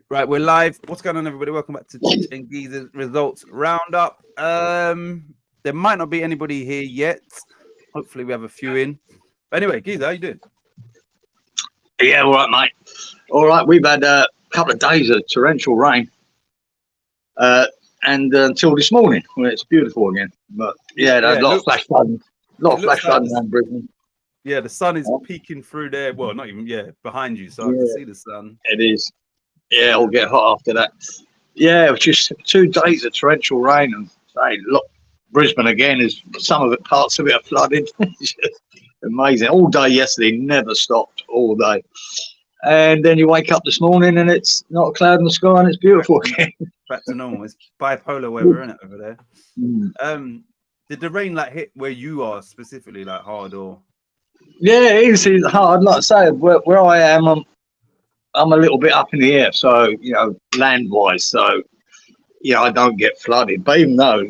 Right, we're live. What's going on, everybody? Welcome back to Titch and Geezer's Results Roundup. There might not be anybody here yet. Hopefully, we have a few in. But anyway, Geezer, how you doing? Yeah, all right, mate. All right, we've had a couple of days of torrential rain, and until this morning, when it's beautiful again. But yeah, there's a lot of flash flooding, around Britain. Yeah, the sun is peeking through there. Well, not even behind you, so I can see the sun. It is. Yeah, it'll get hot after that. Yeah, it was just 2 days of torrential rain, and look, Brisbane again is some of it, parts of it are flooded. It's just amazing. All day yesterday, never stopped all day. And then you wake up this morning and it's not a cloud in the sky and it's beautiful again. Back to normal. It's bipolar weather, isn't it, over there? Did the rain hit where you are specifically, hard or? Yeah, it's hard. Like I say, where I am, I'm a little bit up in the air, so land-wise, so I don't get flooded. But even though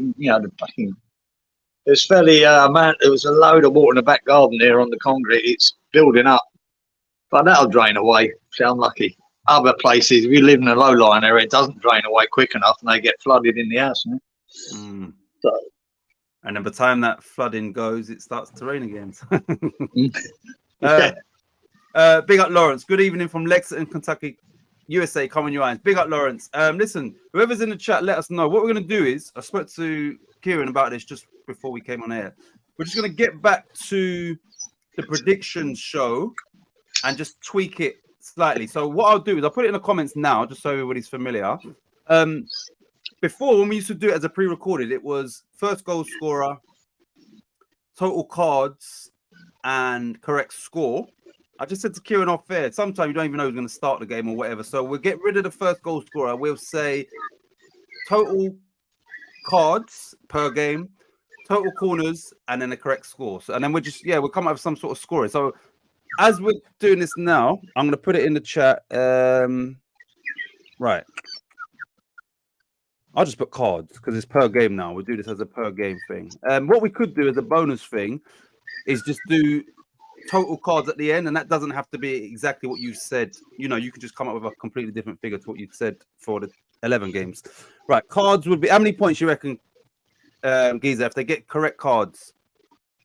it's fairly there was a load of water in the back garden there on the concrete. It's building up, but that'll drain away. So I'm lucky. Other places, if you live in a low-lying area, it doesn't drain away quick enough, and they get flooded in the house. So. And then by the time that flooding goes, it starts to rain again. Big up Lawrence. Good evening from Lexington, Kentucky, USA. Come on your eyes. Big up Lawrence. Listen, whoever's in the chat, let us know. What we're going to do is, I spoke to Kieran about this just before we came on air. We're just going to get back to the prediction show and just tweak it slightly. So what I'll do is I'll put it in the comments now, just so everybody's familiar. Before, when we used to do it as a pre-recorded, it was first goal scorer, total cards, and correct score. I just said to Kieran off air, sometimes you don't even know who's going to start the game or whatever. So we'll get rid of the first goal scorer. We'll say total cards per game, total corners, and then the correct score. So, and then we'll come up with some sort of scoring. So as we're doing this now, I'm going to put it in the chat. Right. I'll just put cards because it's per game now. We'll do this as a per game thing. What we could do as a bonus thing is just do total cards at the end, and that doesn't have to be exactly what you said. You can just come up with a completely different figure to what you said for the 11 games. Right, cards would be how many points you reckon, Giza, if they get correct cards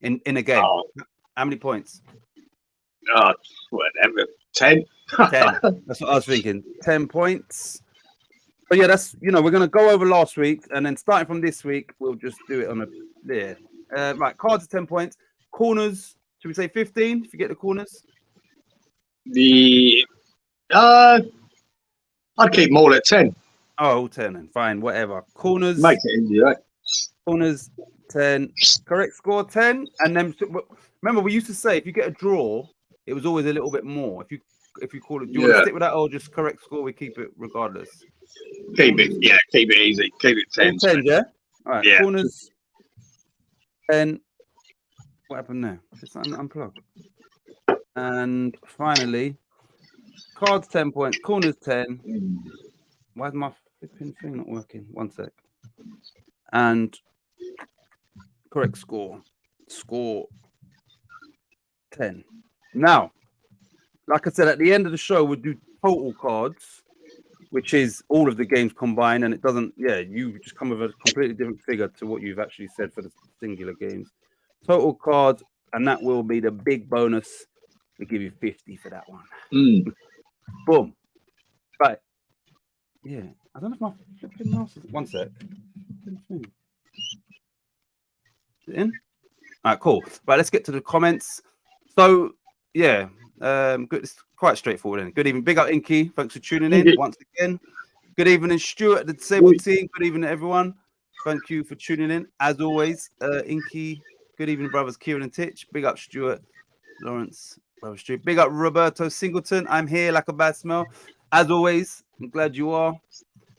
in a game? How many points? Whatever. 10. 10. That's what I was thinking. 10 points. But yeah, that's we're gonna go over last week, and then starting from this week, we'll just do it on right. Cards are 10 points. Corners, should we say 15 if you get the corners? I'd keep them all at 10. Oh, all 10 then. Fine, whatever. Corners makes it easy, right? Corners 10. Correct score 10. And then remember, we used to say if you get a draw, it was always a little bit more. If you call it, do you want to stick with that or just correct score? We keep it regardless. Keep it easy. Keep it 10. 10, yeah. All right. Yeah. Corners 10. What happened there? Just unplug. And finally, cards 10 points. Corners 10. Why is my flipping thing not working? 1 sec. And correct score. Score 10. Now, like I said, at the end of the show, we'll do total cards, which is all of the games combined, and it doesn't. Yeah, you just come with a completely different figure to what you've actually said for the singular games. Total cards, and that will be the big bonus. We give you 50 for that one. Boom. Right. Yeah. I don't know if my flipping mouse is. 1 sec. Is it in? All right, cool. Right, let's get to the comments. So, yeah. Good. It's quite straightforward. Then. Good evening. Big up Inky. Thanks for tuning in once again. Good evening, Stuart, the disabled team. Good evening, everyone. Thank you for tuning in. As always, Inky. Good evening, brothers Kieran and Titch. Big up Stuart, Lawrence, brother Stuart. Big up Roberto Singleton. I'm here like a bad smell. As always, I'm glad you are.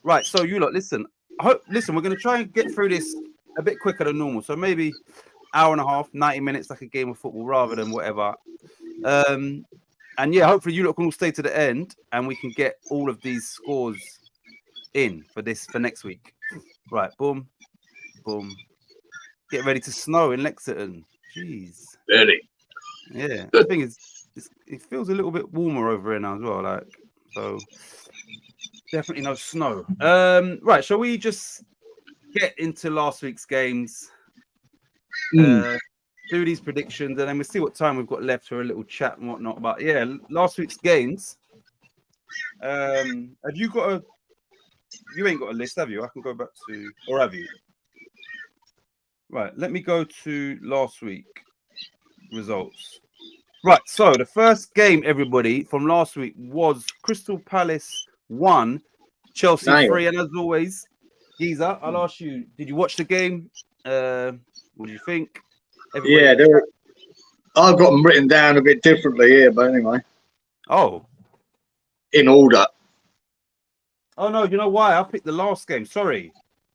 Right, so you lot, listen. Listen, we're going to try and get through this a bit quicker than normal. So maybe hour and a half, 90 minutes, like a game of football, rather than whatever. And yeah, hopefully you lot can all stay to the end, and we can get all of these scores in for next week. Right, boom, boom. Get ready to snow in Lexington. Jeez. Really? Yeah. The thing is, it feels a little bit warmer over here now as well. So Definitely no snow. Right, shall we just get into last week's games? Do these predictions, and then we'll see what time we've got left for a little chat and whatnot. But yeah, last week's games. Have you got a? You ain't got a list, have you? I can go back to, or have you? Right, let me go to last week results. Right, so the first game, everybody, from last week was Crystal Palace 1, Chelsea 3, and as always, Giza, I'll ask you: did you watch the game? What do you think? Everybody I've got them written down a bit differently here, but anyway. Oh, in order. Oh no, you know why? I picked the last game. Sorry.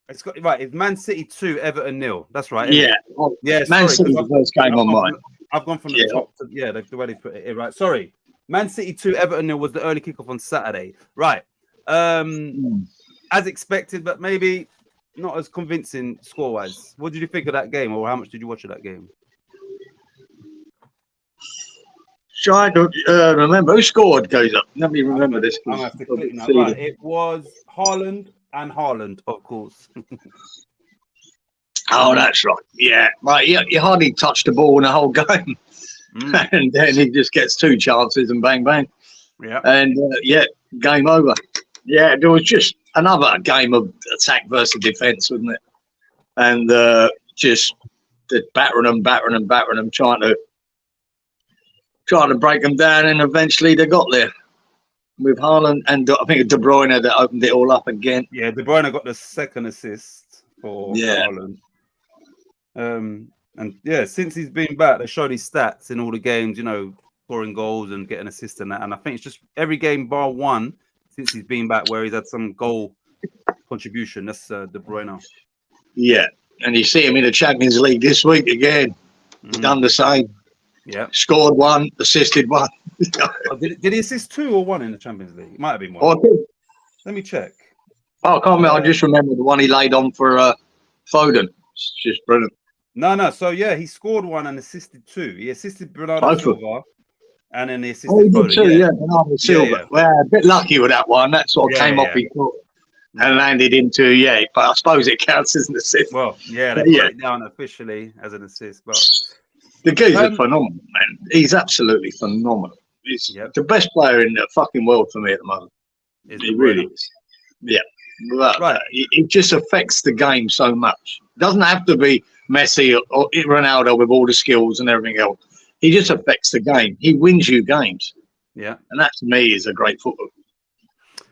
It's got right. It's Man City 2, Everton 0. That's right. Yeah. Yeah. Man City the first game on mine. I've gone from the top to the way they put it here. Right. Sorry. Man City 2, Everton 0 was the early kickoff on Saturday. Right. As expected, but maybe not as convincing score-wise. What did you think of that game, or how much did you watch of that game? Trying to remember who scored goes up. Let me remember this. I'm gonna have to click now. Right. It was Haaland, of course. Oh, that's right. Yeah, right. You hardly touched the ball in the whole game, and then he just gets 2 chances and bang bang. Yeah. And game over. Yeah, there was just another game of attack versus defence, wasn't it? And just battering them, trying to break them down, and eventually they got there with Haaland and I think De Bruyne that opened it all up again. Yeah, De Bruyne got the second assist for Haaland. And yeah, since he's been back, they showed his stats in all the games, you know, scoring goals and getting assists and that. And I think it's just every game bar one since he's been back where he's had some goal contribution. That's De Bruyne. Yeah, and you see him in the Champions League this week again. He's done the same. Yeah, scored 1, assisted 1. Did he assist 2 or 1 in the Champions League? It might have been 1. Let me check. Oh, I can't remember. I just remember the one he laid on for Foden. It's just brilliant. No. So yeah, he scored 1 and assisted 2. He assisted Bernardo Silva, and then he assisted Foden. Bernardo Silva. Yeah. Well, a bit lucky with that one. That sort of came off his foot and landed into but I suppose it counts as an assist. Well, yeah, they put it down officially as an assist, but. The guy's phenomenal, man. He's absolutely phenomenal. He's the best player in the fucking world for me at the moment. He really is. Yeah. But, it just affects the game so much. It doesn't have to be Messi or Ronaldo with all the skills and everything else. He just affects the game. He wins you games. Yeah. And that, to me, is a great football.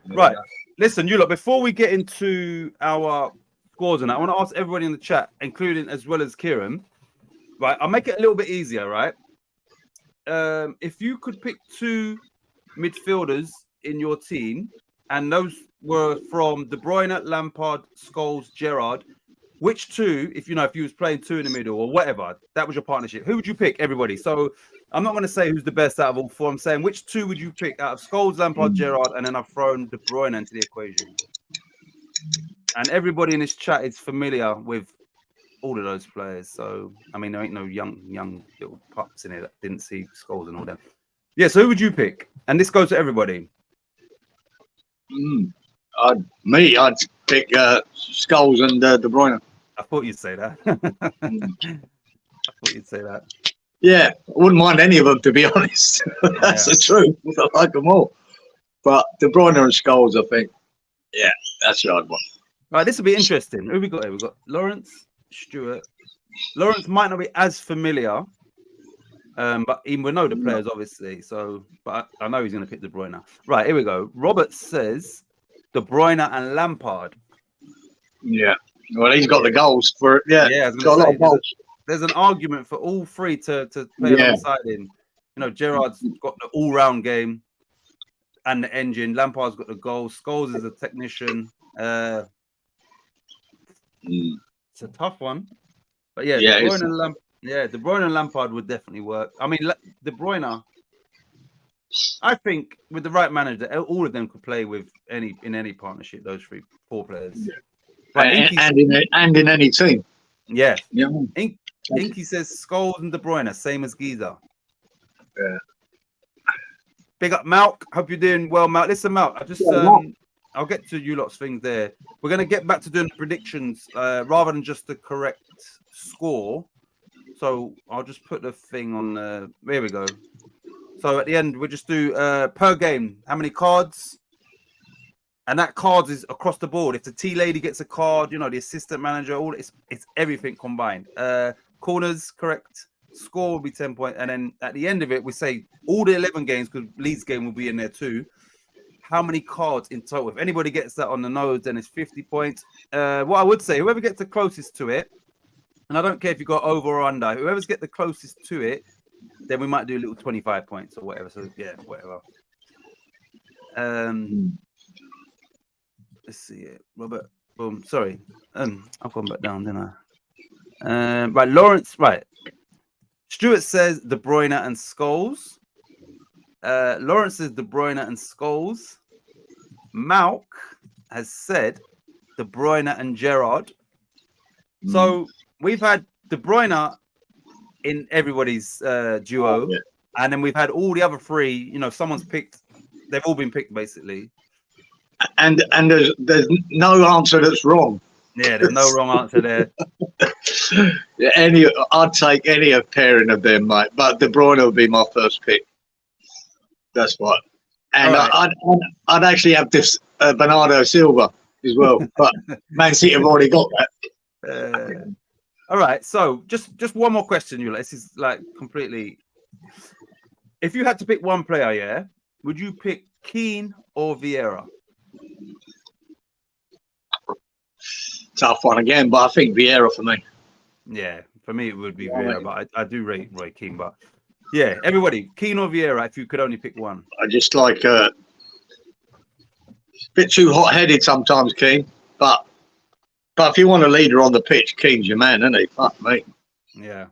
Right. Listen, you lot, before we get into our scores and that, I want to ask everybody in the chat, including as well as Kieran. Right, I'll make it a little bit easier, right? If you could pick 2 midfielders in your team, and those were from De Bruyne, Lampard, Scholes, Gerrard, which 2, if you was playing 2 in the middle or whatever, that was your partnership, who would you pick, everybody? So I'm not going to say who's the best out of all 4. I'm saying which 2 would you pick out of Scholes, Lampard, Gerrard, and then I've thrown De Bruyne into the equation. And everybody in this chat is familiar with all of those players. So I mean, there ain't no young little pups in it that didn't see Scholes and all that. Yeah, so who would you pick? And this goes to everybody. I'd pick Scholes and De Bruyne. I thought you'd say that. Yeah, I wouldn't mind any of them, to be honest. That's the truth. I like them all. But De Bruyne and Scholes, I think, that's what I'd want. Right, this will be interesting. Who we got here? We've got Lawrence, Stuart. Lawrence might not be as familiar, but he will know the players, obviously. So, but I know he's going to pick De Bruyne. Right, here we go. Robert says De Bruyne and Lampard. Yeah. Well, he's got the goals for it. Yeah. Yeah, he's got a lot of goals. There's an argument for all 3 to play alongside him. You know, Gerrard's got the all-round game and the engine. Lampard's got the goals. Scholes is a technician. It's a tough one, but De Bruyne and Lampard would definitely work. I mean, De Bruyne, I think with the right manager, all of them could play with in any partnership. Those 4 players, and in any team. Yeah, Inky says Scholes and De Bruyne, same as Giza. Yeah. Big up, Malk. Hope you're doing well, Malk. Listen, Malk, I just I'll get to you lot's things there. We're gonna get back to doing predictions rather than just the correct score. So I'll just put the thing on. There we go. So at the end, we'll just do per game how many cards, and that cards is across the board. If the tea lady gets a card, you know, the assistant manager, all it's everything combined. Corners, correct. Score will be 10 points, and then at the end of it, we say all the 11 games because Leeds game will be in there too. How many cards in total? If anybody gets that on the nose, then it's 50 points. What I would say, whoever gets the closest to it, and I don't care if you got over or under, whoever's get the closest to it, then we might do a little 25 points or whatever. So yeah, whatever. Let's see it. Robert. Boom. Sorry. I've gone back down, didn't I? Right, Lawrence. Right. Stuart says De Bruyne and Scholes. Lawrence says De Bruyne and Scholes. Malk has said De Bruyne and Gerrard. So we've had De Bruyne in everybody's duo, and then we've had all the other three. You know, someone's picked. They've all been picked basically. And there's no answer that's wrong. Yeah, there's no wrong answer there. I'd take any of pairing of them, mate. But De Bruyne would be my first pick. That's what. And right. I'd actually have this Bernardo Silva as well. But Man City have already got that. All right. So just one more question, you. This is like completely. If you had to pick one player, yeah, would you pick Keane or Vieira? Tough one again, but I think Vieira for me. Yeah, for me it would be Vieira, but I do rate Roy Keane. But yeah, everybody, Keane or Vieira, if you could only pick one. I just like a bit too hot-headed sometimes, Keane. But if you want a leader on the pitch, Keane's your man, isn't he? Fuck me. Yeah.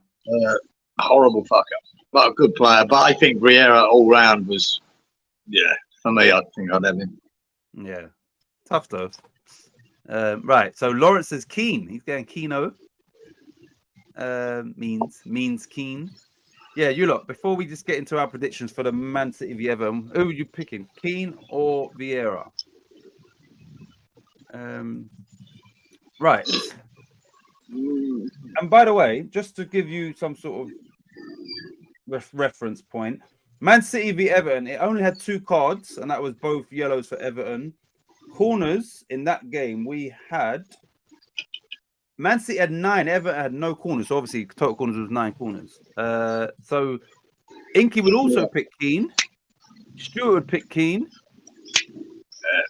Horrible fucker, but a good player. But I think Vieira all round was, for me, I think I'd have him. Yeah, tough though. Right, so Lawrence says Keane. He's going Keano. Means Keane. Yeah, you lot. Before we just get into our predictions for the Man City v Everton, who are you picking, Keane or Vieira? Right. And by the way, just to give you some sort of reference point, Man City v Everton, it only had 2 cards, and that was both yellows for Everton. Corners in that game, we had Man City had 9, Everton had no corners. So obviously, total corners was 9 corners. So Inky would also pick Keane. Stuart would pick Keane.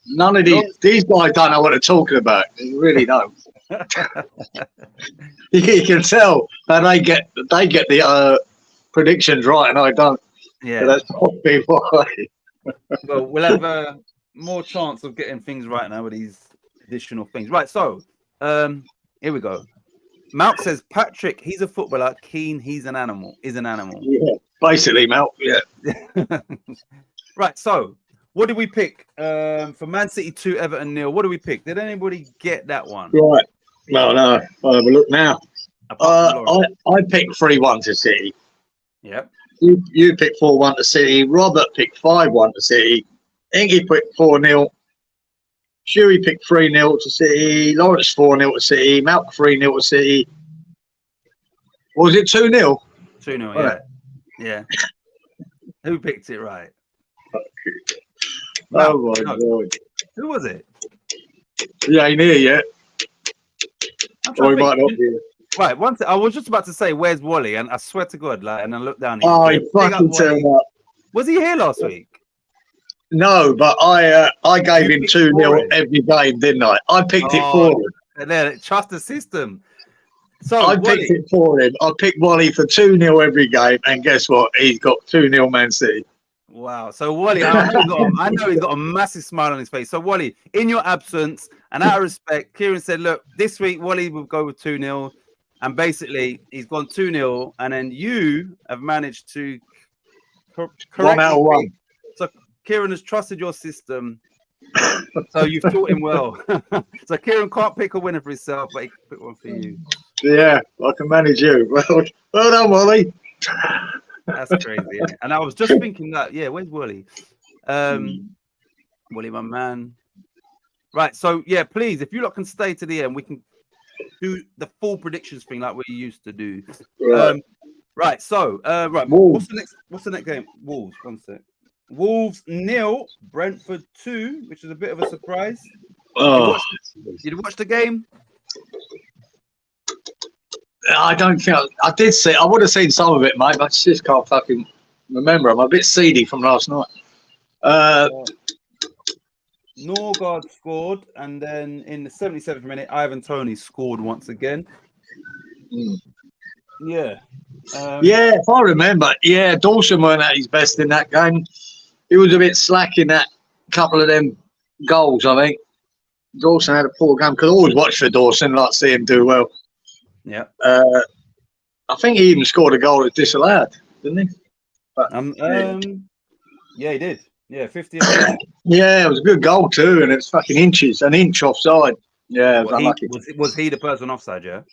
None of these guys don't know what they're talking about. They really don't. You can tell that they get the predictions right, and I don't. Yeah, so that's probably why. Well, we'll have more chance of getting things right now with these additional things. Right, so here we go. Malk says Patrick, he's a footballer. Keane, he's an animal. Is an animal. Yeah, basically, Malk. Yeah. Right, so what did we pick for Man City 2, Everton 0? What did we pick? Did anybody get that one? Right. Well, no. I'll have a look now. I picked 3-1 to City. Yep. You picked 4-1 to City. Robert picked 5-1 to City. Ingy picked 4-0. Shuey picked 3-0 to City. Lawrence 4-0 to City. Malk 3-0 to City. Or was it 2-0? 2-0, right. Yeah. Who picked it right? Oh my God. Who was it? You ain't here yet. Or he might not be. Right, I was just about to say, where's Wally? And I swear to God, and I looked down. He fucking turned up. Was he here last week? No, but I gave him 2-0 every game, didn't I? I picked it for him. And then trust the system. So I picked it for him. I picked Wally for 2-0 every game, and guess what? He's got 2-0 Man City. Wow. So Wally, I know he's got a massive smile on his face. So Wally, in your absence and out of respect, Kieran said, look, this week Wally will go with 2-0. And basically, he's gone 2-0, and then you have managed to correct 1 out of 1. So Kieran has trusted your system, so you've taught him well. So Kieran can't pick a winner for himself, but he can pick one for you. Yeah, I can manage you. Well done, Wally. That's crazy. Isn't it? And I was just thinking that, where's Wally? Wally, my man. Right. So yeah, please, if you lot can stay to the end, we can do the full predictions thing like we used to do. Right. Right. So right. Wolves. What's the next game? Wolves. 1 sec. Wolves 0, Brentford 2, which is a bit of a surprise. Oh, Did you watch the game? I don't think I did see. I would have seen some of it, mate. But I just can't fucking remember. I'm a bit seedy from last night. Norgard scored, and then in the 77th minute, Ivan Toney scored once again. Yeah. Yeah, if I remember. Yeah, Dawson weren't at his best in that game. He was a bit slack in that couple of them goals, I think. Dawson had a poor game. Could always watch for Dawson, like see him do well. Yeah. I think he even scored a goal that's disallowed, didn't he? But, yeah, he did. Yeah, 50. Yeah, it was a good goal too, and it's fucking an inch offside. Yeah, it was unlucky. Was he the person offside? Yeah.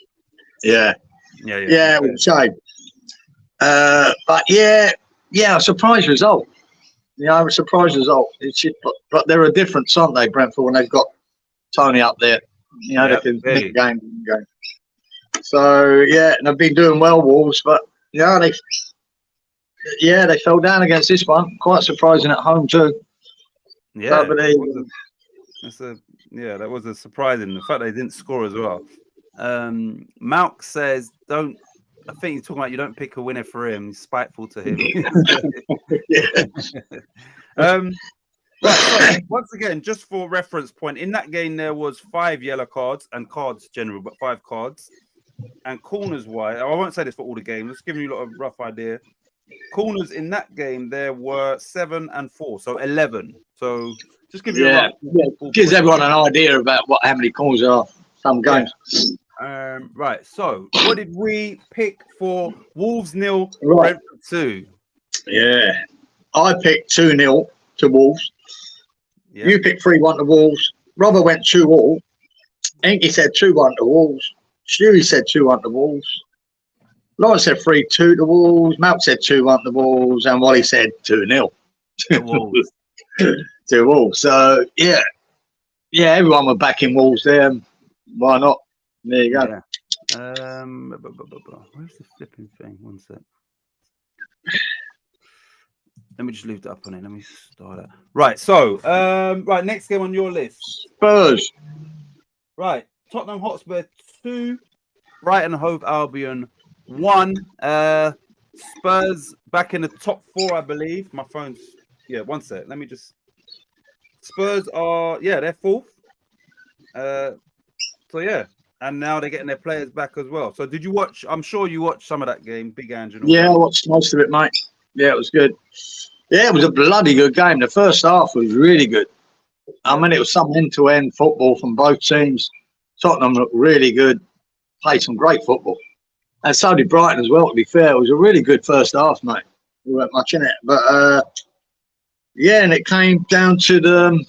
Yeah. Yeah, it was a shame. But a surprise result. Yeah, a surprise result. It's just, but they're a difference, aren't they, Brentford, when they've got Tony up there? You know, they can nick game. So and they've been doing well, Wolves, but they fell down against this one. Quite surprising at home too. Yeah, that was a surprising. The fact they didn't score as well. Malk says, "Don't." I think he's talking about you don't pick a winner for him. He's spiteful to him. Right. So once again, just for reference point, in that game there was 5 yellow cards and cards general, but 5 cards and corners wise. I won't say this for all the games. Just giving you a lot of rough idea. Corners in that game there were 7 and 4, so 11. So just give you gives everyone an idea about how many corners there are. Some games. Right. So what did we pick for Wolves 0, Brentford 2? Yeah, I picked 2-0 to Wolves. Yeah. You picked 3-1 to Wolves. Robert went 2-2. Inky said 2-1 to Wolves. Stewie said 2-1 to Wolves. Lawrence said 3-2 to Wolves. Malk said 2-1 to Wolves. And Wally said 2-0 to Wolves. To Wolves. So, yeah, everyone was backing Wolves there. Why not? There you go. Yeah. Where's the flipping thing? 1 sec. Let me just leave that up on it. Let me start it. Right. So, right. Next game on your list. Spurs. Right. Tottenham Hotspur 2. Brighton Hove Albion 1. Spurs back in the top 4, I believe. My phone's 1 sec. Let me just. Spurs are they're 4th. And now they're getting their players back as well. So did you watch? I'm sure you watched some of that game, Big Angel. Yeah, I watched most of it, mate. Yeah, it was good. Yeah, it was a bloody good game. The first half was really good. I mean, it was some end-to-end football from both teams. Tottenham looked really good, played some great football. And so did Brighton as well, to be fair. It was a really good first half, mate. We weren't much in it. But, and it came down to the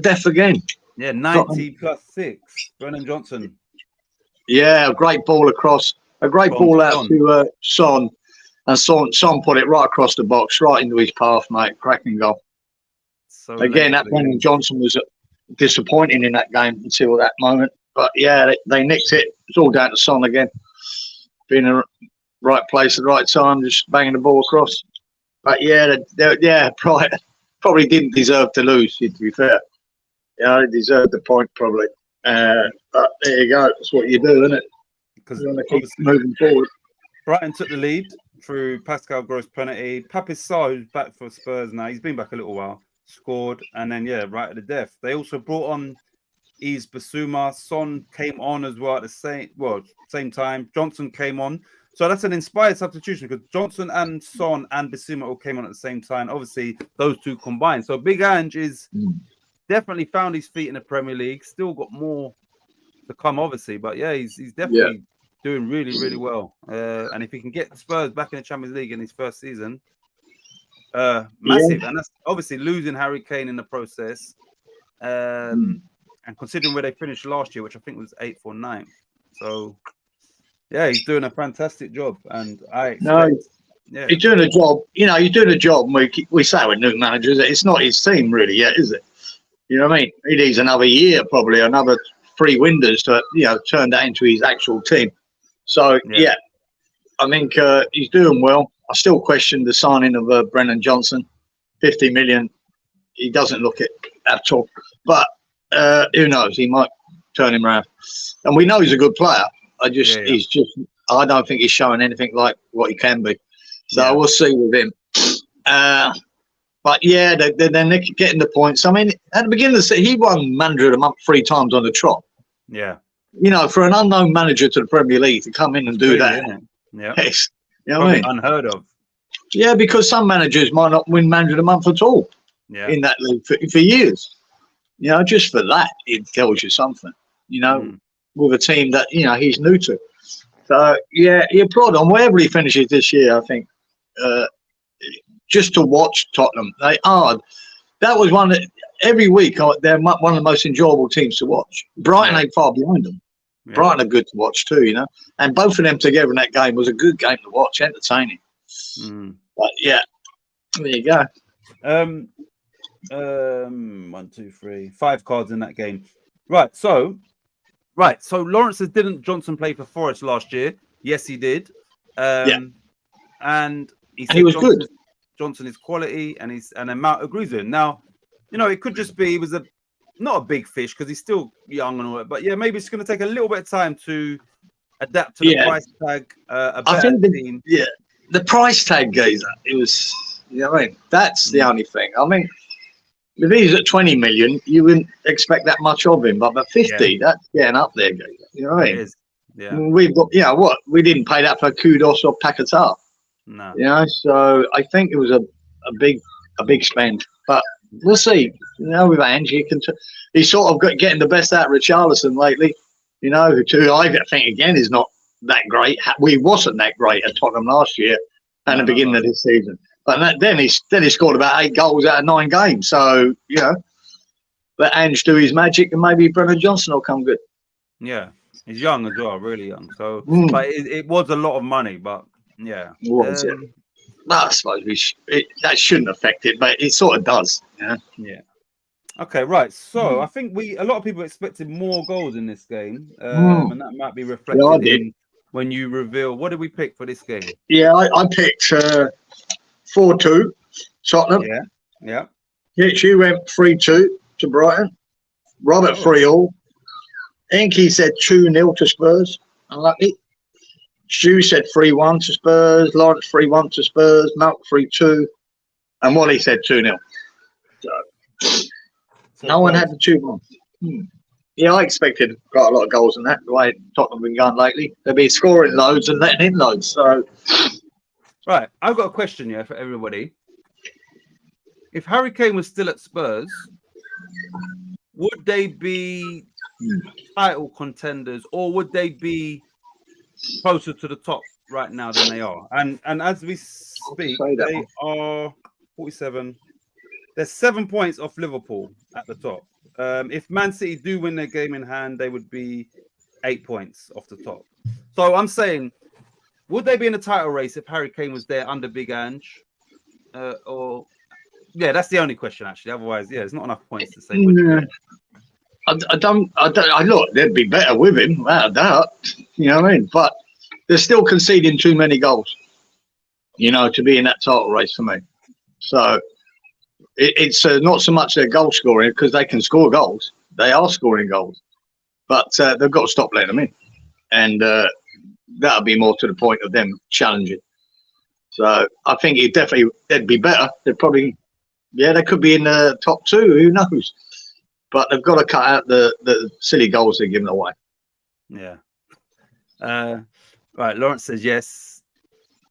death again. Yeah, 90 plus 6. Brennan Johnson. Yeah, a great ball across. A great ball out to Son. And Son put it right across the box, right into his path, mate. Cracking goal. So again, that Brennan Johnson was disappointing in that game until that moment. But, they nicked it. It's all down to Son again. Being in the right place at the right time, just banging the ball across. But, probably didn't deserve to lose, to be fair. They deserved the point, probably. But there you go. That's what you do, isn't it? Because you want to keep moving forward. Brighton took the lead through Pascal Gross penalty. Papi Sarr, who's back for Spurs now, he's been back a little while, scored, and then right at the death. They also brought on Yves Bissouma. Son came on as well at the same time. Johnson came on. So that's an inspired substitution because Johnson and Son and Bissouma all came on at the same time. Obviously, those two combined. So Big Ange is definitely found his feet in the Premier League. Still got more to come, obviously, but he's definitely doing really, really well. And if he can get Spurs back in the Champions League in his first season, massive. And that's obviously losing Harry Kane in the process. And considering where they finished last year, which I think was 8th or 9th. So, he's doing a fantastic job. And I expect... he's doing a job. He's doing a job. And we say with new managers, it's not his team really yet, is it? You know what I mean? He needs another year, probably another 3 windows to turn that into his actual team. So yeah, I think he's doing well. I still question the signing of Brennan Johnson, 50 million. He doesn't look it at all. But who knows? He might turn him around. And we know he's a good player. He's just. I don't think he's showing anything like what he can be. So we'll see with him. But yeah, they're getting the points. I mean, at the beginning of the season, he won manager of the month 3 times on the trot. Yeah. For an unknown manager to the Premier League to come in and do that, yeah, it's, what I mean? Unheard of. Yeah, because some managers might not win manager of the month at all in that league for years. Just for that, it tells you something. With a team that he's new to. So yeah, you applaud him wherever he finishes this year. I think just to watch Tottenham, they are. That was one that every week they're one of the most enjoyable teams to watch. Brighton ain't far behind them. Yeah. Brighton are good to watch too, and both of them together in that game was a good game to watch, entertaining. But yeah, there you go. 1, 2, 3, 5 cards in that game. Right. So Lawrence says, didn't Johnson play for Forest last year? Yes, he did. And he was good. Johnson is quality, and then Mount agrees with him. Now, it could just be he was not a big fish because he's still young and all that. But yeah, maybe it's going to take a little bit of time to adapt to the price tag. I think the price tag geezer. It was, what I mean? That's the only thing. I mean, if he's at 20 million, you wouldn't expect that much of him. But at 50, that's getting up there, geezer. You know what I mean? It is. Yeah. We've got, what? We didn't pay that for Kudos or Paquetá. No. So I think it was a big spend. But we'll see. With Ange, he's sort of getting the best out of Richarlison lately. Who I think again is not that great. We wasn't that great at Tottenham last year and the beginning of this season. But then he scored about 8 goals out of 9 games. So let Ange do his magic, and maybe Brennan Johnson will come good. Yeah, he's young as well, really young. So, but it was a lot of money, but yeah, it was. I suppose that shouldn't affect it, but it sort of does. Yeah. Okay, right. So I think a lot of people expected more goals in this game, and that might be reflected in when you reveal. What did we pick for this game? Yeah, I picked 4-2 Tottenham. Yeah. Titch, you went 3-2 to Brighton. Robert 3-all. Inky said 2-0 to Spurs. Unlucky. Stu said 3-1 to Spurs. Lawrence 3-1 to Spurs. Malk 3-2. And Wally said 2-0. So no one had the 2-1. Yeah, I expected quite a lot of goals in that, the way Tottenham have been going lately. They'll be scoring loads and letting in loads. So, right, I've got a question here for everybody. If Harry Kane was still at Spurs, would they be title contenders, or would they be closer to the top right now than they are? And as we speak, they are 47. There's 7 points off Liverpool at the top. If Man City do win their game in hand, they would be 8 points off the top. So I'm saying, would they be in a title race if Harry Kane was there under Big Ange? That's the only question actually. Otherwise, there's not enough points to say. I look, they'd be better with him, without doubt. You know what I mean? But they're still conceding too many goals, to be in that title race for me. So it's not so much their goal scoring, because they can score goals. They are scoring goals. But they've got to stop letting them in. And that'll be more to the point of them challenging. So I think they'd be better. They'd probably, they could be in the top 2. Who knows? But they've got to cut out the silly goals they're giving away. Yeah. Right. Lawrence says yes.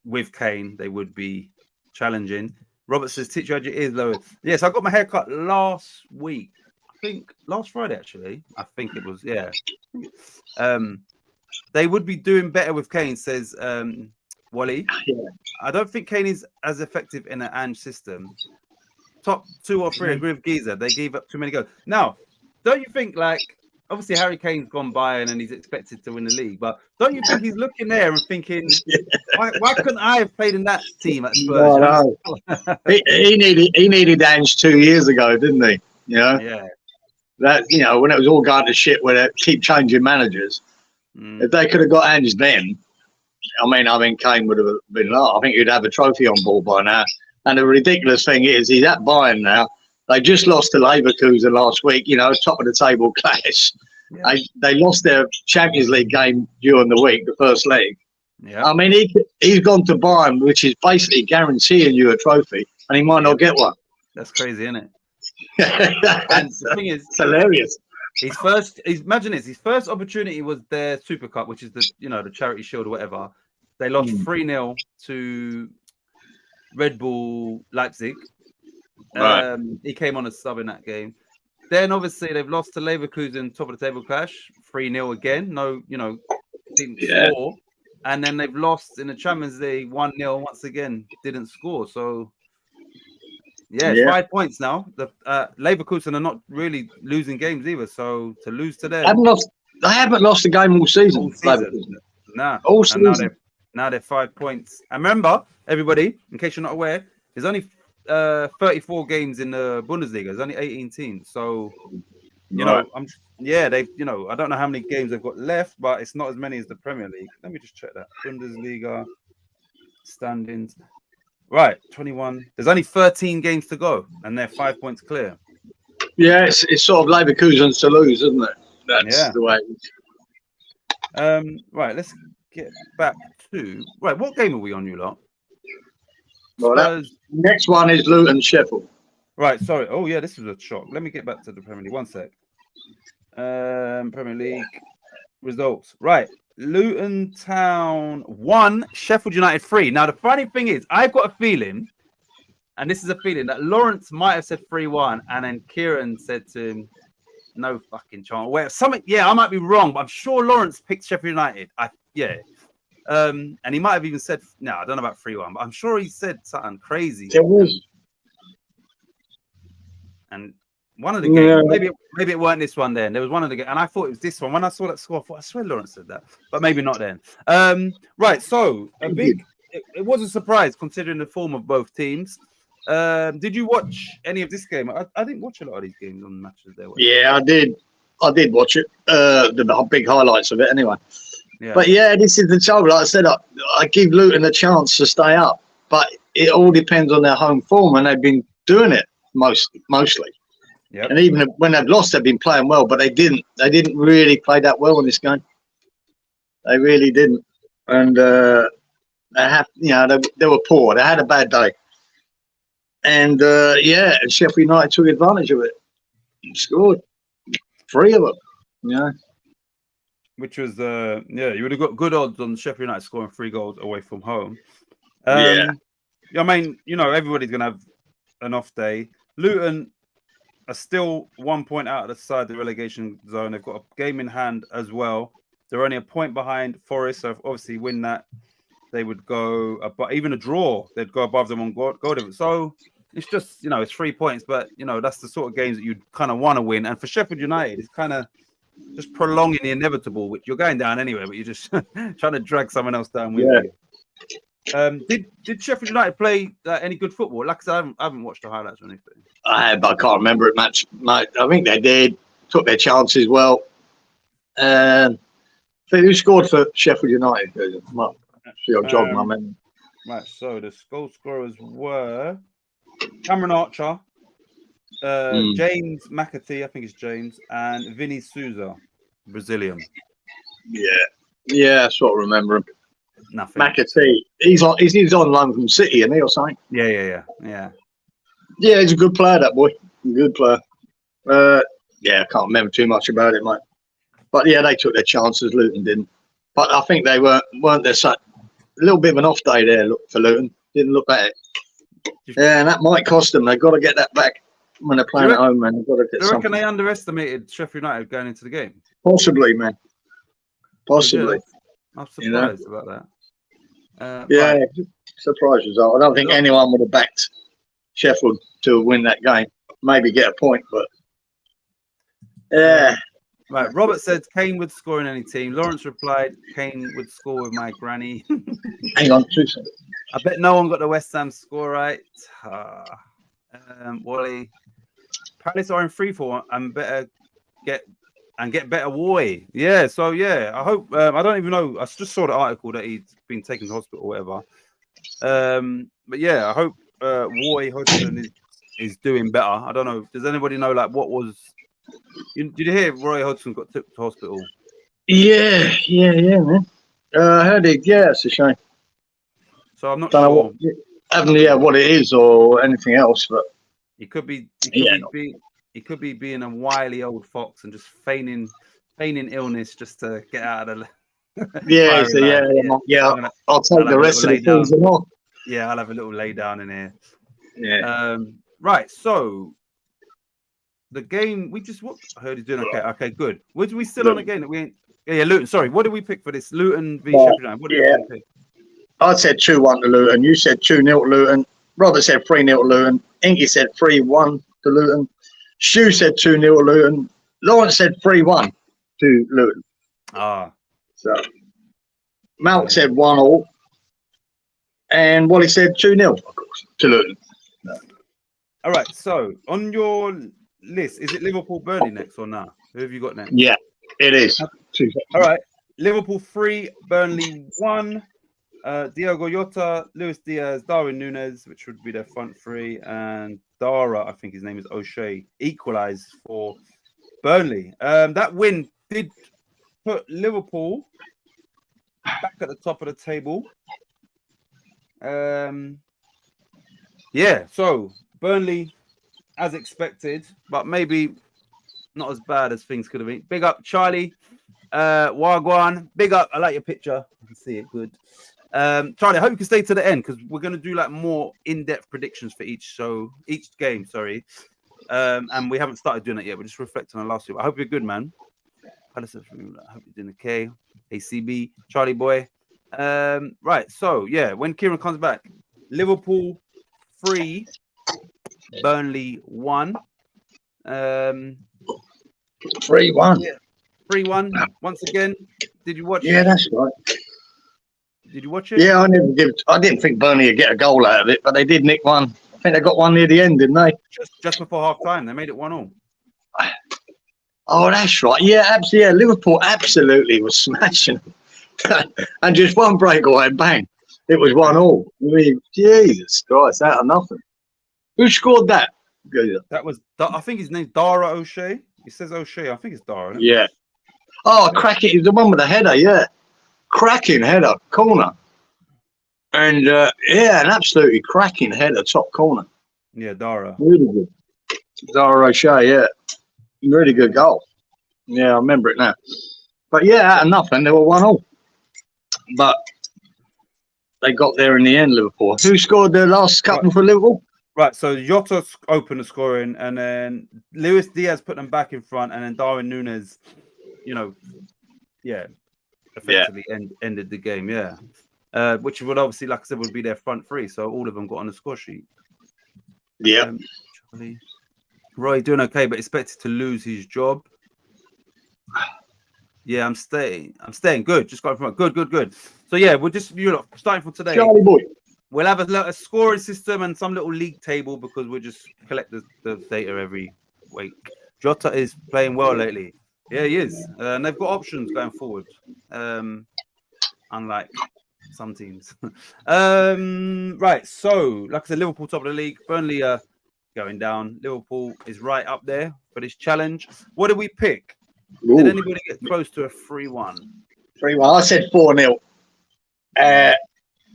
With Kane, they would be challenging. Robert says Titch is lower. Yes, I got my hair cut last week. I think last Friday actually. I think it was. Yeah. They would be doing better with Kane, says Wally. Yeah. I don't think Kane is as effective in an Ange system. Top 2 or 3, agree with Geezer. They gave up too many goals. Now, don't you think, obviously Harry Kane's gone by and he's expected to win the league, but don't you think he's looking there and thinking, why couldn't I have played in that team at Spurs? No. he needed Ange 2 years ago, didn't he? Yeah. That, you know, when it was all going to shit, where they keep changing managers, if they could have got Ange then, I mean, Kane would have been. I think he'd have a trophy on board by now. And the ridiculous thing is, he's at Bayern now. They just lost to Leverkusen last week. You know, top of the table clash. Yeah. They lost their Champions League game during the week, the first leg. Yeah. I mean, he's gone to Bayern, which is basically guaranteeing you a trophy, and he might not get one. That's crazy, isn't it? And the thing is, it's hilarious. Imagine this. His first opportunity was their Super Cup, which is the Charity Shield or whatever. They lost 3-0 to Red Bull Leipzig. Right. He came on as sub in that game. Then obviously they've lost to Leverkusen, top of the table clash, 3-0 again. No, didn't score. And then they've lost in the Champions League 1-0 once again, didn't score. So it's 5 points now. The Leverkusen are not really losing games either. So to lose to them, they haven't lost a game all season. Nah, all season. Now they're 5 points. And remember, everybody, in case you're not aware, there's only 34 games in the Bundesliga. There's only 18 teams. So you know, they've, I don't know how many games they've got left, but it's not as many as the Premier League. Let me just check that. Bundesliga standings. Right, 21. There's only 13 games to go, and they're 5 points clear. Yeah, it's sort of Leverkusen to lose, isn't it? That's the way. Right, let's get back to what game are we on, you lot? Well, next one is Luton Sheffield. Right, sorry. Oh yeah, this was a shock. Let me get back to the Premier League. 1 sec. Premier League results. Right, Luton Town 1, Sheffield United 3. Now the funny thing is, I've got a feeling, and this is a feeling, that Lawrence might have said 3-1, and then Kieran said to him, "No fucking chance." Where something? Yeah, I might be wrong, but I'm sure Lawrence picked Sheffield United. And he might have even said, no, I don't know about 3-1, but I'm sure he said something crazy. There was. And one of the games, maybe it weren't this one then. There was one of the games, and I thought it was this one. When I saw that score, I thought, I swear Lawrence said that, but maybe not then. Right, so it was a surprise considering the form of both teams. Did you watch any of this game? I didn't watch a lot of these games on matches there. Yeah, I did watch it. The big highlights of it anyway. Yeah. But yeah, this is the trouble. Like I said, I give Luton a chance to stay up, but it all depends on their home form, and they've been doing it mostly. Yep. And even when they've lost, they've been playing well, but they didn't really play that well in this game. They really didn't, and they were poor. They had a bad day, and Sheffield United took advantage of it. Scored 3 of them. Yeah. Which was you would have got good odds on Sheffield United scoring 3 goals away from home. I mean, everybody's gonna have an off day. Luton are still 1 point out of the relegation zone. They've got a game in hand as well. They're only a point behind Forest, so if obviously win that, they would go. But even a draw, they'd go above them on goal difference. So it's just it's 3 points, but that's the sort of games that you'd kind of want to win. And for Sheffield United, it's kind of just prolonging the inevitable, which you're going down anyway, but you're just trying to drag someone else down with you. Did Sheffield United play any good football? Like I said, I haven't watched the highlights or anything. I have, but I can't remember it much. I think they did. Took their chances well. Who scored for Sheffield United? I'll jog my memory. Right, so the goal scorers were Cameron Archer, James McAtee, I think it's James, and Vinny Souza, Brazilian. Yeah, I sort of remember him. Nothing. McAtee, he's on loan from City, isn't he, or something? Yeah. Yeah, he's a good player, that boy. Good player. I can't remember too much about it, mate. But yeah, they took their chances. Luton didn't. But I think they weren't there. A little bit of an off day there for Luton. Didn't look at it. Yeah, and that might cost them. They've got to get that back when they're playing at home, man. They've got to get something. Reckon they underestimated Sheffield United going into the game? Possibly, man. Possibly. I'm surprised about that. Right. Surprise result. I don't think anyone would have backed Sheffield to win that game. Maybe get a point, but yeah. Right. Robert said Kane would score in any team. Lawrence replied, Kane would score with my granny. Hang on 2 seconds. I bet no one got the West Ham score right. Wally. Palace are in free fall and better get better Roy. Yeah, so yeah, I hope. I don't even know. I just saw the article that he's been taken to hospital or whatever. But yeah, I hope Roy Hodgson is doing better. I don't know. Does anybody know like what was? Did you hear Roy Hodgson got took to hospital? Yeah, man. I heard it. Yeah, it's a shame. So I'm not Don't know sure. what, what it is or anything else, but He could be. He could be being a wily old fox and just feigning illness just to get out of the yeah, firing line. I'll take the rest of the things and all. Yeah, I'll have a little lay down in here. Yeah. Right. So the game I heard he's doing okay. Okay, good. Was we still on a game that we ain't? Yeah, Luton. Sorry, what did we pick for this? Luton v Sheffield United. What did we pick? I said 2-1 to Luton. You said 2-0 to Luton. Robert said 3-0 to Luton. Inky said 3-1 to Luton. Stu said 2-0 to Luton. Lawrence said 3-1 to Luton. So Malk said 1-1. And Wally said 2-0, of course, to Luton. All right. So on your list, is it Liverpool Burnley next or not? Who have you got next? Yeah, it is. All right. Liverpool 3, Burnley 1. Diogo Jota, Luis Diaz, Darwin Núñez, which would be their front three, and Dara, I think his name is O'Shea, equalised for Burnley. That win did put Liverpool back at the top of the table. Yeah, so Burnley, as expected, but maybe not as bad as things could have been. Big up, Charlie. Wagwan, big up. I like your picture. I can see it good. Charlie, I hope you can stay to the end because we're going to do like more in-depth predictions for each game. Sorry, and we haven't started doing it yet. We're just reflecting on last year. I hope you're good, man. I hope you're doing okay. ACB, Charlie boy. Right. So yeah, when Kieran comes back, Liverpool 3, Burnley 1. 3-1. Yeah. 3-1. Once again, did you watch? Yeah, that's right. Did you watch it? Yeah, I didn't think Burnley would get a goal out of it, but they did nick one. I think they got one near the end, didn't they? Just before half time, they made it 1-1. Oh, that's right. Yeah, absolutely. Yeah, Liverpool absolutely was smashing them. And just one breakaway, bang, it was 1-1. I mean, Jesus Christ, out of nothing. Who scored that? That was, I think his name's Dara O'Shea. He says O'Shea. I think it's Dara. Yeah. Oh, cracking. He's the one with the header, yeah. Cracking header, corner. And, yeah, an absolutely cracking header, top corner. Yeah, Dara. Really good. Dara O'Shea, yeah. Really good goal. Yeah, I remember it now. But, yeah, out of nothing, they were 1-1. But they got there in the end, Liverpool. Who scored the last couple for Liverpool? Right, so Jota opened the scoring, and then Luis Diaz put them back in front, and then Darwin Núñez, effectively ended the game, which would obviously, like I said, would be their front three, so all of them got on the score sheet. Yeah. Roy doing okay, but expected to lose his job. Yeah, I'm staying. Good. Just got from good. So yeah, we're just starting from today. Charlie boy. We'll have a scoring system and some little league table because we'll just collect the data every week. Jota is playing well lately. Yeah, he is. And they've got options going forward. Unlike some teams. Right. So, like I said, Liverpool top of the league. Burnley going down. Liverpool is right up there for this challenge. What did we pick? Ooh. Did anybody get close to a 3-1? 3-1. I said 4-0.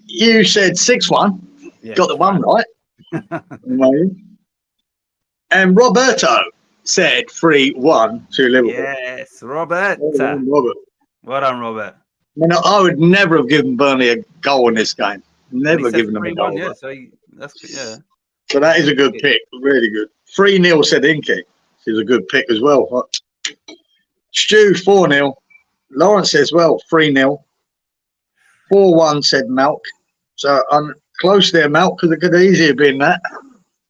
You said 6-1. Yeah, got the one right. And Roberto said 3-1 to Liverpool. Yes, Robert. Well done, Robert. Well done, Robert. I would never have given Burnley a goal in this game. Never given them a goal. Yeah, So that is a good pick. Really good. 3-0 said Inky. Is a good pick as well. Stu 4-0. Lawrence says 3-0. 4-1 said Malk. So I'm close there, Malk, because it could easily have been that.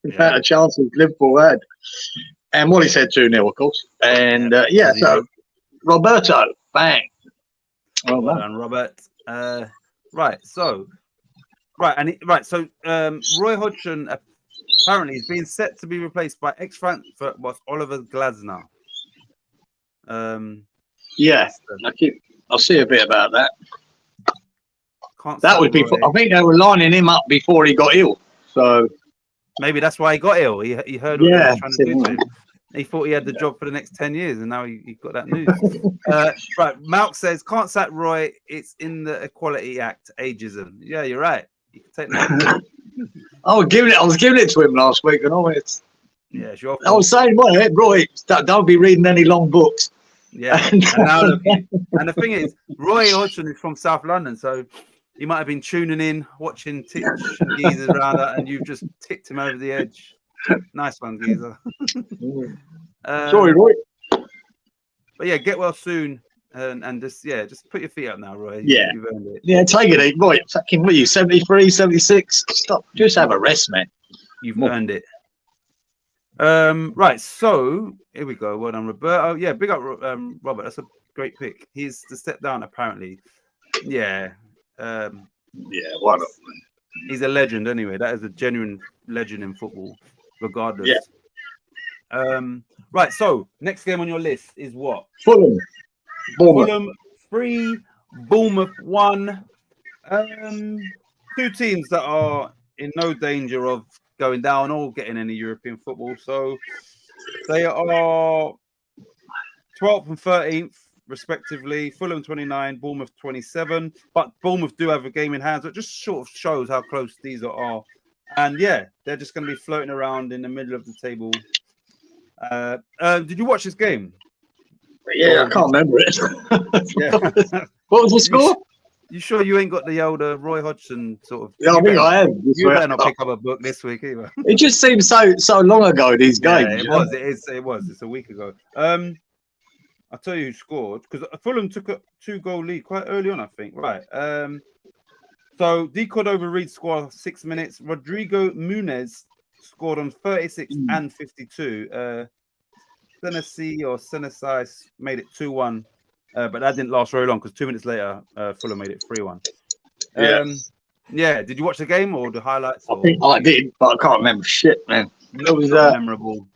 Without a chance of Liverpool had. And Wally said 2-0, of course. And so Roberto, bang. Well done, Robert. So Roy Hodgson apparently is being set to be replaced by ex-Frankfurt boss Oliver Glasner. Yeah, I'll see a bit about that. Can't That sack would be. Roy. I think they were lining him up before he got ill. So Maybe that's why he got ill. He heard what they were trying to do to him. He thought he had the job for the next 10 years, and now he got that news. Right, Malk says, can't sack Roy. It's in the Equality Act, ageism. Yeah, you're right. You can take that. I was giving it to him last week, and Yeah, it's your I was fault. saying, well, Roy, don't be reading any long books. Yeah, and now look, and the thing is, Roy Hodgson is from South London, so he might have been tuning in, watching Titch and Geezers around that, and you've just tipped him over the edge. Nice one, Geezer. Sorry, Roy. But yeah, get well soon, and just put your feet up now, Roy. Yeah. You've earned it. Yeah, take it easy. Roy, fucking, what are you, 73, 76? Stop. Just have a rest, man. You've earned it. Right, so here we go. Well done, Roberto. Yeah, big up, Robert. That's a great pick. He's the step down, apparently. Yeah. Yeah, why not? He's a legend anyway. That is a genuine legend in football, regardless. Yeah. Right, so next game on your list is what? Fulham. Fulham 3, Bournemouth 1. Two teams that are in no danger of going down or getting any European football. So they are 12th and 13th, respectively. Fulham 29, Bournemouth 27. But Bournemouth do have a game in hand, so it just sort of shows how close these are. And yeah, they're just going to be floating around in the middle of the table. Did you watch this game? Yeah, I can't remember it. Yeah. What was the score? You sure you ain't got the older Roy Hodgson sort of? Yeah, I think I am. You better not pick up a book this week either. It just seems so long ago, these games. Yeah, it was. It was. It's a week ago. I'll tell you who scored, because Fulham took a 2-goal lead quite early on, I think. Right. So D. Cordova-Reid scored 6 minutes. Rodrigo Muniz scored on 36 and 52. Senesi made it 2-1. But that didn't last very long, because 2 minutes later, Fulham made it 3-1. Yeah. Did you watch the game or the highlights? I think I did, but I can't remember shit, man. It was memorable.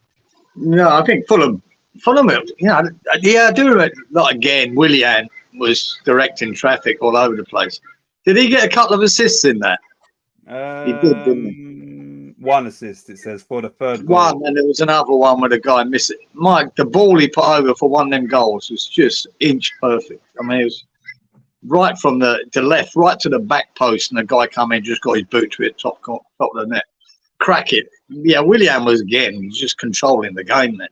No, I think Fulham. Yeah, I do remember. Not again. Willian was directing traffic all over the place. Did he get a couple of assists in that? He did, didn't he? 1 assist, it says, for the third goal. One, and there was another one where the guy missed it. Mike, the ball he put over for one of them goals was just inch perfect. I mean, it was right from the left, right to the back post, and the guy come in, just got his boot to it, top of the net. Crack it. Yeah, Willian was he's just controlling the game then.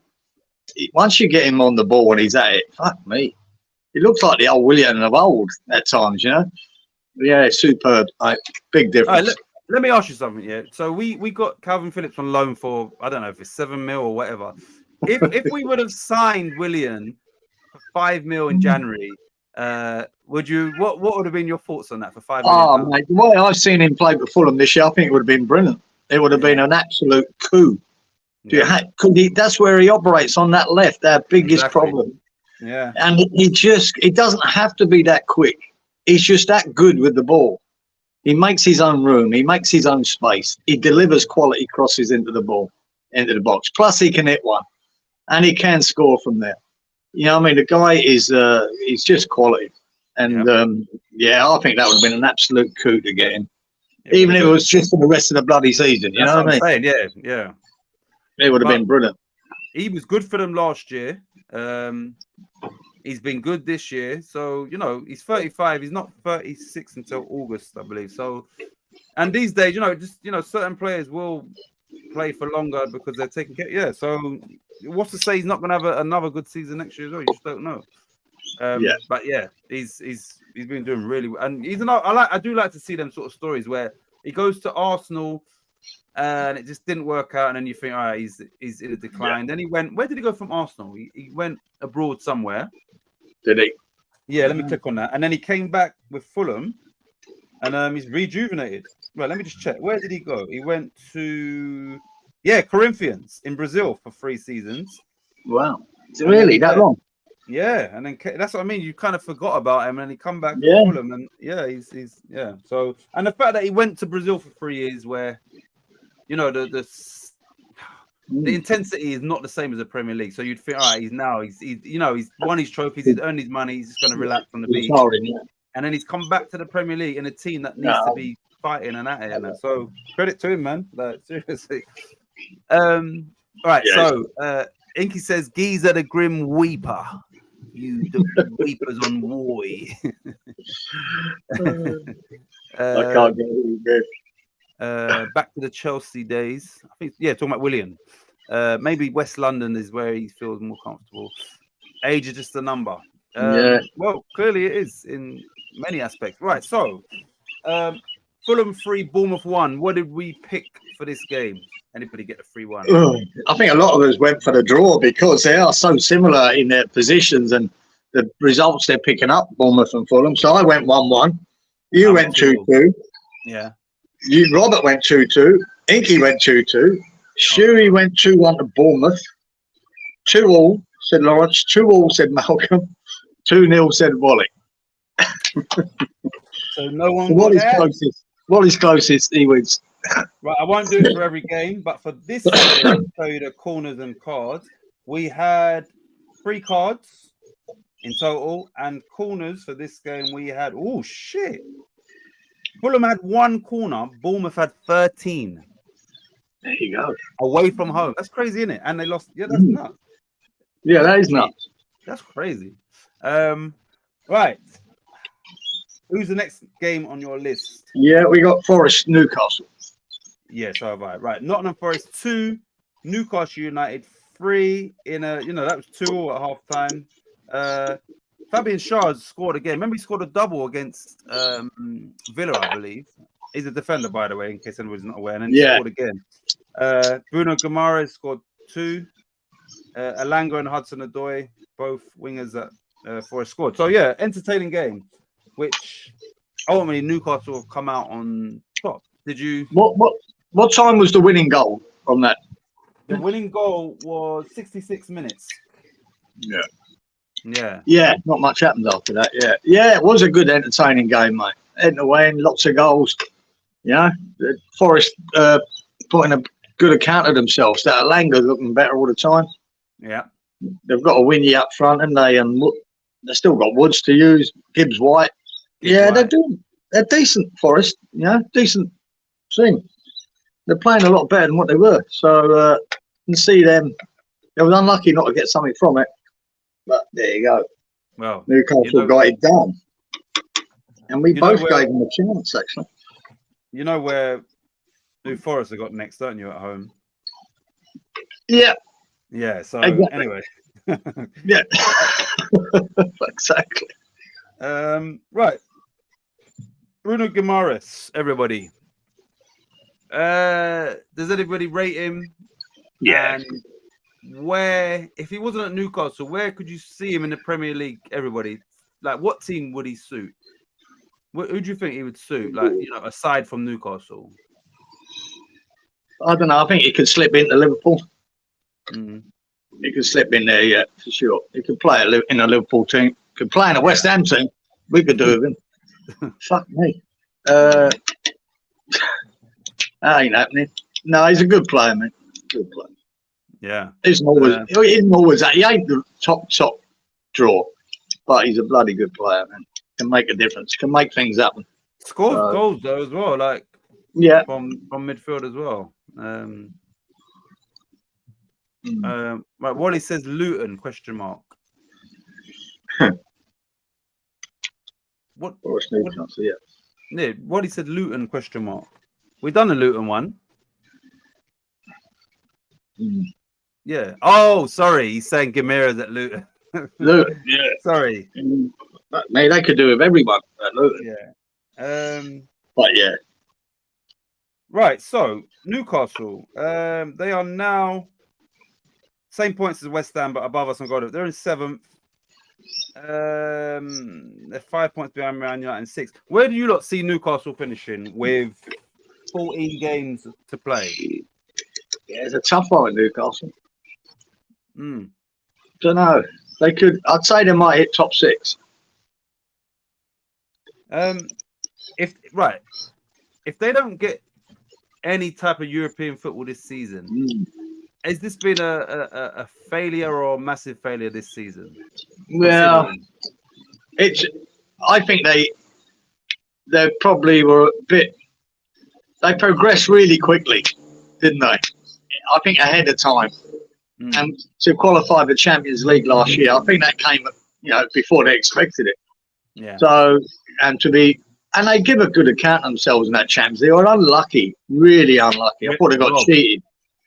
Once you get him on the ball and he's at it, fuck me. He looks like the old Willian of old at times, you know? Yeah, superb. Big difference. Right, let me ask you something, yeah. So we got Calvin Phillips on loan for, I don't know if it's 7 mil or whatever. If we would have signed Willian for 5 mil in January, would you? What would have been your thoughts on that for 5 million? Oh, mate, the way I've seen him play for Fulham this year, I think it would have been brilliant. It would have been an absolute coup. Yeah. That's where he operates on that left, our biggest problem. Yeah. And he doesn't have to be that quick. He's just that good with the ball. He makes his own room. He makes his own space. He delivers quality crosses into the box. Plus, he can hit one, and he can score from there. You know, what I mean, the guy is he's just quality, and I think that would have been an absolute coup to get him, even if it was just for the rest of the bloody season. You know what I mean? Saying, yeah. It would have been brilliant. He was good for them last year. He's been good this year. So, you know, he's 35. He's not 36 until August, I believe. So, and these days, certain players will play for longer because they're taking care. Yeah. So, what's to say he's not going to have another good season next year as well? You just don't know. But yeah, he's been doing really well. And I do like to see them sort of stories where he goes to Arsenal and it just didn't work out, and then you think, all right, he's in a decline. Then he went. Where did he go from Arsenal? He went abroad somewhere. Did he? Yeah, let me click on that. And then he came back with Fulham, and he's rejuvenated. Right, let me just check. Where did he go? He went to Corinthians in Brazil for 3 seasons. Wow, really that long? Yeah, and then that's what I mean. You kind of forgot about him, and he come back to Fulham, and he's. So, and the fact that he went to Brazil for 3 years, where, you know, the intensity is not the same as the Premier League. So you'd think, all right, he's won his trophies, he's earned his money, he's just going to relax on the beach. And then he's come back to the Premier League in a team that needs to be fighting and at it. And that. So credit to him, man. Like, seriously. All right. Yeah, so Inky says, Geezer the Grim Weeper. You the weepers on Woy. I can't get it. Back to the Chelsea days. I think, talking about Willian. Maybe West London is where he feels more comfortable. Age is just a number. Well, clearly it is in many aspects. Right. So, Fulham 3, Bournemouth 1. What did we pick for this game? Anybody get a 3-1? I think a lot of us went for the draw because they are so similar in their positions and the results they're picking up, Bournemouth and Fulham. So I went 1-1. You went 2-2. Yeah. Robert went 2-2. Inky went 2-2. Shuey went 2-1 to Bournemouth. 2-2 said Lawrence. 2-2 said Malcolm. 2-0 said Wally. So no one. What is closest? He wins. Right, I won't do it for every game, but for this game, I'll show you the corners and cards. We had 3 cards in total, and corners for this game we had. Oh shit! Fulham had 1 corner. Bournemouth had 13. There you go. Away from home. That's crazy, isn't it? And they lost. Yeah, that's nuts. Yeah, that is nuts. That's crazy. Right. Who's the next game on your list? Yeah, we got Forest Newcastle. Yeah, so have I. Right. Nottingham Forest 2, Newcastle United 3 in a, that was 2-2 at half time. Fabian Schär scored again. Remember, he scored a double against Villa, I believe. He's a defender, by the way, in case anybody's not aware. And then he scored again. Bruno Guimaraes scored 2. Alanga and Hudson-Odoi, both wingers that Forest scored. So, yeah, entertaining game, which ultimately Newcastle have come out on top. Did you... What time was the winning goal from that? The winning goal was 66 minutes. Yeah, not much happened after that. Yeah, it was a good entertaining game, mate. End to end, lots of goals. The Forest putting a good account of themselves. That Alanga looking better all the time. Yeah, they've got a Winnie up front, and they've still got Woods to use. Gibbs White. They're decent. Forest. Decent team. They're playing a lot better than what they were. So you can see them. They was unlucky not to get something from it. But there you go. Well, Newcastle got it done. And we both gave them a chance, actually. You know where New Forest have got next, don't you, at home? Yeah. Yeah, so anyway. Yeah. Exactly. Right. Bruno Guimaraes, everybody. Does anybody rate him? Yeah. And if he wasn't at Newcastle, where could you see him in the Premier League? Everybody, like, what team would he suit? Who do you think he would suit? Like, aside from Newcastle, I don't know. I think he could slip into Liverpool. Mm. He could slip in there, yeah, for sure. He could play in a Liverpool team. Could play in a West Ham team. We could do with him. Fuck me. That ain't happening. No, he's a good player, man. Good player. Yeah. He isn't always that. He ain't the top draw, but he's a bloody good player, man. Can make a difference. Can make things happen. Scores goals though as well, like from midfield as well. Right, Wally says Luton ? What? Yeah, Wally said Luton ? We done a Luton one. Yeah. Oh, sorry. He's saying Guimaraes at Luton. Luton, yeah. Sorry. Mate, they could do with everyone at Luton. Yeah. But yeah. Right. So Newcastle, they are now same points as West Ham, but above us on goal. They're in 7th. They're 5 points behind Man United and 6. Where do you lot see Newcastle finishing with 14 games to play? Yeah, it's a tough one at Newcastle. Don't know. They could. I'd say they might hit top 6. If they don't get any type of European football this season, Has this been a failure or a massive failure this season? Well, it's. I think they probably were a bit. They progressed really quickly, didn't they? I think ahead of time, and to qualify the Champions League last year, I think that came, before they expected it. Yeah. So, and they give a good account of themselves in that Champions. They were unlucky, really unlucky. I thought they got cheated.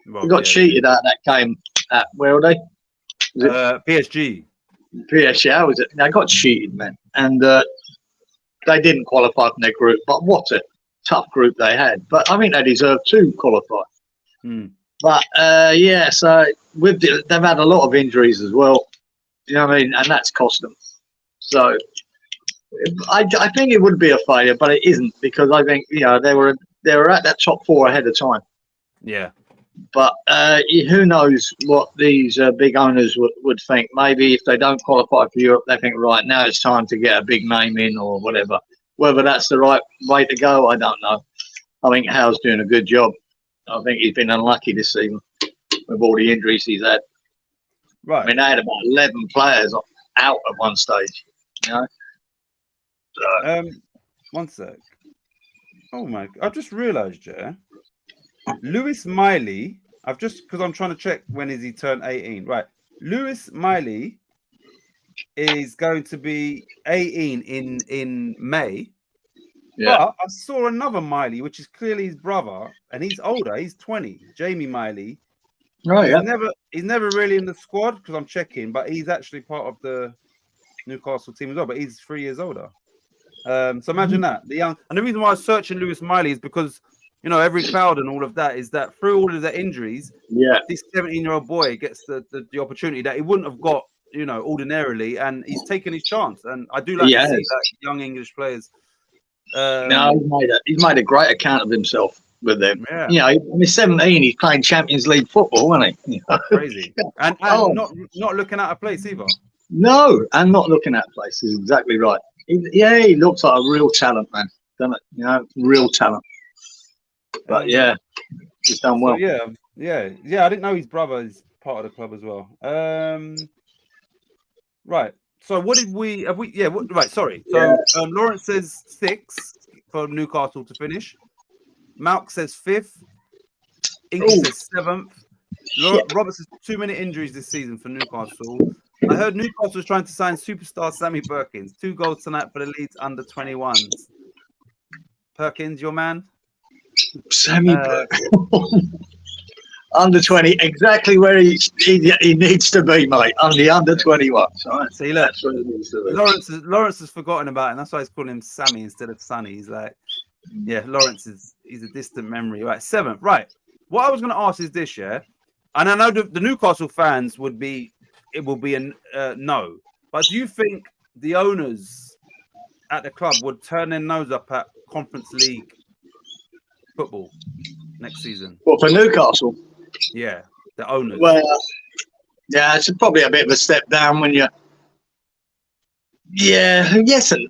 They got cheated out of that game. Where were they? PSG. PSG, was it? They got cheated, man, and they didn't qualify from their group. But what a tough group they had. But I think they deserved to qualify. But so they've had a lot of injuries as well. You know what I mean? And that's cost them. So I think it would be a failure, but it isn't, because I think they were at that top four ahead of time. Yeah. But who knows what these big owners would think? Maybe if they don't qualify for Europe, they think, right, now it's time to get a big name in or whatever. Whether that's the right way to go, I don't know. I think Howe's doing a good job. I think he's been unlucky this season with all the injuries he's had. Right. I mean, they had about 11 players out at one stage. So. One sec. Oh my! I just realised, Lewis Miley. Because I'm trying to check when is he turned 18. Right. Lewis Miley is going to be 18 in May. Yeah. But I saw another Miley, which is clearly his brother, and he's older. He's 20. Jamie Miley. Oh, yeah. He's never really in the squad because I'm checking, but he's actually part of the Newcastle team as well. But he's 3 years older. So imagine that, the young. And the reason why I was searching Lewis Miley is because every cloud and all of that is that through all of the injuries, this 17-year-old boy gets the opportunity that he wouldn't have got, ordinarily, and he's taken his chance. And I do like to see that young English players. He's made a great account of himself with them. Yeah. He's 17. He's playing Champions League football, isn't he? Crazy. And not looking at a place either. No, and not looking at a place is exactly right. He looks like a real talent, man. Done it, real talent. But he's done well. So I didn't know his brother is part of the club as well. Right. So what did we have? Right. Sorry. So Lawrence says 6 for Newcastle to finish. Malk says 5th. Inky says 7th. Robert says 2 minute injuries this season for Newcastle. I heard Newcastle was trying to sign superstar Sammy Perkins. 2 goals tonight for the Leeds under 21s. Perkins, your man? Sammy Perkins. Under 20, exactly where he needs to be, mate. On the under 21. Right? See, look, Lawrence has forgotten about it, and that's why he's calling him Sammy instead of Sonny. He's like, Lawrence he's a distant memory. Right, 7th. Right. What I was going to ask is this, and I know the Newcastle fans will be a no, but do you think the owners at the club would turn their nose up at Conference League football next season? Well, for Newcastle? Yeah, the owners. Well, it's probably a bit of a step down when you. Yes, and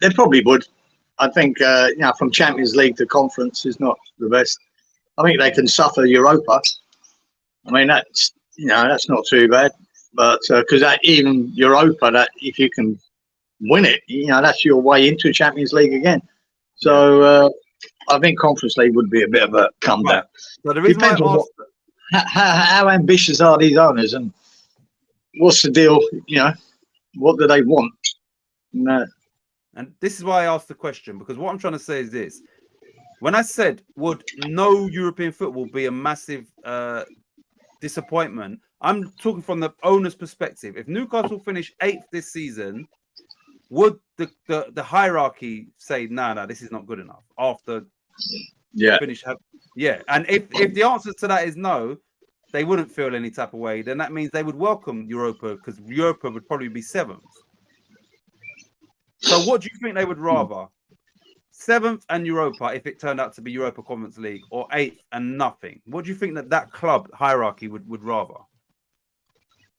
they probably would. I think from Champions League to Conference is not the best. I think they can suffer Europa. I mean that's not too bad, but because even Europa, that if you can win it, that's your way into Champions League again. So. I think Conference League would be a bit of a comeback. Right. So the reason depends on how ambitious are these owners and what's the deal? What do they want? No. And this is why I asked the question, because what I'm trying to say is this: when I said would no European football be a massive disappointment, I'm talking from the owner's perspective. If Newcastle finish 8th this season, would the hierarchy say no, this is not good enough after finish? And if the answer to that is no, they wouldn't feel any type of way. Then that means they would welcome Europa, because Europa would probably be 7th. So what do you think they would rather? 7th and Europa, if it turned out to be Europa Conference League, or 8th and nothing? What do you think that club hierarchy would rather?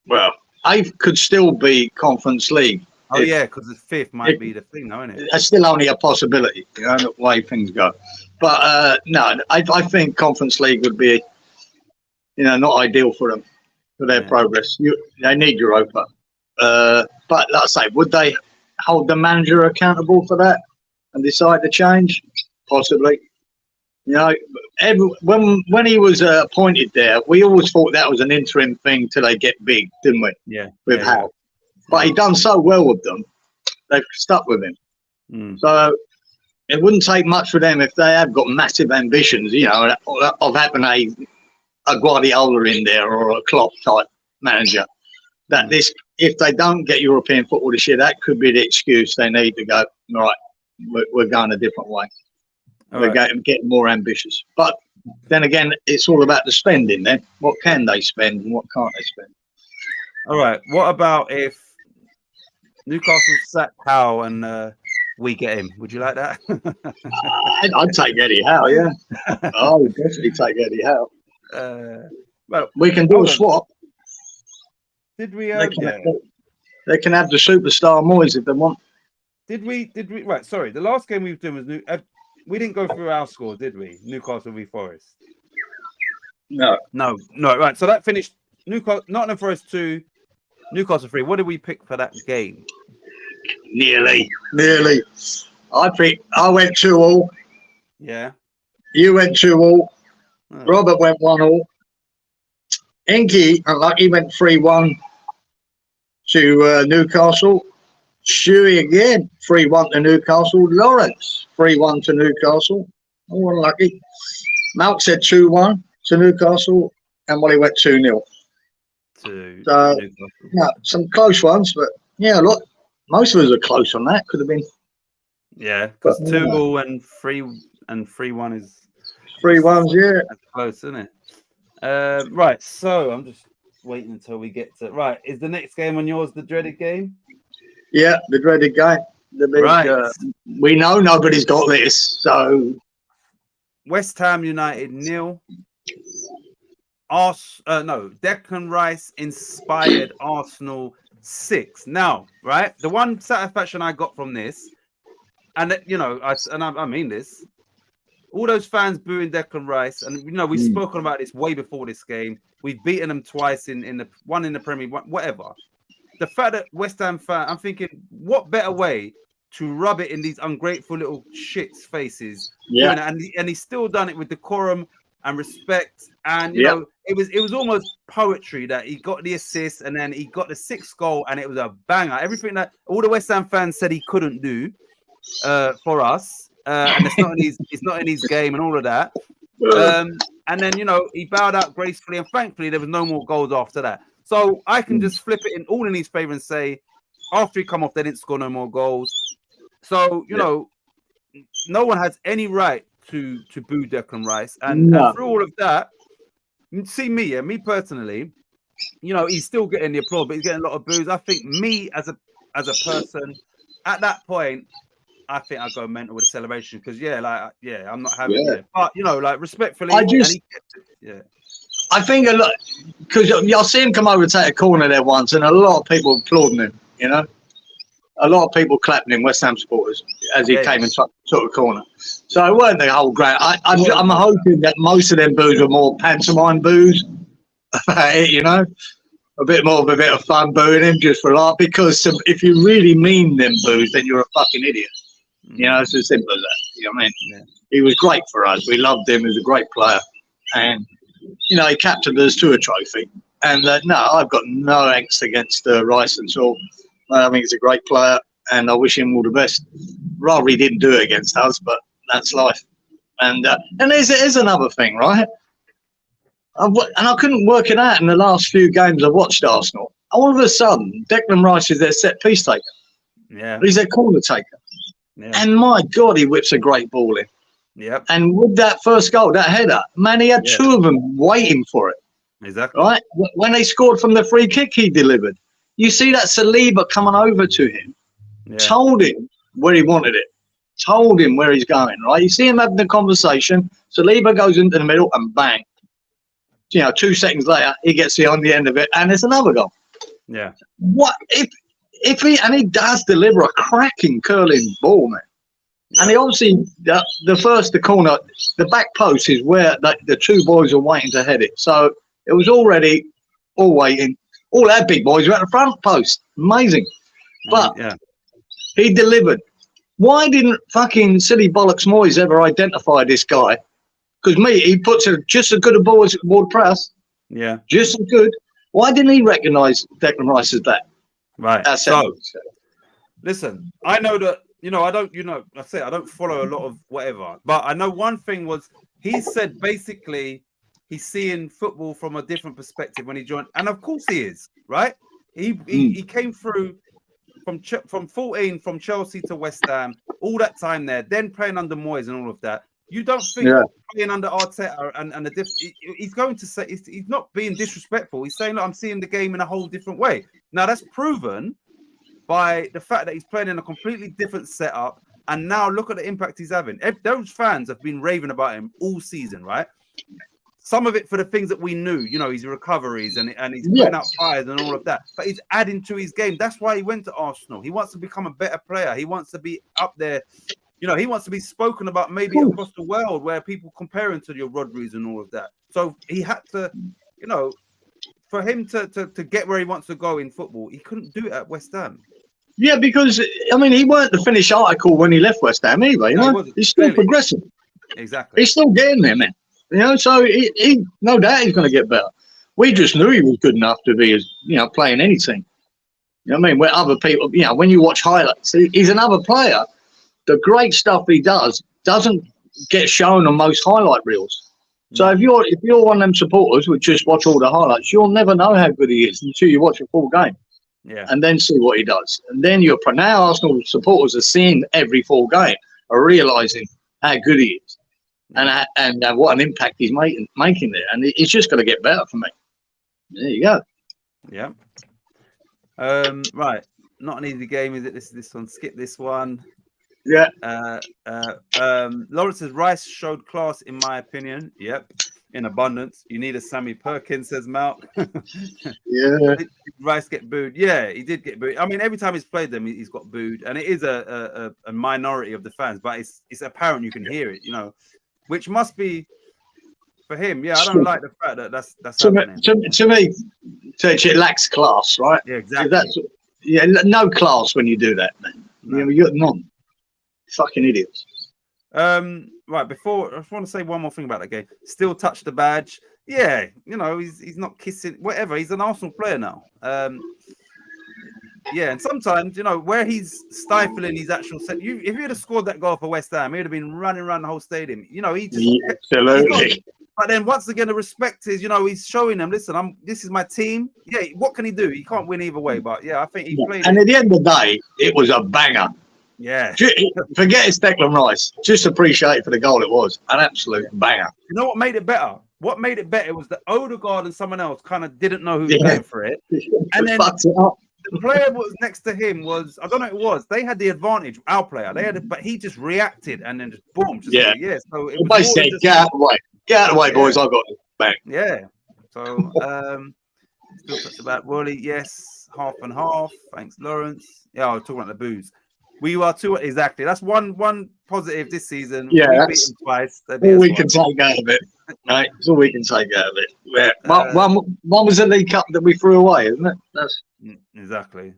Well, 8th could still be Conference League. Oh, because the 5th might be the thing, though, isn't it? That's still only a possibility, the way things go. But no, I think Conference League would be not ideal for them, for their progress. They need Europa. But like I say, would they hold the manager accountable for that and decide to change? Possibly. When he was appointed there, we always thought that was an interim thing till they get big, didn't we? Yeah. With Hal. But he done so well with them, they've stuck with him. So it wouldn't take much for them if they have got massive ambitions, of having a Guardiola in there or a Klopp type manager. That if they don't get European football this year, that could be the excuse they need to go, right, we're going a different way. We're getting more ambitious. But then again, it's all about the spending then. What can they spend and what can't they spend? All right. What about if Newcastle sack Howe and we get him? Would you like that? I'd take Eddie Howe, yeah. I would definitely take Eddie Howe. Well, we can do a swap. Did we? They can have the superstar Moyes if they want. Did we? Right. Sorry. The last game we were doing was we didn't go through our score, did we? Newcastle v Forest. No. Right. So that finished. Nottingham Forest 2, Newcastle 3. What did we pick for that game? Nearly. I went 2-2. Yeah. You went 2-2. Oh. Robert went 1-1. Inky, unlucky, went 3-1 to Newcastle. Shuey again, 3-1 to Newcastle. Lawrence, 3-1 to Newcastle. Oh, unlucky. Malk said 2-1 to Newcastle, and Wally went 2-0. So, some close ones, but look, most of us are close on that. Could have been. Yeah, because 2-2 and 3-1 is 3-1's, yeah. That's close, isn't it? Right, so I'm just waiting until we get to is the next game on yours the dreaded game? Yeah, the dreaded game. The big, we know nobody's got this, so West Ham United 0. Declan Rice inspired Arsenal 6. Now, the one satisfaction I got from this, and I mean this, all those fans booing Declan Rice, and we've spoken about this way before this game. We've beaten them twice in the one in the Premier, whatever. The fact that West Ham fan, I'm thinking, what better way to rub it in these ungrateful little shits' faces? Yeah, and he's still done it with decorum and respect, and you know, it was almost poetry that he got the assist and then he got the 6th goal, and it was a banger. Everything that all the West Ham fans said he couldn't do for us, and it's not in his game and all of that. And then he bowed out gracefully, and thankfully there was no more goals after that. So I can just flip it all in his favor and say, after he come off, they didn't score no more goals. So no one has any right to boo Declan Rice, and through all of that, see me personally, he's still getting the applause, but he's getting a lot of boos. I think me as a person at that point, I think I go mental with the celebration because I'm not having it. But respectfully, I think a lot, because I see him come over and take a corner there once, and a lot of people applauding him. A lot of people clapping him, West Ham supporters, as he came and took a corner. So it weren't the whole ground. I'm hoping that most of them boos were more pantomime boos, a bit more of a bit of fun booing him just for a laugh. Because if you really mean them boos, then you're a fucking idiot. It's as simple as that. You know what I mean? Yeah. He was great for us. We loved him. He was a great player, and he captained us to a trophy. And I've got no angst against Rice at all. I think he's a great player, and I wish him all the best. Rather he didn't do it against us, but that's life. And there's another thing, right? And I couldn't work it out in the last few games I watched Arsenal. All of a sudden, Declan Rice is their set piece taker. Yeah, he's their corner taker. Yeah. And my God, he whips a great ball in. Yep. And with that first goal, that header, man, he had 2 of them waiting for it. Exactly. Right? When they scored from the free kick he delivered, you see that Saliba coming over to him, told him where he wanted it, told him where he's going, right? You see him having the conversation, Saliba goes into the middle and bang. 2 seconds later, he gets on the end of it and it's another goal. Yeah. What if he does deliver a cracking curling ball, man. Yeah. And he obviously, the corner, the back post is where the 2 boys are waiting to head it. So It was already all waiting. All our big boys were at the front post. Amazing. But he delivered. Why didn't fucking silly bollocks Moyes ever identify this guy? Because he puts just as good a ball as Ward-Prowse. Yeah. Just as good. Why didn't he recognise Declan Rice as that? Right. So, listen, I know that, I don't, I say I don't follow a lot of whatever, but I know one thing was he said basically he's seeing football from a different perspective when he joined. And of course he is, right? He came through from 14 from Chelsea to West Ham, all that time there, then playing under Moyes and all of that. You don't think playing under Arteta and he's going to say he's not being disrespectful. He's saying, look, I'm seeing the game in a whole different way. Now that's proven by the fact that he's playing in a completely different setup, and now look at the impact he's having. Those fans have been raving about him all season, right? Some of it for the things that we knew, his recoveries and he's putting out fires and all of that. But he's adding to his game. That's why he went to Arsenal. He wants to become a better player. He wants to be up there. He wants to be spoken about maybe across the world where people compare him to your Rodris and all of that. So he had to, for him to get where he wants to go in football, he couldn't do it at West Ham. Yeah, because, he weren't the finished article when he left West Ham either, He's still progressing. Exactly. He's still getting there, man. So he no doubt he's going to get better. We just knew he was good enough to be, playing any team. Where other people, when you watch highlights, he's another player. The great stuff he doesn't get shown on most highlight reels. So if you're one of them supporters who just watch all the highlights, you'll never know how good he is until you watch a full game. Yeah. And then see what he does. And then now Arsenal supporters are seeing every full game, are realising how good he is. And what an impact he's making there. And it's just going to get better for me. There you go. Yeah. Right. Not an easy game, is it? This one. Skip this one. Yeah. Lawrence says Rice showed class, in my opinion. Yep. In abundance. You need a Sammy Perkins, says Malk. Yeah. Did Rice get booed? Yeah, he did get booed. I mean, every time he's played them, he's got booed. And it is a minority of the fans, but it's apparent you can hear it, which must be for him. Yeah, I don't like the fact that that's happening. To me, it lacks class, right? Yeah, exactly. No class when you do that, man. No. You're none. Fucking idiots. Right, before I just want to say one more thing about that game. Still touch the badge. Yeah, he's not kissing, whatever. He's an Arsenal player now. Yeah, and sometimes, where he's stifling his actual set. If he had scored that goal for West Ham, he'd have been running around the whole stadium. He just absolutely. But then once again, the respect is, he's showing them. Listen, this is my team. Yeah, what can he do? He can't win either way. But yeah, I think he played. And at the end of the day, it was a banger. Yeah. Forget it's Declan Rice. Just appreciate it for the goal it was. An absolute banger. You know what made it better? What made it better was that Odegaard and someone else kind of didn't know who was going for it. And then the player that was next to him was, I don't know who it was. They had the advantage, our player. But he just reacted and then just boom. So it was said, get out of the way. Get out of the way, boys. I've got it back. Yeah. So still touched about Wally. Yes, half and half. Thanks, Lawrence. Yeah, I was talking about the booze. We are two exactly. That's one positive this season. Yeah, we beat them twice. All we can take out of it. Right, it's all we can take out of it. Yeah. One was the League Cup that we threw away, isn't it? That's exactly.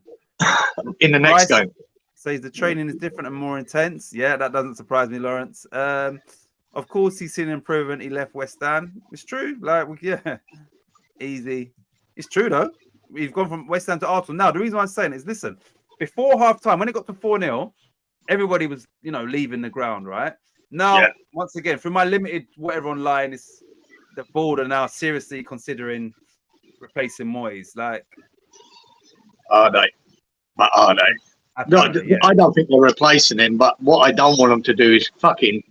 In the next game. Says the training is different and more intense. Yeah, that doesn't surprise me, Lawrence. Of course, he's seen improvement. He left West Ham. It's true. Easy. It's true though. We've gone from West Ham to Arsenal. Now, the reason why I'm saying is, listen. Before half-time, when it got to 4-0, everybody was, leaving the ground, right? Now, once again, through my limited whatever online, is the board are now seriously considering replacing Moyes. Are they? But are they? No, I don't think they're replacing him, but what I don't want them to do is fucking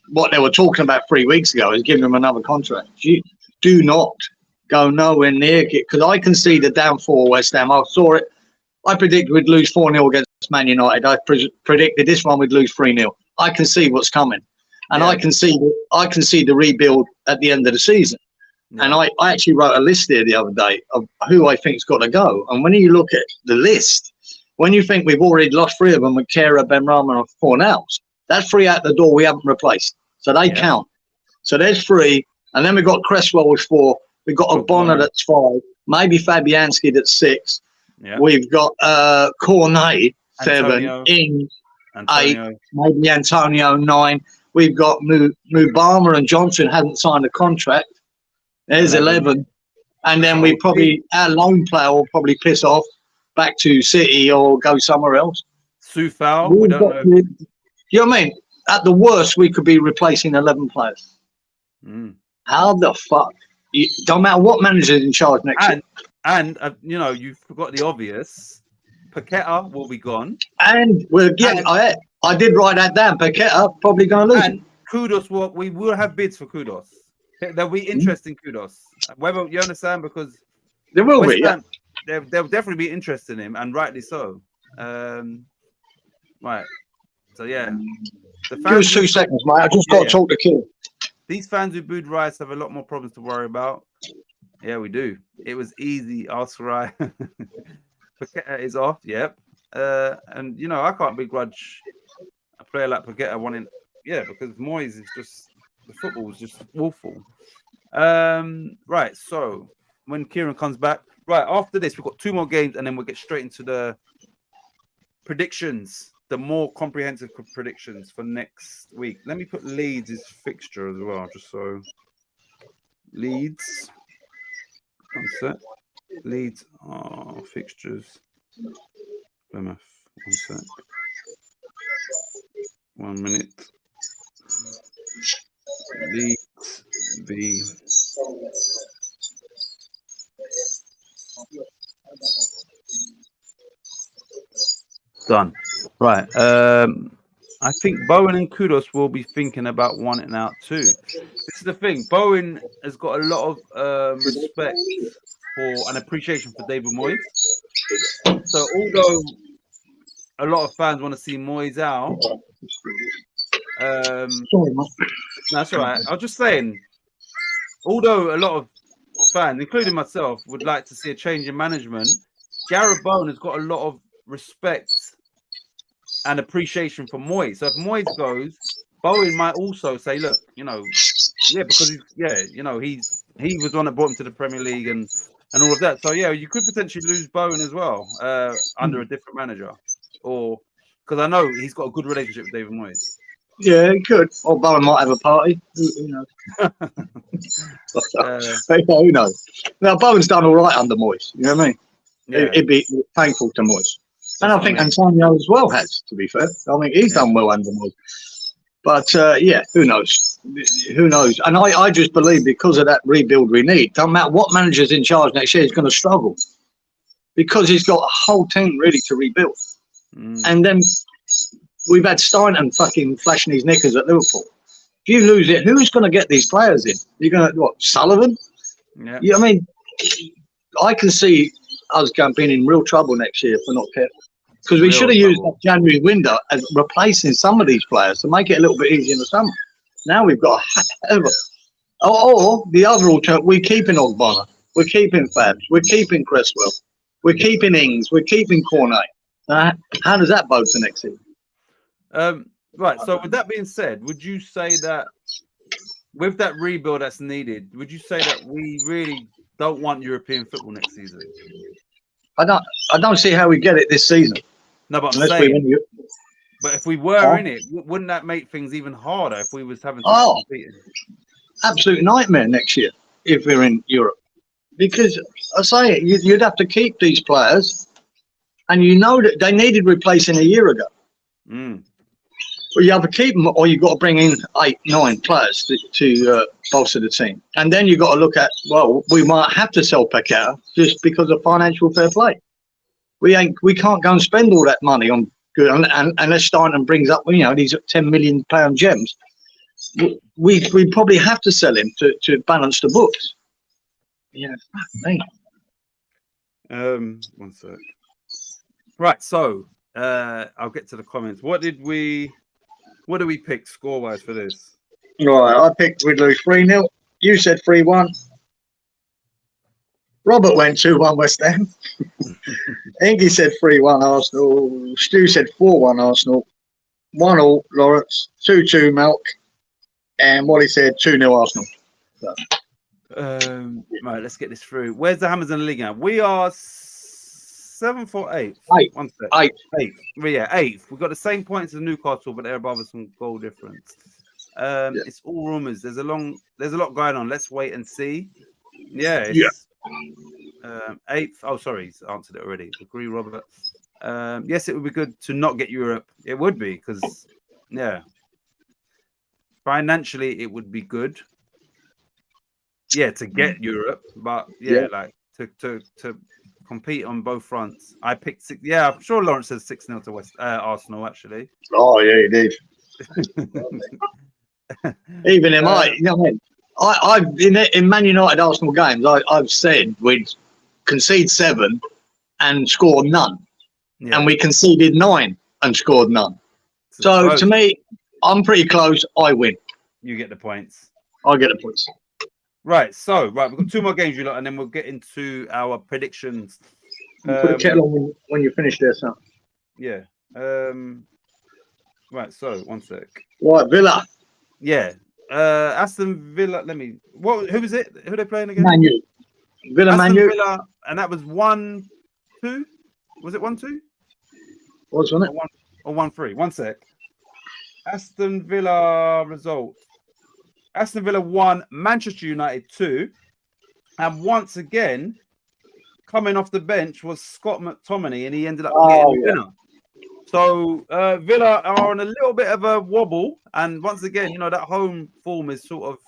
what they were talking about 3 weeks ago is giving him another contract. You do not go nowhere near it, because I can see the downfall of West Ham. I saw it. I predicted we'd lose 4-0 against Man United. I predicted this one we'd lose 3-0. I can see what's coming, and I can see the rebuild at the end of the season. Yeah. And I actually wrote a list there the other day of who I think's got to go. And when you look at the list, when you think we've already lost 3 of them with Kera, Benrahma, and Fornals, that's 3 out the door we haven't replaced, so they count. So there's 3, and then we've got Cresswell with 4. We've got Ogbonna that's 5. Maybe Fabianski that's 6. Yeah. We've got Cornet 7. Antonio. Ing 8. Antonio. Maybe Antonio 9. We've got Mubama and Johnson hasn't signed a contract. There's 11. And then we probably, our lone player will probably piss off back to City or go somewhere else. Soufal, we don't know. You know what I mean? At the worst, we could be replacing 11 players. How the fuck? Don't matter what manager's in charge next year. And you know, you forgot the obvious. Paqueta will be gone. And we're getting. I did write that down. Paqueta probably going to lose. And Kudos, we will have bids for Kudos. There'll be interest in Kudos. Whether you understand, because there will be. Yeah. There'll definitely be interest in him, and rightly so. Right. So yeah. Give us 2 seconds, mate. I just got to talk to Kim. These fans who booed Rice have a lot more problems to worry about. Yeah, we do. It was easy. Ask Rice. Paqueta is off. Yep. And you know, I can't begrudge a player like Paqueta wanting. Yeah, because Moyes is just the football was just awful. Right. So when Kieran comes back, right after this, we've got 2 more games, and then we'll get straight into the predictions. The more comprehensive predictions for next week. Let me put Leeds' fixture as well, just so Leeds. One sec. Leeds fixtures. Plymouth. 1 sec. 1 minute. Leeds v. Done. Right. I think Bowen and Kudos will be thinking about wanting out too. This is the thing. Bowen has got a lot of respect for and appreciation for David Moyes. So although a lot of fans want to see Moyes out, that's all right. I was just saying, although a lot of fans, including myself, would like to see a change in management, Gareth Bowen has got a lot of respect and appreciation for Moyes. So if Moyes goes, Bowen might also say, look, you know, because he was one that brought him to the Premier League and all of that. So yeah, you could potentially lose Bowen as well under a different manager, or because I know he's got a good relationship with David Moyes. Yeah, he could. Or Bowen might have a party. Who knows? Who knows? Now Bowen's done all right under Moyes. You know what I mean? Yeah. It'd be painful to Moyes. And I think Antonio as well has, to be fair. I think he's done well under Moyes. But, who knows? Who knows? And I just believe because of that rebuild we need, don't matter what manager's in charge next year, he's going to struggle. Because he's got a whole team ready to rebuild. And then we've had Stein fucking flashing his knickers at Liverpool. If you lose it, who's going to get these players in? You're going to, Sullivan? Yeah. I mean, I can see us being in real trouble next year if we're not careful. Because we should have used that January window as replacing some of these players to make it a little bit easier in the summer. Now we've got or the other alternative, we're keeping Ogbonna, we're keeping Fabs, we're keeping Cresswell, we're keeping Ings, we're keeping Cornet. How does that bode for next season? Right, so with that being said, would you say that with that rebuild that's needed, would you say that we really don't want European football next season? I don't see how we get it this season. No, but I'm saying, but if we were in it, wouldn't that make things even harder if we was having to compete? Absolute nightmare next year if we're in Europe. Because I say it, you'd have to keep these players, and you know that they needed replacing a year ago. Well, you have to keep them, or you've got to bring in 8, 9 players to bolster the team. And then you've got to look at, well, we might have to sell Paqueta just because of financial fair play. We can't go and spend all that money on good, unless Stein brings up, these £10 million gems. We probably have to sell him to balance the books. Yeah, fuck me. 1 sec. Right, so I'll get to the comments. What do we pick score-wise for this? Right, I picked we'd lose 3-0. You said 3-1. Robert went 2-1 West Ham. Ingy said 3-1 Arsenal. Stu said 4-1 Arsenal. 1-1 Lawrence. 2-2 Malk. And Wally said 2-0 Arsenal. So. Right, let's get this through. Where's the Hammers in the league now? We are 7th or 8th. Eight. 1 sec. Eight. 8th. Well, yeah, 8th. We've got the same points as Newcastle, but they're above us some goal difference. It's all rumours. There's a lot going on. Let's wait and see. Yeah, it's 8th. Oh, sorry, he's answered it already. Agree, Robert. Yes, it would be good to not get Europe. It would be because, financially it would be good. Yeah, to get Europe, but like to compete on both fronts. I picked 6. Yeah, I'm sure Lawrence says 6-0 to Arsenal. Actually. Oh yeah, he did. Even in my, you know what I mean? I've in Man United Arsenal games, I've said we'd concede 7 and score none, and we conceded 9 and scored none. So to me, I'm pretty close. I win. You get the points. I get the points. Right. So we've got 2 more games, you lot, and then we'll get into our predictions. Put the kettle on when you finish there, son. Yeah. Right. So 1 sec. Right, Villa. Yeah. Aston Villa. Who was it? Who are they playing again? Man U. Aston Villa, and that was 1-2. Was it 1-2? Wasn't it? Or 1-3. 1 sec. Aston Villa result. Aston Villa 1, Manchester United 2, and once again, coming off the bench was Scott McTominay, and he ended up getting the winner. So Villa are on a little bit of a wobble, and once again, that home form is sort of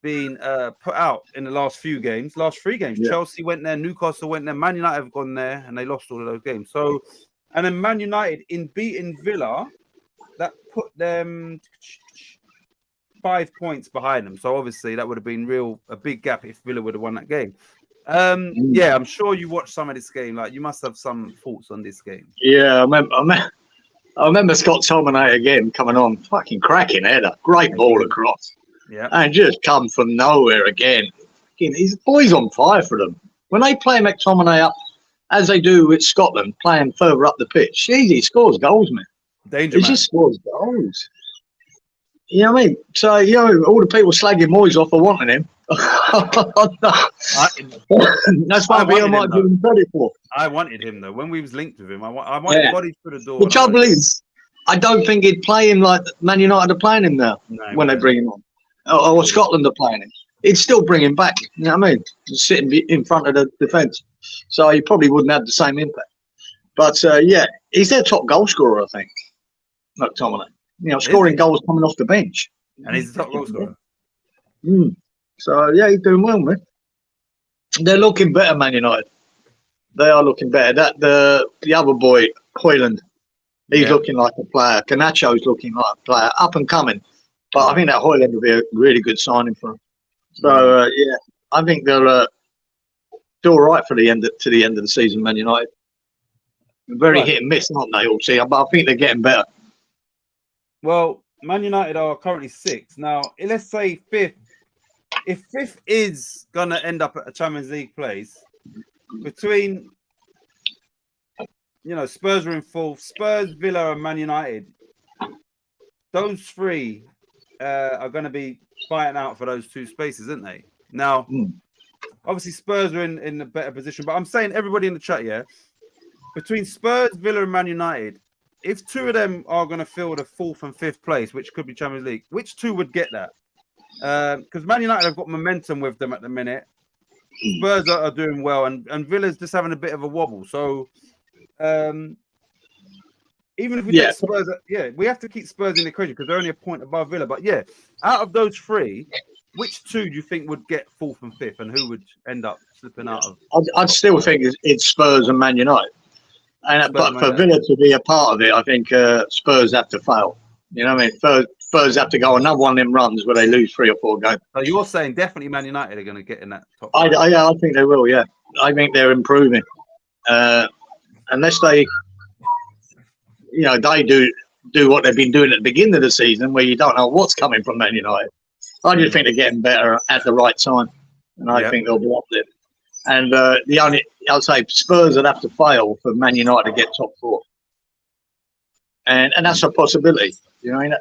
been put out in the last 3 games. Chelsea went there, Newcastle went there, Man United have gone there, and they lost all of those games. So, and then Man United in beating Villa, that put them 5 points behind them. So obviously that would have been a big gap if Villa would have won that game. Yeah, I'm sure you watched some of this game. Like, you must have some thoughts on this game. Yeah, I remember Scott McTominay again coming on, fucking cracking header, great ball across. Yeah, and just come from nowhere again. He's boys on fire for them. When they play McTominay up, as they do with Scotland, playing further up the pitch, he scores goals, man. Danger, man. Just scores goals. You know what I mean? So, all the people slagging Moyes off for wanting him. That's why I might give him credit for. I wanted him, though. When we was linked with him, I wanted bodies through the door. The trouble is, I don't think he'd play him like Man United are playing him now when they bring him on. Or Scotland are playing him. He'd still bring him back. You know what I mean? Just sitting in front of the defence. So he probably wouldn't have the same impact. But, he's their top goal scorer, I think. McTominay. Scoring goals coming off the bench. And he's the top goal scorer. So, he's doing well, man. They're looking better, Man United. They are looking better. The other boy, Højlund, he's looking like a player. Canacho's looking like a player. Up and coming. But I think that Højlund will be a really good signing for him. So, I think they'll do all right to the end of the season, Man United. Very hit and miss, aren't they, all season? But I think they're getting better. Well, Man United are currently 6th. Now, let's say 5th. If 5th is going to end up at a Champions League place, between, Spurs are in 4th, Spurs, Villa, and Man United, those 3 are going to be fighting out for those 2 spaces, aren't they? Now, obviously, Spurs are in a better position, but I'm saying everybody in the chat, between Spurs, Villa, and Man United, if 2 of them are going to fill the 4th and 5th place, which could be Champions League, which 2 would get that? Because Man United have got momentum with them at the minute. Spurs are doing well, and Villa's just having a bit of a wobble. So, even if we get Spurs, we have to keep Spurs in the equation because they're only a point above Villa. But out of those 3, which 2 do you think would get 4th and 5th, and who would end up slipping out of? I'd still think it's Spurs and Man United. But for Villa to be a part of it, I think Spurs have to fail. You know what I mean? Spurs have to go another one of them runs where they lose 3 or 4 games. So you're saying definitely Man United are going to get in that top? I think they will. Yeah, I think they're improving. Unless they, they do what they've been doing at the beginning of the season, where you don't know what's coming from Man United. I just think they're getting better at the right time, and I think they'll be up there. And I'd say Spurs would have to fail for Man United to get top 4. And that's a possibility.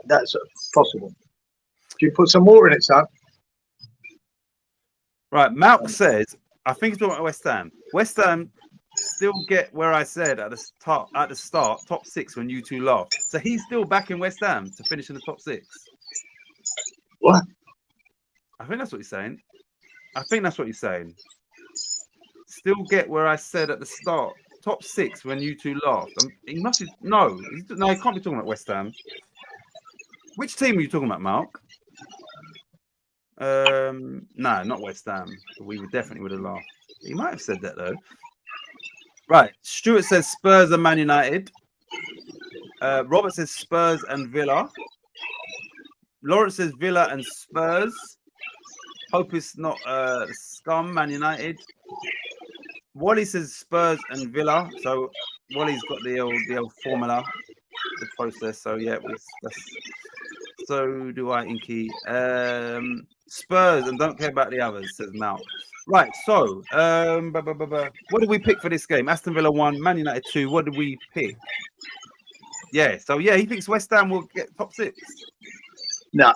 That's possible. If you put some water in it, son. Right, Malk says, I think he's talking about West Ham. West Ham still get where I said at the start, top 6 when you two laughed. So he's still back in West Ham to finish in the top 6. What? I think that's what he's saying. Still get where I said at the start, top 6 when you two laughed. He must be he can't be talking about West Ham. Which team are you talking about, Mark? No, not West Ham. We definitely would have laughed. He might have said that though. Right. Stuart says Spurs and Man United. Robert says Spurs and Villa. Lawrence says Villa and Spurs. Hope it's not scum, Man United. Wally says Spurs and Villa. So Wally's got the old formula, the process. So yeah, so do I, Inky. Spurs and don't care about the others, says Mal. Right, so what did we pick for this game? Aston Villa 1, Man United 2. What did we pick? Yeah, so yeah, he thinks West Ham will get top 6. No.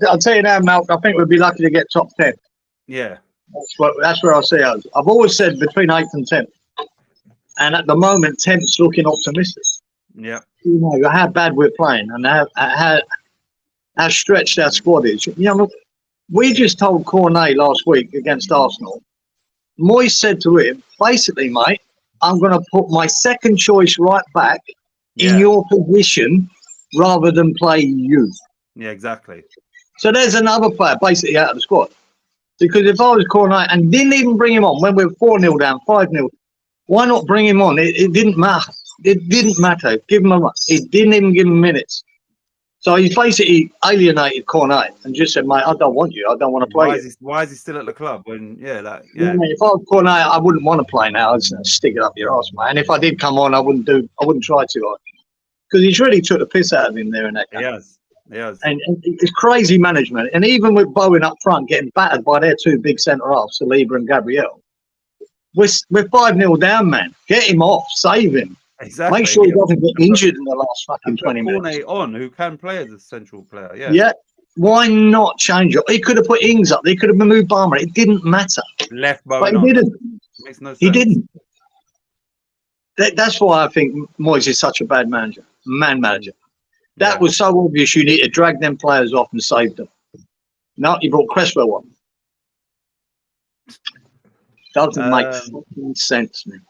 I'll tell you now, Mal, I think we'd be lucky to get top 10. Yeah. That's where I see us. I've always said between 8th and 10th. And at the moment, 10th's looking optimistic. Yeah. You know, how bad we're playing and how stretched our squad is. You know, look, we just told Cornet last week against Arsenal. Moyes said to him, basically, mate, I'm going to put my second choice right back in your position rather than play you. Yeah, exactly. So there's another player basically out of the squad. Because if I was Cornet and didn't even bring him on when we were 4-0 down, 5-0, why not bring him on? It didn't matter. It didn't matter. Give him a run. It didn't even give him minutes. So he basically alienated Cornet and just said, mate, I don't want you. I don't want to play. Why is he still at the club? When if I was Cornet, I wouldn't want to play now. I'd stick it up your arse, mate. And if I did come on, I wouldn't try too hard. Because he's really took the piss out of him there in that game. He has. And it's crazy management. And even with Bowen up front getting battered by their two big centre-halves, Saliba and Gabriel, we're 5-0 down, man. Get him off. Save him. Exactly. Make sure he doesn't get injured in the last fucking 20 minutes. On, who can play as a central player. Yeah. Why not change it? He could have put Ings up. He could have moved Barmer. It didn't matter. Left Bowen but he on. didn't. Makes no sense. He didn't. That's why I think Moyes is such a bad manager. That was so obvious. You need to drag them players off and save them. No, he brought Cresswell on. Doesn't make fucking sense, man.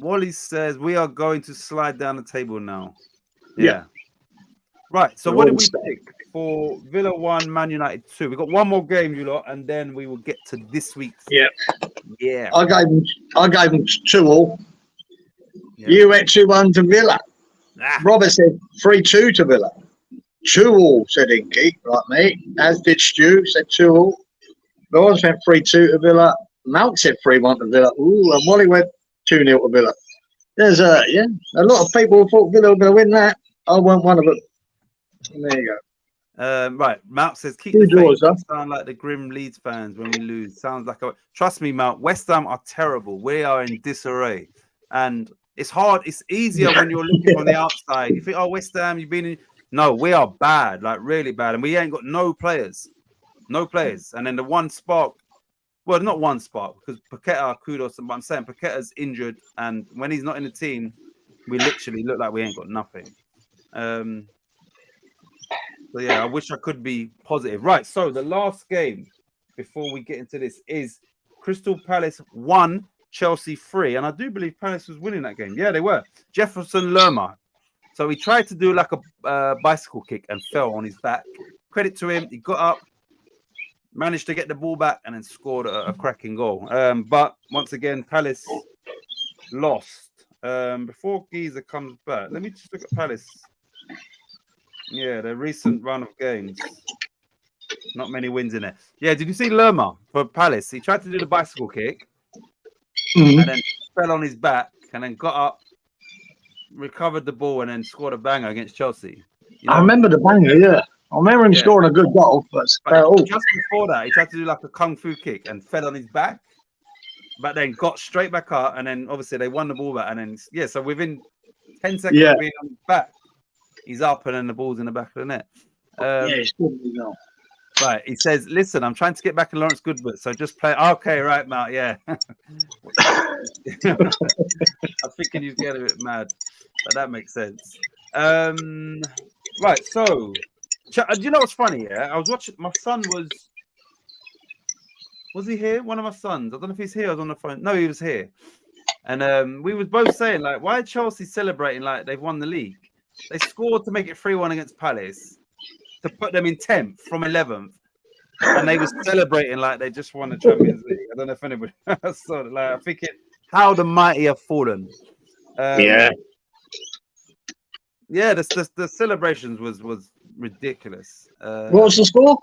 Wally says we are going to slide down the table now. Yeah. Right. So what did we pick for Villa 1, Man United 2? We've got one more game, you lot, and then we will get to this week's. Yeah. I gave him 2-2. Yeah. You went 2-1 to Villa. Robert said 3-2 to Villa. 2-2, said Inky, like me. As did Stu, said 2-2. Lawrence went 3-2 to Villa. Mount said 3-1 to Villa. Ooh, and Wally went 2-0 to Villa. There's a lot of people thought Villa were going to win that. I wasn't one of them. And there you go. Right, Mount says keep the draws. Huh? Sound like the grim Leeds fans when we lose. Sounds like trust me, Mount. West Ham are terrible. We are in disarray, and it's hard. It's easier when you're looking on the outside. You think, oh, West Ham, you've been in. No, we are bad, like really bad, and we ain't got no players. And then the one spark. Well, not one spark, because Paqueta, kudos, but I'm saying Paqueta's injured, and when he's not in the team, we literally look like we ain't got nothing. So yeah, I wish I could be positive. Right, so the last game before we get into this is Crystal Palace 1, Chelsea 3, and I do believe Palace was winning that game. Yeah, they were. Jefferson Lerma. So he tried to do like a bicycle kick and fell on his back. Credit to him, he got up, managed to get the ball back and then scored a cracking goal. But once again, Palace lost. Before Giza comes back, let me just look at Palace. Yeah, their recent run of games. Not many wins in there. Yeah, did you see Lerma for Palace? He tried to do the bicycle kick and then fell on his back and then got up, recovered the ball and then scored a banger against Chelsea. You know? I remember the banger, yeah. I remember him scoring a good goal, but just before that, he tried to do like a kung fu kick and fell on his back, but then got straight back up, and then obviously they won the ball back, and then so within 10 seconds of being on his back, he's up, and then the ball's in the back of the net. It's good. Right, he says, "Listen, I'm trying to get back in Lawrence Goodwood, so just play." Okay, right, Matt. Yeah, I'm thinking he's getting a bit mad, but that makes sense. Right, so do you know what's funny? Yeah, I was watching. My son was he here? One of my sons. I don't know if he's here. I was on the phone. No, he was here, and we was both saying like, why are Chelsea celebrating like they've won the league? They scored to make it 3-1 against Palace to put them in 10th from 11th. And they were celebrating like they just won the Champions League. I don't know if anybody saw it. Like, I think how the mighty have fallen. Yeah. Yeah, the celebrations was ridiculous. What was the score?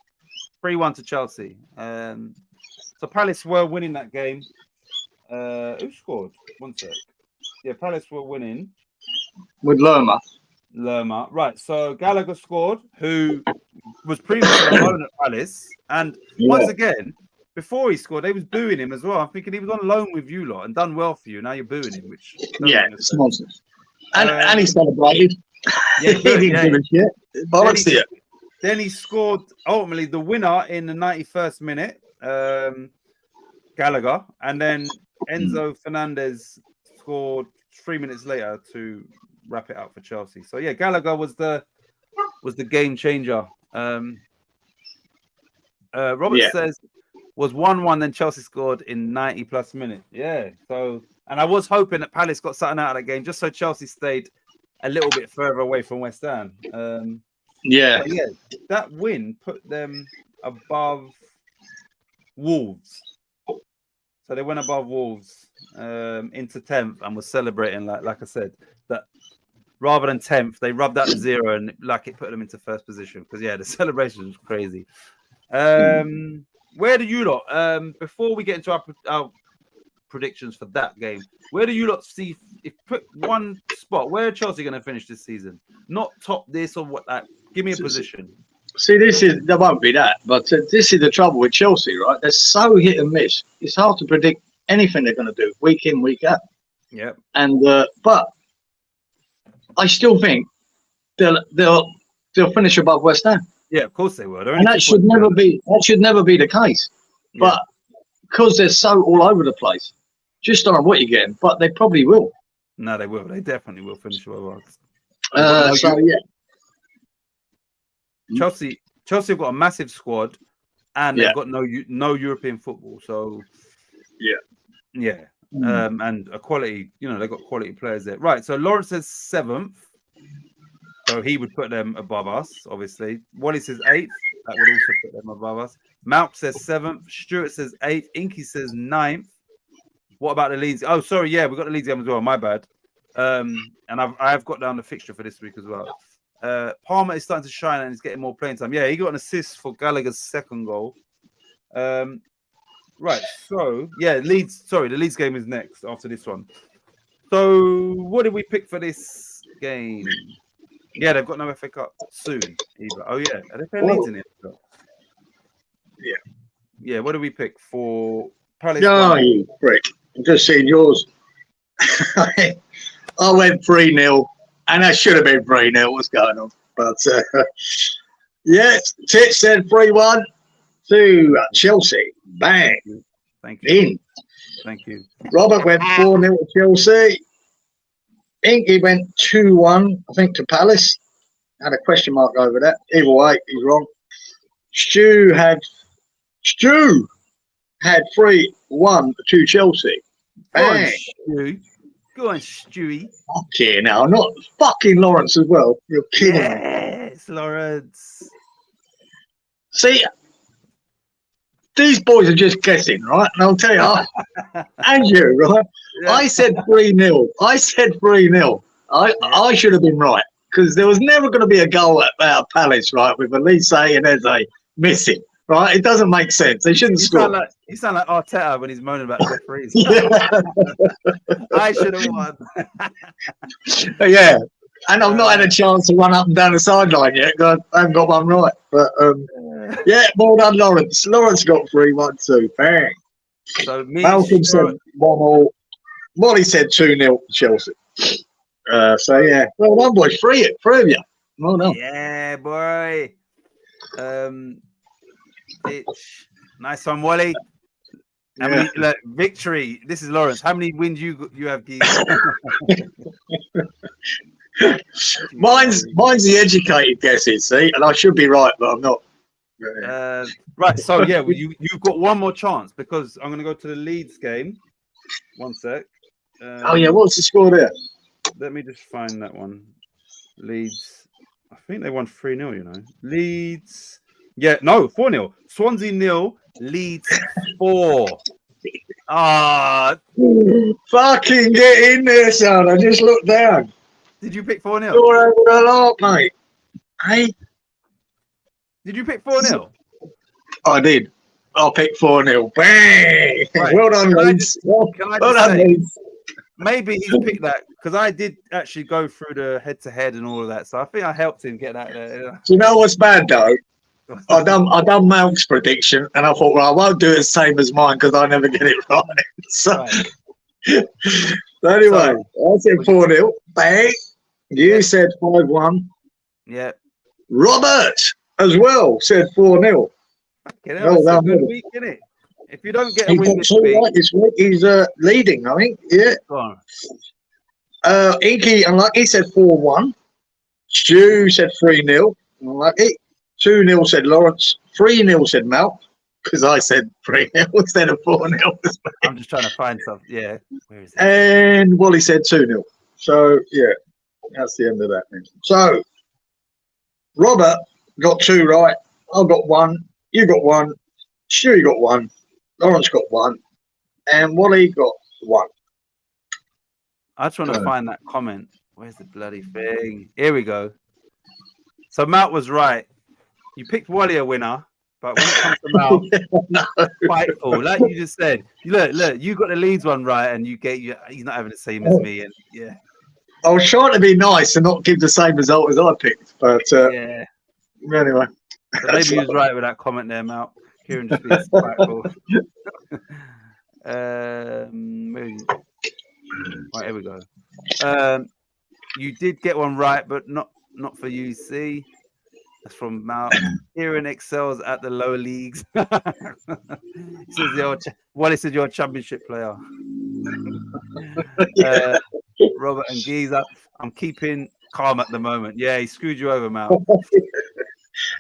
3-1 to Chelsea. So Palace were winning that game. Who scored? One sec. Yeah, Palace were winning. With Lerma. Right. So Gallagher scored, who was previously on loan at Palace. And once again, before he scored, they was booing him as well. I'm thinking he was on loan with you lot and done well for you. Now you're booing him, which it's nonsense. And he celebrated. Yeah, he didn't give a shit. Bollocks to you. Then he scored ultimately the winner in the 91st minute, Gallagher, and then Enzo Fernandez scored 3 minutes later to wrap it up for Chelsea. So yeah, Gallagher was the game changer. Robert says was 1-1, then Chelsea scored in 90 plus minutes. Yeah. So, and I was hoping that Palace got something out of that game just so Chelsea stayed a little bit further away from West Ham. Yeah, that win put them above Wolves. So they went above Wolves into 10th and was celebrating like I said, that rather than 10th, they rubbed out the 0 and like it put them into first position. Because the celebration was crazy. Where do you lot, before we get into our predictions for that game, where do you lot see, if put one spot, where are Chelsea going to finish this season? Not top this or what that. Give me a position. See, there won't be that, but this is the trouble with Chelsea, right? They're so hit and miss. It's hard to predict anything they're going to do week in, week out. Yeah. And but I still think they'll finish above West Ham. Yeah, of course they will. And that should never be the case. Yeah. But because they're so all over the place, just don't know what you're getting. But they probably will. No, they will. They definitely will finish above us. Chelsea have got a massive squad, and they've got no European football. So and a quality. They've got quality players there. Right. So Lawrence says 7th. So he would put them above us, obviously. Wally says 8th. That would also put them above us. Malk says 7th. Stuart says 8th. Inky says 9th. What about the Leeds? Oh, sorry. Yeah, we've got the Leeds game as well. My bad. And I've got down the fixture for this week as well. Palmer is starting to shine and he's getting more playing time. Yeah, he got an assist for Gallagher's second goal. Right. So, Leeds. Sorry, the Leeds game is next after this one. So, what did we pick for this game? Yeah, they've got no FA Cup soon either. Oh yeah, are they playing Leeds in it? Yeah. Yeah, what do we pick for Palace? No, you prick. I'm just seeing yours. I went 3-0, and that should have been 3-0. What's going on? But Titch said 3-1 to Chelsea. Bang. Thank you. In. Thank you. Robert went 4-0 to Chelsea. Inky went 2-1, I think, to Palace. Had a question mark over that. Either way, he's wrong. Stu had 3-1 to Chelsea. Bang. Go on, Stewie. Okay, now not fucking Lawrence as well. You're kidding. Yes, Lawrence. See, these boys are just guessing, right? And I'll tell you, and you, right? Yeah. I said 3-0. I should have been right because there was never going to be a goal at Palace, right? With Elise and Eze missing, right? It doesn't make sense. They shouldn't score. You sound like Arteta when he's moaning about the referees. I should have won. Yeah. And I've not had a chance to run up and down the sideline yet because I haven't got one right. But well done, Lawrence. Lawrence got 3-1-2. Bang. So Malcolm said 1-1. Molly said 2-0 to Chelsea. So yeah, well done, boys. Three of you. Well done. Yeah, boy. Titch. Nice one, Wally. How Yeah. many, look, victory. This is Lawrence. How many wins you have, Geese? Mine's the educated guesses, see, and I should be right, but I'm not. Right. So yeah, well, you've got one more chance because I'm going to go to the Leeds game. One sec. Oh yeah, what's the score there? Let me just find that one. Leeds. I think they won 3-0, you know. Leeds. Yeah, no, 4-0. Swansea 0, Leeds 4. Ah, Fucking get in there, son. I just looked down. did you pick 4-0? You're over the lot, mate. Hey? Did you pick 4-0? I did. I picked 4-0. Bang! Right. Well done, Can I Leeds. Can I Well just done, say, Leeds. maybe he's picked that because I did actually go through the head-to-head and all of that. So I think I helped him get that. Do you know what's bad though? I done Malk's prediction, and I thought, well, I won't do it the same as mine because I never get it right. So, Right. so anyway, I said 4-0. Bang! You said 5-1. Yeah. Robert as well said 4-0. Okay, that was Well a done, good Robert. week, innit? If you don't get a He win got this 2 week, right this week. He's leading, I think. Yeah. go on. Inky unlucky said 4-1. Stu said 3-0. Unlucky. 2-0 said Lawrence. 3-0 said Mal. Because I said 3-0 instead of 4-0. I'm just trying to find something. Yeah. Where is it? And Wally said 2-0. So yeah, that's the end of that. Then. So Robert got 2 right. I got 1. You got 1. Stewie got 1. Lawrence got 1. And Wally got 1. I just want to find that comment. Where's the bloody thing? Here we go. So Matt was right. You picked Wally a winner, but when it comes to Matt, fightful, like you just said. Look, you got the Leeds one right, and you're not having the same as me, and yeah. I was trying to be nice and not give the same result as I picked, but Yeah. anyway. So maybe he was right with that comment there, Matt. Kieran just being spiteful. Right, here we go. You did get one right, but not for you. See, that's from Mal. Kieran excels at the lower leagues. He says Wally said you're a championship player. Robert and Giza, I'm keeping calm at the moment. Yeah, he screwed you over, Mal.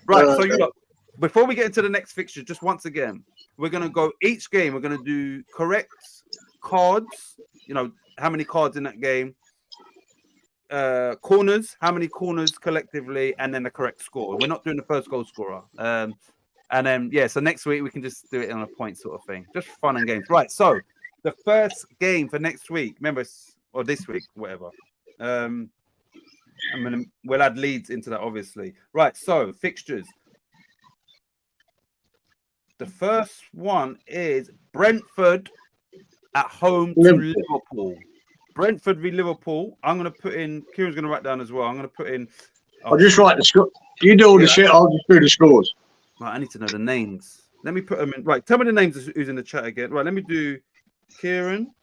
Right, so you look. Before we get into the next fixture, just once again, we're gonna go each game. We're gonna do correct cards. You know how many cards in that game. Corners, how many corners collectively, and then the correct score. We're not doing the first goal scorer. And then so next week we can just do it on a point sort of thing. Just fun and games. Right. So the first game for next week, remember, or this week, whatever. We'll add Leeds into that, obviously. Right. So fixtures. The first one is Brentford at home to Liverpool. Brentford v Liverpool. I'm going to put in. Kieran's going to write down as well. I'm going to put in. I'll just write the score. You do all the shit. I'll just do the scores. Right, I need to know the names. Let me put them in. Right, tell me the names of who's in the chat again. Right, let me do Kieran.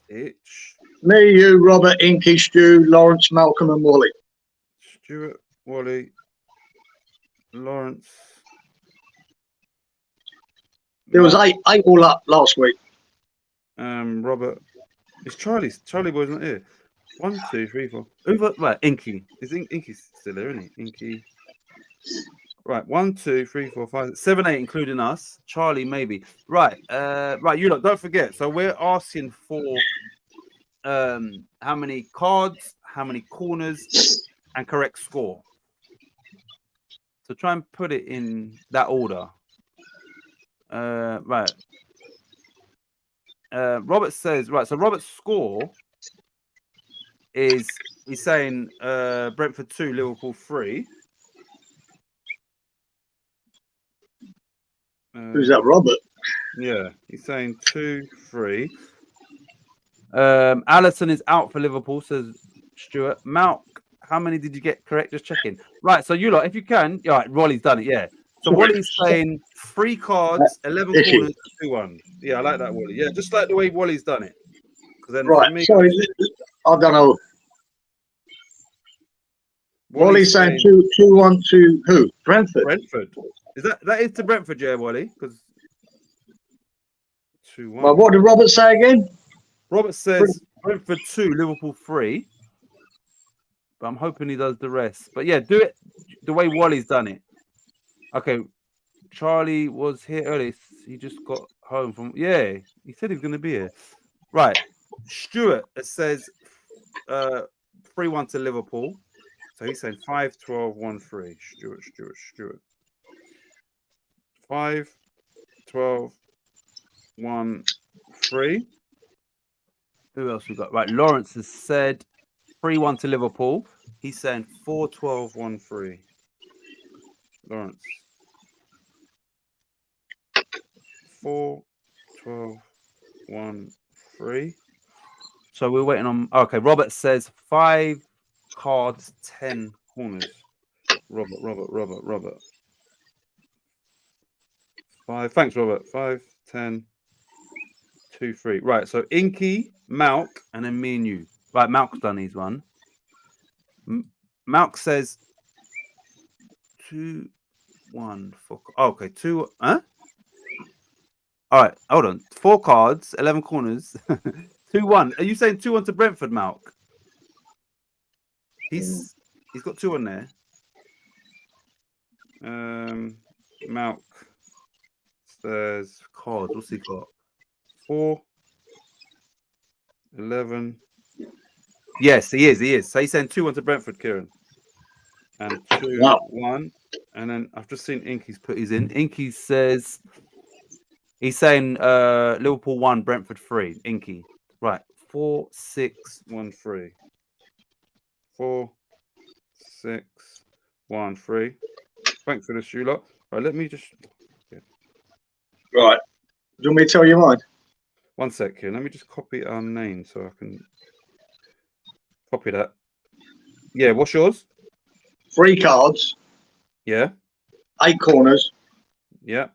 Titch. Me, you, Robert, Inky, Stu, Lawrence, Malcolm, and Wally. Stuart, Wally, Lawrence. There was eight all up last week. Robert. It's Charlie. Charlie boy's not here. 1, 2, 3, 4. Right, Inky. Inky's still there, isn't he? Inky. Right, 1, 2, 3, 4, 5, 7, 8, including us. Charlie, maybe. Right, right. You lot, don't forget. So we're asking for how many cards, how many corners, and correct score. So try and put it in that order. Right. Robert says, right, so Robert's score is, he's saying Brentford 2, Liverpool 3. Who's that, Robert? Yeah, he's saying 2, 3. Allison is out for Liverpool, says Stuart. Malk, how many did you get correct? Just checking. Right, so you lot, if you can, all right, Wally's done it, yeah. So Wally's saying 3 cards, 11 corners, 2-1. Yeah, I like that, Wally. Yeah, just like the way Wally's done it. Then right, me, sorry, I don't know. Wally's saying 2-1 to who? Brentford. Brentford. Is that is to Brentford, yeah, Wally? Because 2-1. Well, what did Robert say again? Robert says Brentford 2, Liverpool 3. But I'm hoping he does the rest. But yeah, do it the way Wally's done it. Okay. Charlie was here early. He just got home from he said he was gonna be here. Right. Stuart, it says 3-1 to Liverpool. So he's saying 5-12-1-3. Stuart. 5-12-1-3. Who else we got? Right, Lawrence has said 3-1 to Liverpool. He's saying 4-12-1-3. Lawrence. 4-12-1-3. So we're waiting on. Okay, Robert says 5 cards, 10 corners. Robert. 5. Thanks, Robert. 5, 10, 2, 3. Right. So Inky, Malk, and then me and you. Right. Malk's done his one. Malk says 2-1 for. Okay. 2. Huh? All right. Hold on. 4 cards, 11 corners. 2-1. Are you saying 2-1 to Brentford, Malk? He's got 2 on there. Malk says cards. What's he got? 4, 11. Yes, he is. So he's saying 2-1 to Brentford, Kieran. And 2-1. And then I've just seen Inky's put his in. Inky says he's saying Liverpool 1, Brentford 3. Inky. Right. 4-6-1-3. 4-6-1-3. Thanks for the shoe lot. Right, let me just. Right. Do you want me to tell you mine? One sec here. Let me just copy our name so I can copy that. Yeah, what's yours? 3 cards. Yeah. 8 corners. Yeah.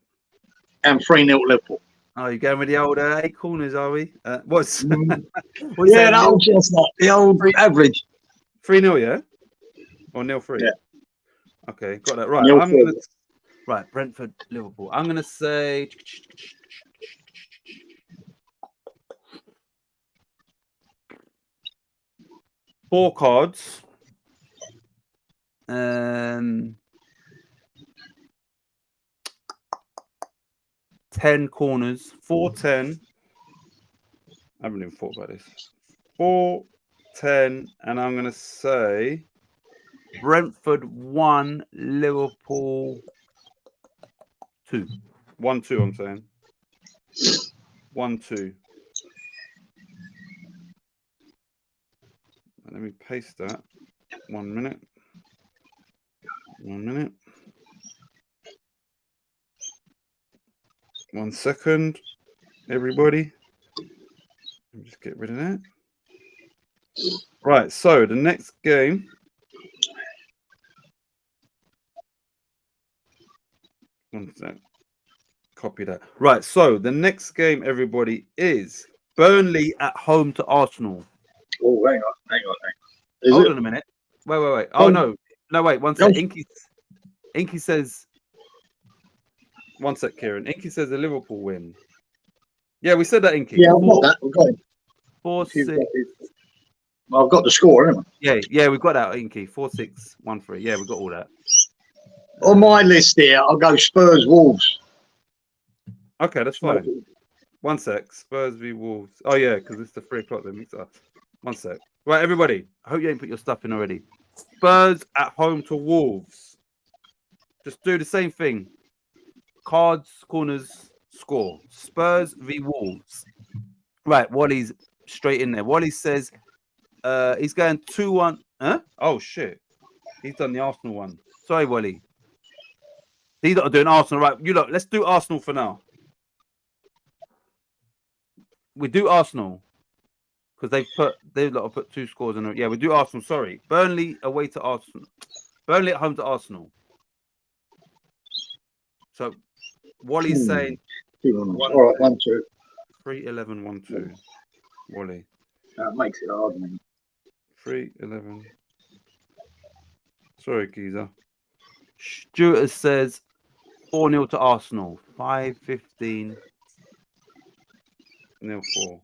And 3-0 Liverpool. Oh, you're going with the old 8 corners, are we? What's yeah, the old chestnut. The old average. 3-0, yeah? Or 0-3? Yeah. Okay, got that. Right. 0-3. Right, Brentford, Liverpool. I'm going to say 4 cards. 10 corners. 4-10. I haven't even thought about this. 4-10. And I'm going to say Brentford 1, Liverpool 2. 1-2, I'm saying. 1-2. Let me paste that. 1 minute. 1 minute. 1 second. Everybody. Let me just get rid of that. Right, so the next game. One sec. Copy that. Right, so the next game, everybody, is Burnley at home to Arsenal. Oh, hang on. Hold on a minute. Wait. Oh, no, wait. 1 sec. Inky says. 1 sec, Kieran. Inky says a Liverpool win. Yeah, we said that, Inky. Yeah, I've got that. We've got it. 4-6. Well, I've got the score, haven't I? Yeah, we've got that, Inky. 4-6-1-3. Yeah, we've got all that. On my list here, I'll go Spurs Wolves. Okay, that's fine. 1 sec. Spurs v Wolves. Oh, yeah, because it's the 3 o'clock then. 1 sec. Right, everybody. I hope you ain't put your stuff in already. Spurs at home to Wolves. Just do the same thing. Cards, corners, score. Spurs v Wolves. Right, Wally's straight in there. Wally says he's going 2-1. Huh? Oh, shit. He's done the Arsenal one. Sorry, Wally. He's not doing Arsenal. Right, you look, let's do Arsenal for now. We do Arsenal. Because they've put 2 scores in. Yeah, we do Arsenal. Sorry. Burnley away to Arsenal. Burnley at home to Arsenal. So Wally's saying 2-1. All right, 1-2. 3-11-1-2. Wally. That makes it hard, man. 3-11. Sorry, Geezer. Stuart says 4-0 to Arsenal. 5-15. 0-4.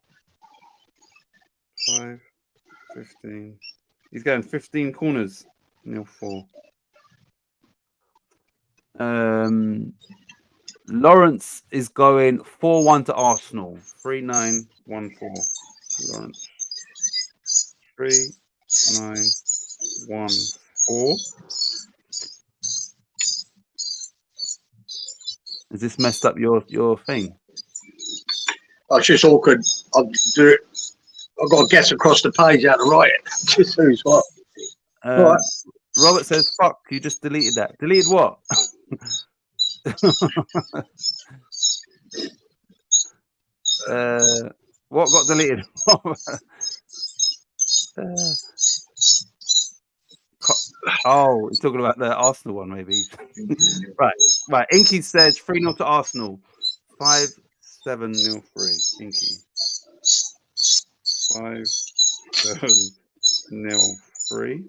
5-15. He's going 15 corners. 0-4. Lawrence is going 4-1 to Arsenal. 3-9-1-4. Lawrence. 3-9-1-4. Has this messed up your thing? Oh, it's just awkward. I'll do it. I've got to guess across the page how to write it. Just who's what. Right. Robert says, fuck, you just deleted that. Deleted what? What got deleted? Oh, he's talking about the Arsenal one, maybe. Right. Inky says 3-0 to Arsenal. 5-7-0-3. Inky. 5-7-0-3.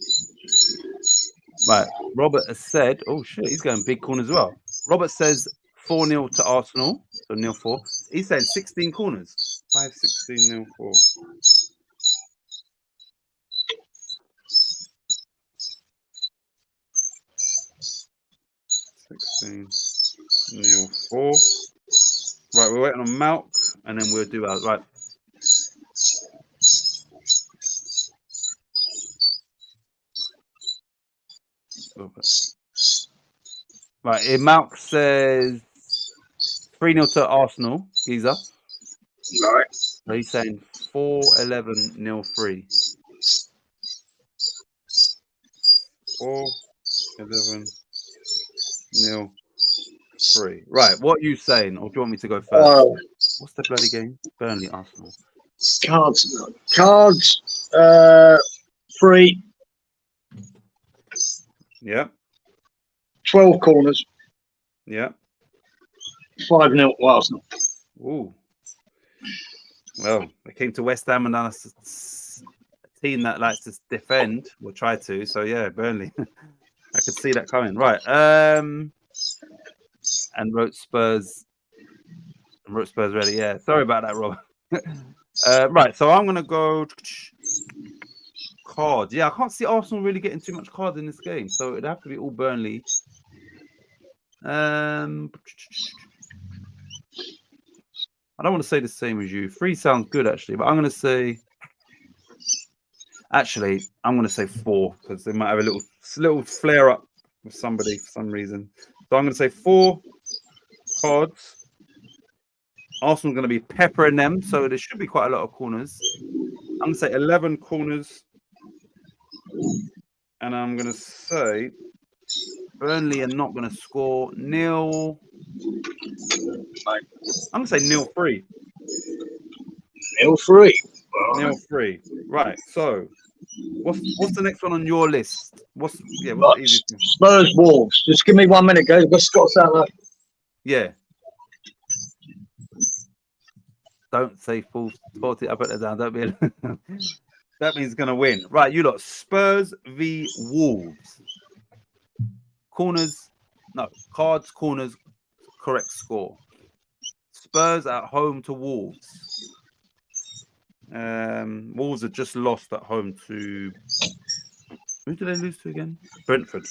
Right. Robert has said, oh shit, he's going big corner as well. Robert says 4-0 to Arsenal. So 0-4. He's saying 16 corners. 5-16-0-4. 16-0-4. Right, we're waiting on Malk, and then we'll do ours. Right. Right, Malk says 3-0 to Arsenal, Giza. Right. So he's saying 4-11-0-3. 4-11-0-3. Right, what are you saying? Or do you want me to go first? What's the bloody game? Burnley, Arsenal. Cards. 3. Yeah. 12 corners. Yeah. 5-0 to Arsenal. Ooh. Well, they came to West Ham and a team that likes to defend, or try to. So yeah, Burnley. I could see that coming. Right. And wrote Spurs. Ready. Yeah. Sorry about that, Rob. Right. So I'm gonna go cards. Yeah, I can't see Arsenal really getting too much cards in this game, so it'd have to be all Burnley. I don't want to say the same as you. 3 sounds good actually, but I'm gonna say. Actually, I'm gonna say 4 because they might have a little flare up with somebody for some reason. So I'm gonna say 4 cards. Arsenal's going to be peppering them, so there should be quite a lot of corners. I'm going to say 11 corners. And I'm going to say Burnley are not going to score. Nil. I'm going to say 0-3. 0-3. 0-3. Right. So, what's the next one on your list? What's the easiest thing? Spurs Wolves. Just give me 1 minute, guys. I've got Scott's out there. Yeah. Don't say full 40. I put that down. Don't be. That means going to win. Right, you lot. Spurs v Wolves. Corners. No, cards, corners, correct score. Spurs at home to Wolves. Wolves have just lost at home to. Who did they lose to again? Brentford.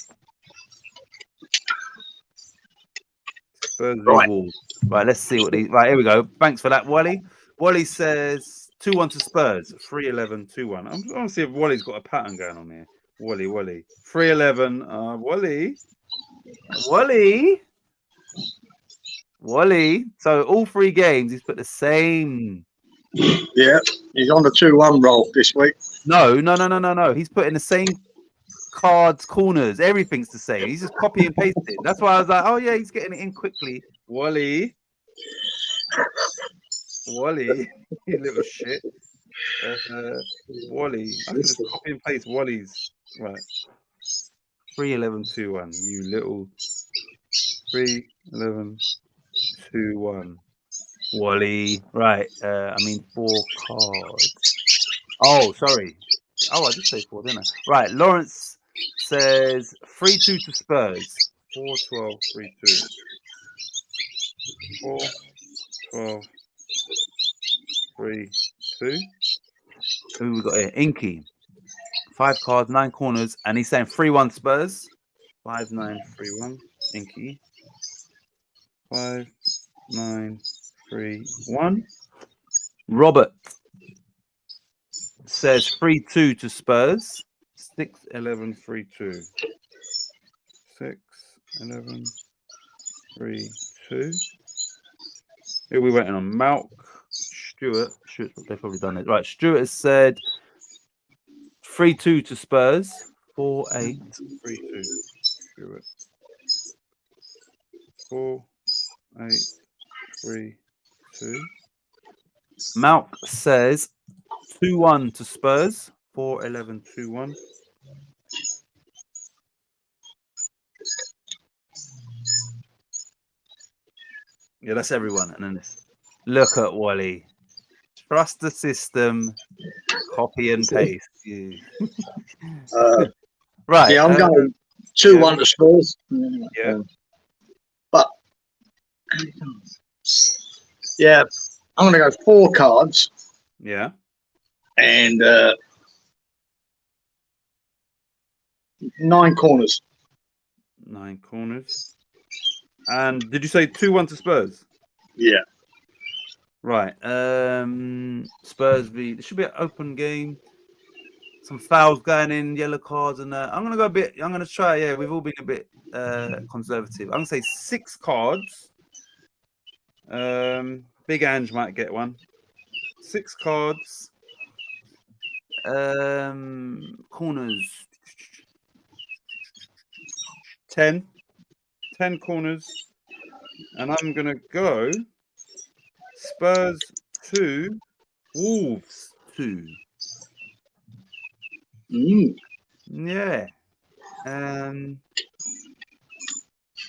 Spurs v Wolves. Right, let's see what these. Right, here we go. Thanks for that, Wally. Wally says 2-1 to Spurs. 3-11, 2-1. I'm going to see if Wally's got a pattern going on here. Wally. 3-11. Wally. So all 3 games, he's put the same. Yeah, he's on the 2-1 roll this week. No. He's putting the same cards, corners. Everything's the same. He's just copy and pasting. That's why I was like, oh yeah, he's getting it in quickly. Wally, you little shit. Wally, I can just copy and paste Wally's. Right. 3-11-2-1. You little 3-11-2-1. Wally. Right. 4 cards. Oh, sorry. Oh, I did say 4, didn't I? Right. Lawrence says 3-2 to Spurs. 4-12, 3-2. 4-12, 3-2. Who we got here? Inky. 5 cards, 9 corners, and he's saying 3-1 Spurs. 5-9-3-1. Inky. 5-9-3-1. Robert says 3-2 to Spurs. 6-11-3-2. 6-11-3-2. Who are we waiting on? Malk. Stuart. They've probably done it. Right. Stuart has said 3-2 to Spurs. 4-8-3-2. Stuart. 4-8-3-2. Malk says 2-1 to Spurs. 4-11-2-1. Yeah, that's everyone. And then this. Look at Wally. Trust the system. Copy and paste. Yeah. Right. Yeah, I'm going 2-1 to Spurs. Yeah. But yeah, I'm going to go 4 cards. Yeah. And 9 corners. 9 corners. And did you say 2-1 to Spurs? Yeah. Right. Spurs v. It should be an open game. Some fouls going in, yellow cards, and I'm gonna go a bit. I'm gonna try. Yeah, we've all been a bit conservative. I'm gonna say 6 cards. Big Ange might get one. 6 cards. Corners. 10 corners, and I'm gonna go Spurs 2, Wolves 2. Yeah.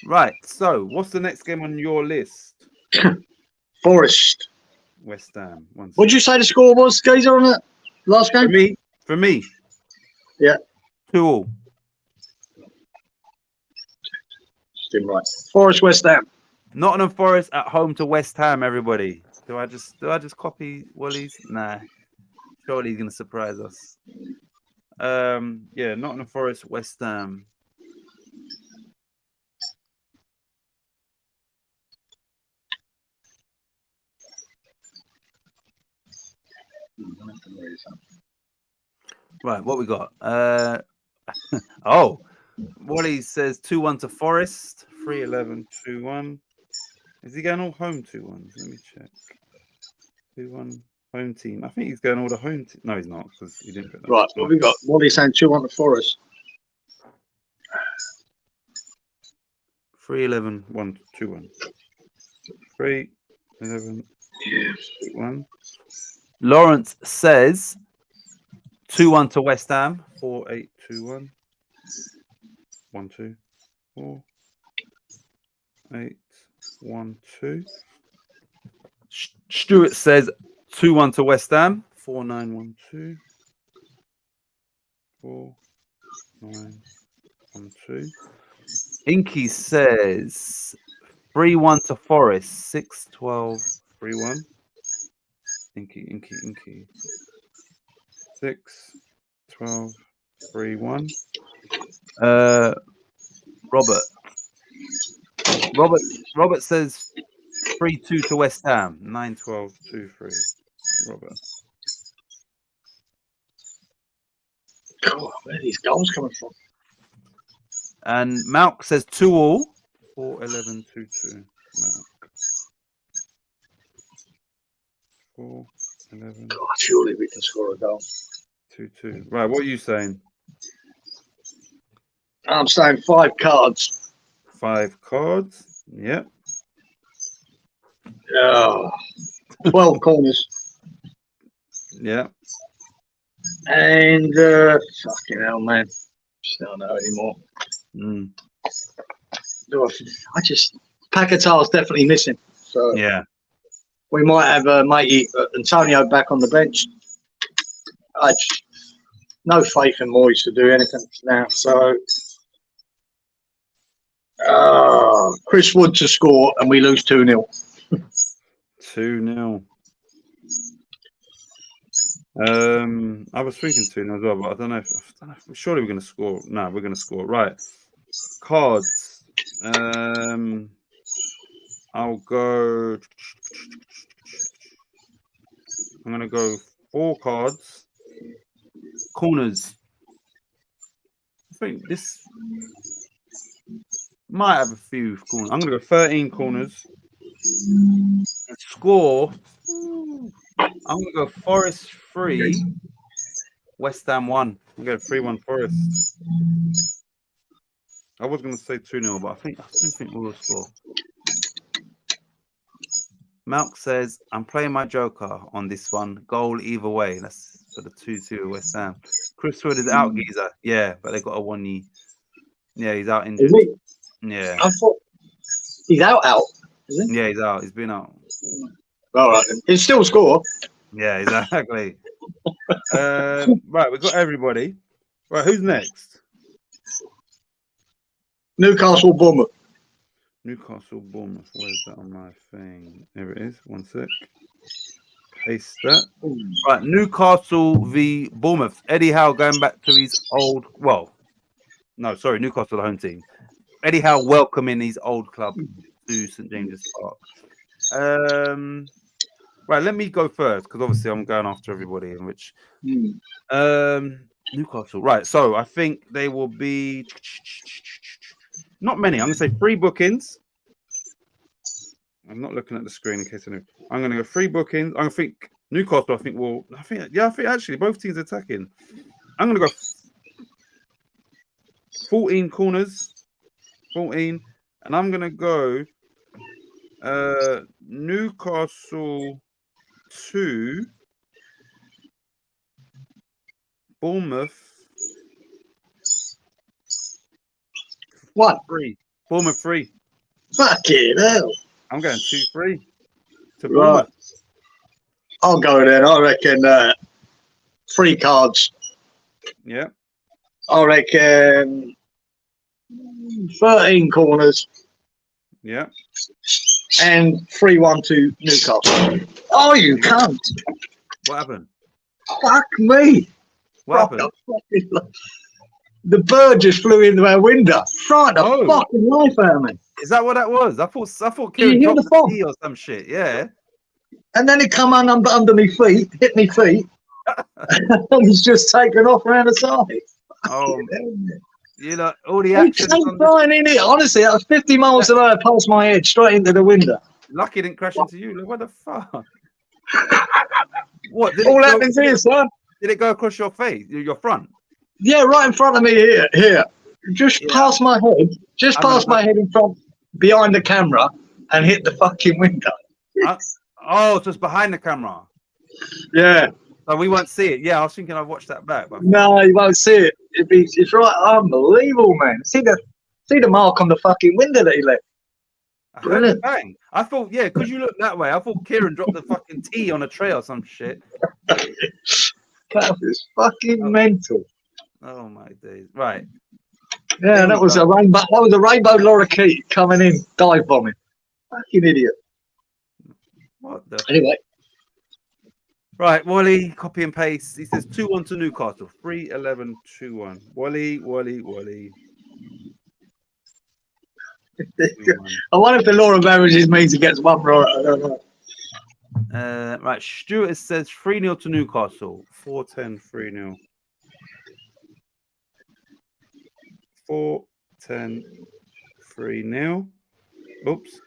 Right. So, what's the next game on your list? Forest. West Ham. What did you say the score was, Gazer, on that last game? For me. Yeah. 2-2. Still right. Forest, West Ham. Nottingham Forest at home to West Ham. Everybody. Do I just copy Wally's? Nah. Surely he's gonna surprise us. Yeah, Nottingham Forest, West Ham. Right, what we got? Oh, Wally says 2-1 to Forest, 3-11-2-1. Is he going all home 2-1s? Let me check. 2-1 home team. I think he's going all the home team. No, he's not, because he didn't put that. Right, what we got? Wally's saying 2-1 to Forest. 3-11-1-2-1. 3-11-2-1. Lawrence says 2-1 to West Ham. 4-8-2-1. 1-2. 4-8-1-2. Stuart says 2-1 to West Ham. 4-9-1-2. 4-9-1-2. Inky says 3-1 to Forest. 6-12-3-1. Inky. 6-12-3-1. Robert says 3-2 to West Ham. 9-12-2-3. Robert. God, where are these goals coming from? And Malk says 2-2. 4-11-2-2. Malk. 4-11. God, surely we can score a goal. 2-2. Right, what are you saying? I'm saying 5 cards. 5 cards. Yep. 12 corners. Yeah. And fucking hell, man. Just don't know anymore. Paquetá's definitely missing. So Yeah. we might have matey Antonio back on the bench. no faith in Moyes to do anything now. So, Chris Wood to score, and we lose 2-0. 2-0. I was thinking 2-0 as well, but I don't know if surely we're going to score. No, we're going to score. Right. Cards. I'll go. I'm going to go 4 cards. Corners. I think this might have a few corners. I'm going to go 13 corners. And score. I'm going to go Forest 3. West Ham 1. I'm going to go 3-1 Forest. I was going to say 2-0, but I still think we will score. Malk says, I'm playing my joker on this one. Goal either way. That's for the 2-2 West Ham. Chris Wood is out, geezer. Yeah, but they got a 1 knee. Yeah, he's out injured. Is he? Yeah. I thought he's out, is he? Yeah, he's out. He's been out. All right. He'll still score. Yeah, exactly. Right, we've got everybody. Right, who's next? Newcastle, Bournemouth. Newcastle, Bournemouth. Where's that on my thing? There it is. 1 sec. Paste that. Right, Newcastle v Bournemouth. Eddie Howe going back to his old. Well, no, sorry, Newcastle, the home team. Eddie Howe welcoming his old club to St James's Park. Right, let me go first because obviously I'm going after everybody. In which Newcastle. Right, so I think they will be. Not many. I'm going to say 3 bookings. I'm not looking at the screen in case I know. I'm going to go 3 bookings. I'm going to think Newcastle. I think actually both teams attacking. I'm going to go 14 corners, 14, and I'm going to go Newcastle 2, Bournemouth 1. 3. Bournemouth 3. Fucking hell. I'm going 2-3 to Right. Bournemouth. I'll go then. I reckon 3 cards. Yeah. I reckon 13 corners. Yeah. And 3-1 to Newcastle. Oh, you cunt. What happened? Fuck me. What happened? The bird just flew into our window. Frightened the fucking life out of me. Is that what that was? I thought Did you Kieran hear dropped the phone? the key or some shit. Yeah. And then it come on under my feet, hit me feet, and he's just taken off around the side. Oh, you know, all the He action. came flying in it. Honestly, that was 50 miles an hour past my head, straight into the window. Lucky it didn't crash into you. Look, what the fuck? What? All happens here, son. Did it go across your face, your front? Yeah, right in front of me here. Just past my head, past my head in front, behind the camera, and hit the fucking window. Oh, so it's behind the camera. Yeah. So we won't see it. Yeah, I was thinking I'd watch that back. But No, you won't see it. It's right, unbelievable, man. See the mark on the fucking window that he left. I heard it bang. I thought, yeah, because you looked that way. I thought Kieran dropped the fucking tea on a tray or some shit. That was fucking mental. Oh my days! Right. Yeah, that was a rainbow. That was a rainbow lorikeet coming in, dive bombing. Fucking idiot. What the? Anyway. Right, Wally, copy and paste. He says 2-1 to Newcastle. 3-11, 2-1. Wally. I wonder if the law of averages means he gets 1 right. I don't know. Right, Stuart says 3-0 to Newcastle. 4-10, 3-0. 4-10, 3-0. Oops.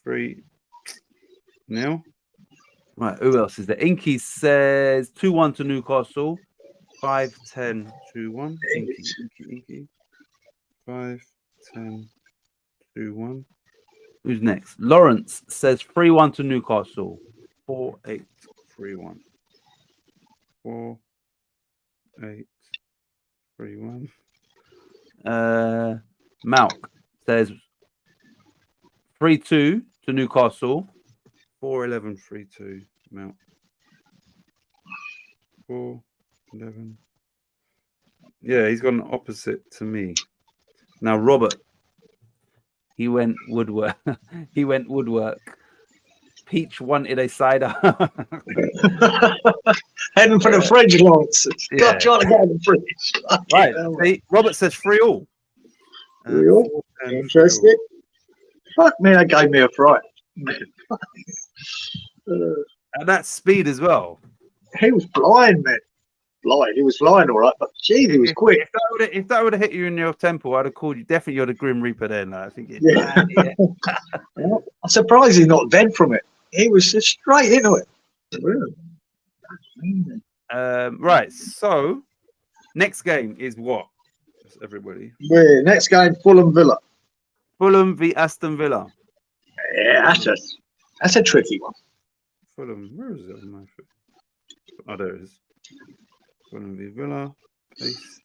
3-0. Right, who else is there? Inky says 2-1 to Newcastle. 5-10, 2-1. Inky. 5-10, 2-1. Who's next? Lawrence says 3-1 to Newcastle. 4-8, 3-1. 4-8, 3-1. Malk says 3-2 to Newcastle. 4-11, 3-2. Malk. 4-11, Yeah, he's gone opposite to me. Now, Robert, he went woodwork. He went woodwork. Peach wanted a cider. Heading for the fridge, Lawrence. Yeah. God, trying to get in the fridge. Right. See, Robert says 3-all. Real? 4-10, 3-all. Interesting. Fuck me, that gave me a fright. At that speed as well. He was blind, man. Blind. He was flying all right, but gee, he was quick. If that would have hit you in your temple, I'd have called you. Definitely, you're the Grim Reaper then. I think. Yeah. I'm surprised he's not dead from it. He was just straight into it. Right. So, next game is what? Just everybody. Yeah, next game, Fulham Villa. Fulham v Aston Villa. Yeah, that's a tricky one. Fulham. Where is it on my phone? Oh, there it is. Fulham v Villa. Paste.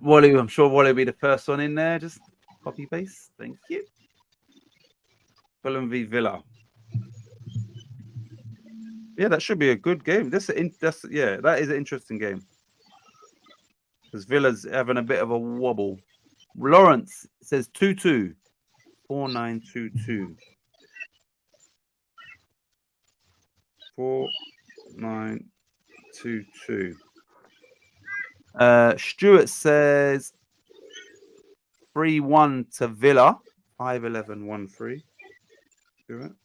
Wally. I'm sure Wally will be the first one in there. Just copy paste. Thank you. Fulham v Villa. Yeah, that should be a good game. That is an interesting game. Because Villa's having a bit of a wobble. Lawrence says 2-2. 4922. 4922. Stuart says 3-1 to Villa. 5-11-1-3. Stuart.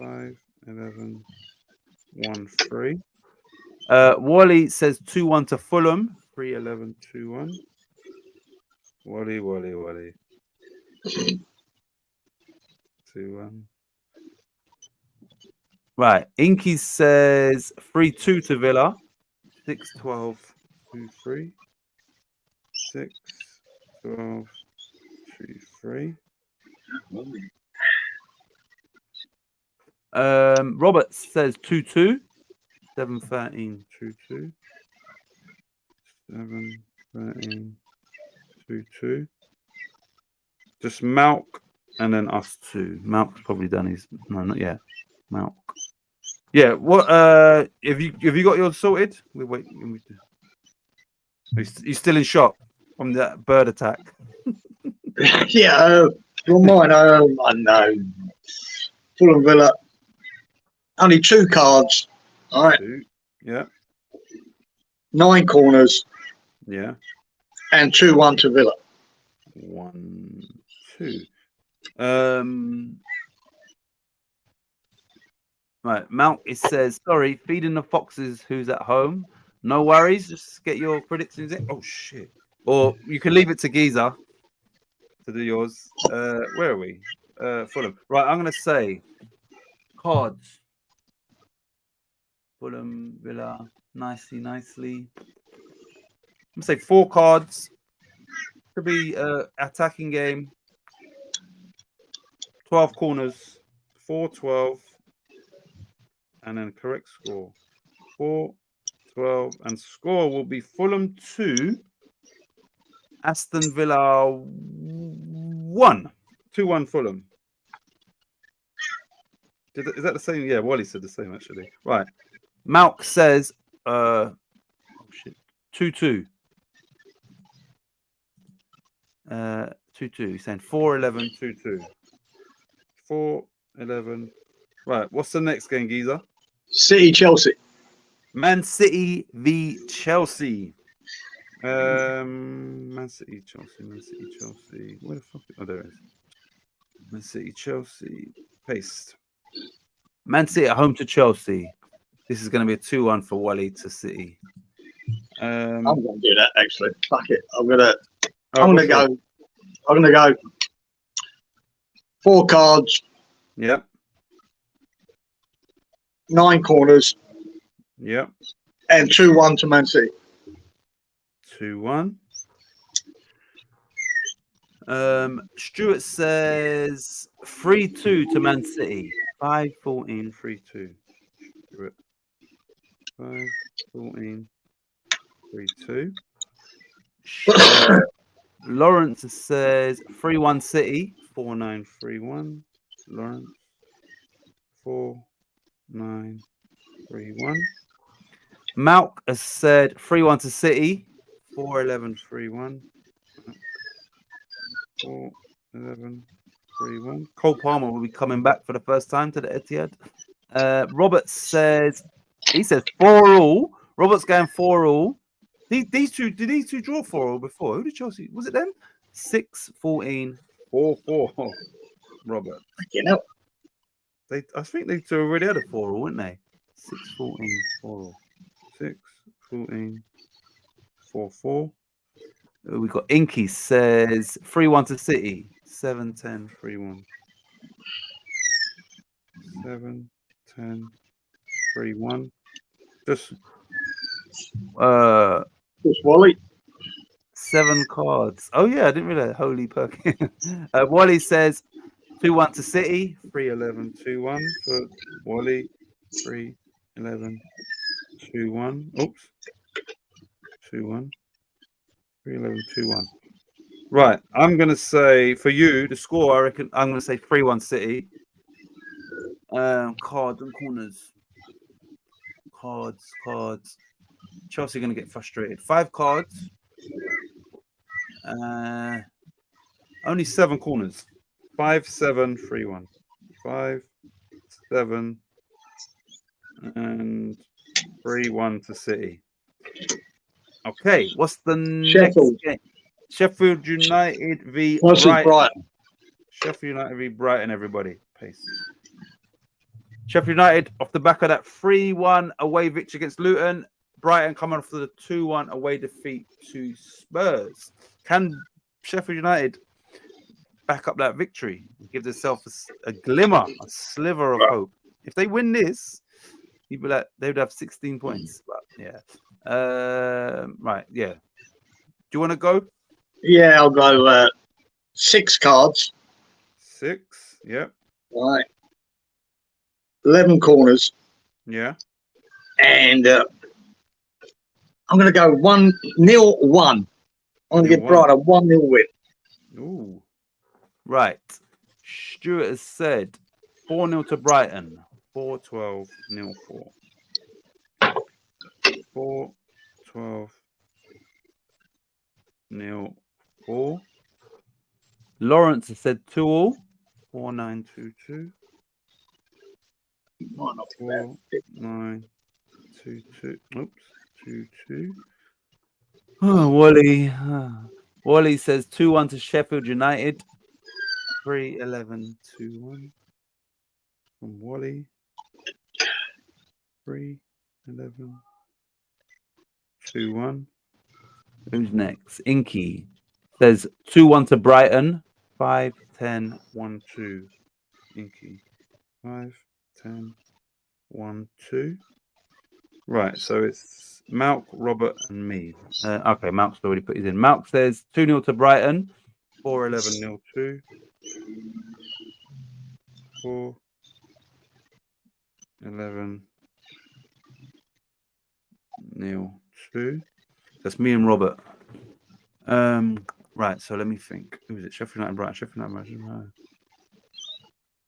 5-11-1-3. Wally says 2-1 to Fulham. 3-11-2-1. Wally. 2-1. Right. Inky says 3-2 to Villa. 6-12-2-3. 6-12-2-3. Robert says 2-2. 7-13-2-2. 7-13-2-2. Just Malk and then us two. Malk's probably done his. No, not yet. Malk. Yeah. What? Have you got yours sorted? We wait. He's still in shock from that bird attack. Yeah. Well, mine. I know. Fulham Villa. Only 2 cards. All right. 2. Yeah. 9 corners. Yeah. And 2-1 to Villa. 1-2. Right, Mount. It says, sorry, feeding the foxes. Who's at home? No worries. Just get your predictions in. Oh shit! Or you can leave it to Giza to do yours. Where are we? Fulham. Right, I'm gonna say cards. Fulham, Villa, nicely. I'm gonna say 4 cards. Could be attacking game. 12 corners. 4-12. And then correct score. 4-12. And score will be Fulham 2. Aston Villa 1. 2-1 Fulham. Is that the same? Yeah, Wally said the same actually. Right. Malk says 2-2. 2-2. He's saying 4-11-2-2. 4-11. Right. What's the next game, Giza? City Chelsea. Man City v Chelsea. Man City Chelsea. Where the fuck? Oh, there it is. Man City Chelsea. Paste. Man City at home to Chelsea. This is going to be a 2-1 for Wally to City. I'm going to do that actually. Fuck it. I'm going to go 4 cards. Yep. 9 corners. Yep. And 2-1 to Man City. 2-1. Stuart says 3-2 to Man City. 5-14, 3-2. Stuart. 5-14, 3-2. Lawrence says 3-1 City. 4-9, 3-1. Lawrence. 4-9, 3-1. Malk has said 3-1 to City. 4-11, 3-1. 4-11, 3-1. Cole Palmer will be coming back for the first time to the Etihad. Robert says, he says 4-all. Robert's going 4-all. These two, did these two draw 4-all before? Who did Chelsea? Was it them? 6-14, 4-4. Robert. You know, I think they two already had a 4-all, weren't they? 6-14, 4-all. 6-14, 4-4. We got Inky says 3-1 to City. 7-10, 3-1. 7-10, 3-1. Just Wally. 7 cards. Oh yeah, I didn't realize. Holy Perkins. Wally says 2-1 to City. 3-11, 2-1 for Wally. 3-11, 2-1. Oops. 2-1. 3-11, 2-1. Right. I'm gonna say for you the score. I reckon I'm gonna say 3-1 City. Cards and corners. Cards. Chelsea are gonna get frustrated. 5 cards. Only 7 corners. 5-7, 3-1. 5-7 and 3-1 to City. Okay, what's the next game? Sheffield United v Brighton. Sheffield United v Brighton, everybody. Pace. Sheffield United off the back of that 3-1 away victory against Luton. Brighton coming off the 2-1 away defeat to Spurs. Can Sheffield United back up that victory and give themselves a glimmer, a sliver of hope? If they win this, they would have 16 points. But yeah. Right, yeah. Do you want to go? Yeah, I'll go 6 cards. 6, yeah. Right. 11 corners. Yeah. And I'm going to go 1-0-1. I'm going to give Brighton a 1-0 win. Ooh. Right. Stuart has said 4-0 to Brighton. 4-12, 0-4. 4-12, 0-4. Lawrence has said 2-all. 4-9-2-2. 4-9-2-2. Oops. 2-2. Oh, Wally. Wally says 2-1 to Sheffield United. 3-11, 2-1 from Wally. 3-11, 2-1. Who's next? Inky says 2-1 to Brighton. 5-10, 1-2. Inky. 5-10, 1-2. Right, so it's Malk, Robert, and me. Okay, Malk's already put his in. Malk says 2-0 to Brighton. 4-11, 0-2. 4-11, 0-2. That's me and Robert. Right, so let me think. Who is it? Sheffield United, Brighton. Sheffield United, Brighton.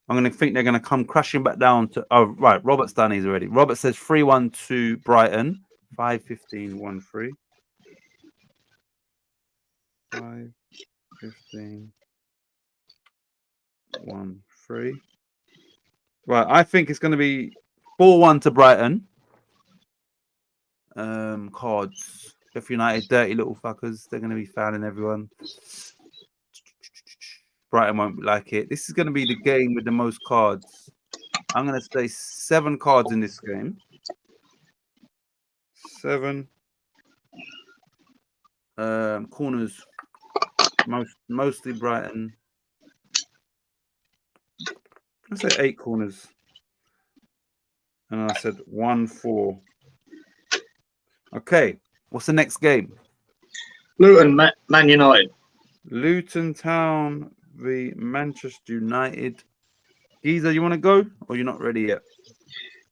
I'm going to think they're going to come crashing back down to... Oh, right. Robert's done his already. Robert says 3-1 to Brighton. 5-15, 1-3. 5-15, 1-3. Right. I think it's going to be 4-1 to Brighton. Cards. Sheffield United, dirty little fuckers. They're going to be fouling everyone. Brighton won't like it. This is going to be the game with the most cards. I'm going to say 7 cards in this game. 7. Corners. Mostly Brighton. I say 8 corners. And I said 1-4. Okay. What's the next game? Luton, Man United. Luton Town v Manchester United. Geezer, you want to go? Or you're not ready yet?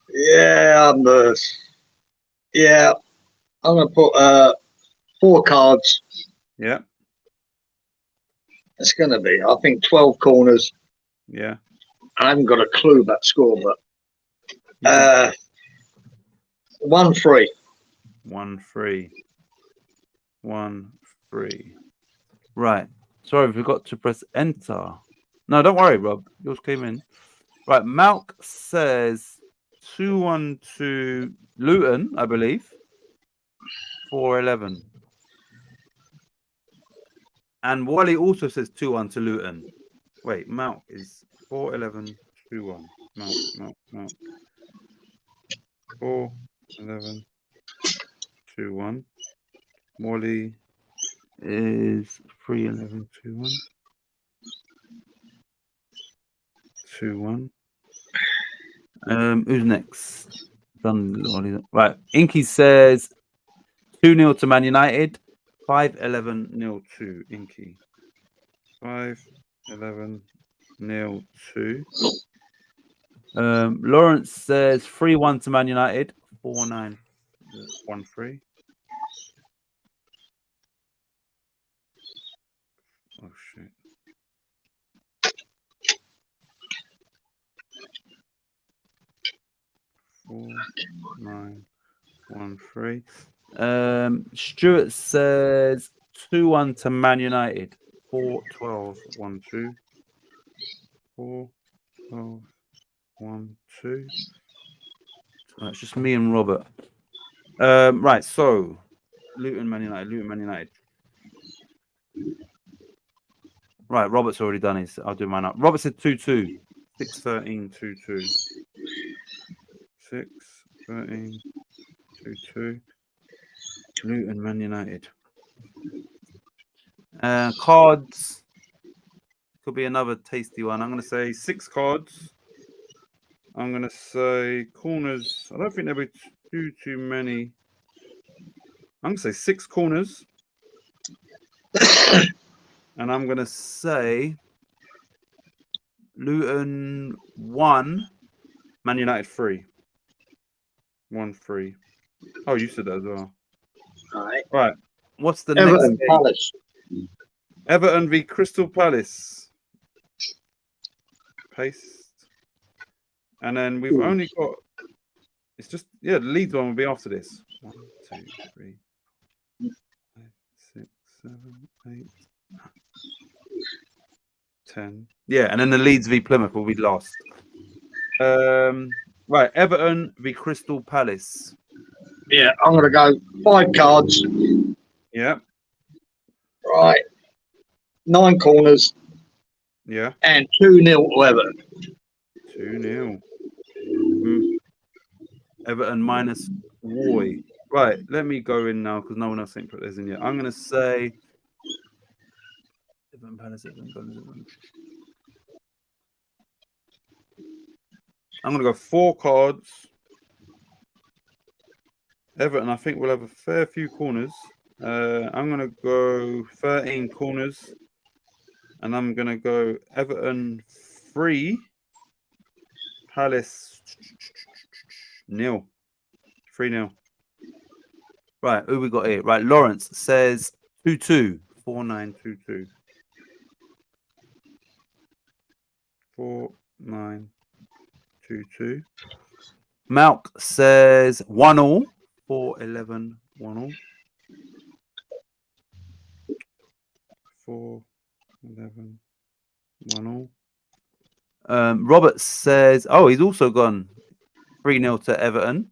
Yeah, I'm going to put 4 cards. Yeah. It's going to be, I think, 12 corners. Yeah. I haven't got a clue about score, but 1-3. 1-3. 1, 3. Right. Sorry, we forgot to press enter. No, don't worry, Rob. Yours came in. Right. Malk says 2-1 to Luton, I believe. 4-11. And Wally also says 2-1 to Luton. Wait, Malk is 4-11, 2-1. Malk. 4-11, 2-1. Wally is 3-11, 2-1. 2-1. Who's next? Done. Right. Inky says 2-0 to Man United. 5-11-0 to Inky. 5-11-0 to. Lawrence says 3-1 to Man United. 4-9-1-3. Oh shit. Four, 9, 1, 3. Stuart says 2-1 to Man United. 4-12-1-2. 4-12-1-2. It's just me and Robert. Right, so Luton, Man United. Right, Robert's already done his. I'll do mine up. Robert said 2-2. 6-13-2-2. 6-13-2-2. Luton, Man United. Cards. Could be another tasty one. I'm going to say 6 cards. I'm going to say corners. I don't think there'll be too many. I'm going to say 6 corners. And I'm going to say Luton 1, Man United 3. 1-3. Oh, you said that as well. All right. Right. What's the Everton next game? Palace. Everton v Crystal Palace. Paste. And then we've only got. It's just the Leeds one will be after this. 1, 2, 3, 5, 6, 7, 8, 10. Yeah, and then the Leeds v Plymouth will be last. Right, Everton v Crystal Palace. Yeah, I'm going to go 5 cards. Yeah. Right. 9 corners. Yeah. And 2-0 to Everton. 2-0. Everton minus Roy. Right, let me go in now because no one else ain't put theirs in yet. I'm going to say Everton Palace. I'm going to go 4 cards. Everton, I think we'll have a fair few corners. I'm going to go 13 corners. And I'm going to go Everton 3, Palace 0. 3-0. Right, who we got here? Right, Lawrence says 2-2. 4-9-2-2. 4-9-2-2. Malk says 1-1. 4-11-1-1. 4-11-1-1. Robert says, oh, he's also gone 3-0 to Everton.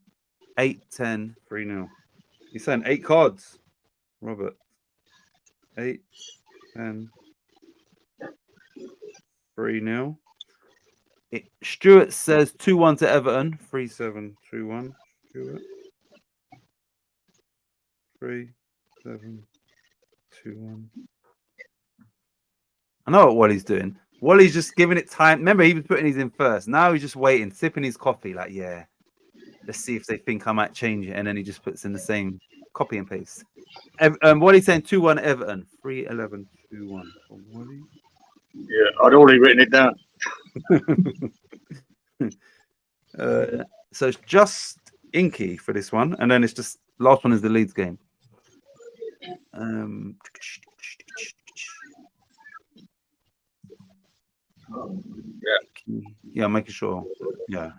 8-10, 3-0. He's saying 8 cards, Robert. 8-10, 3-0. Stuart says 2-1 to Everton. 3-7-2-1. Stuart. 3-7-2-1. I know what Wally's doing. Wally's just giving it time. Remember, he was putting these in first. Now he's just waiting, sipping his coffee. Like, yeah, let's see if they think I might change it. And then he just puts in the same copy and paste. Wally's saying 2-1 Everton. 3-11-2-1 from Wally. Yeah, I'd already written it down. So it's just Inky for this one. And then it's just, last one is the Leeds game. Yeah, making sure. Yeah.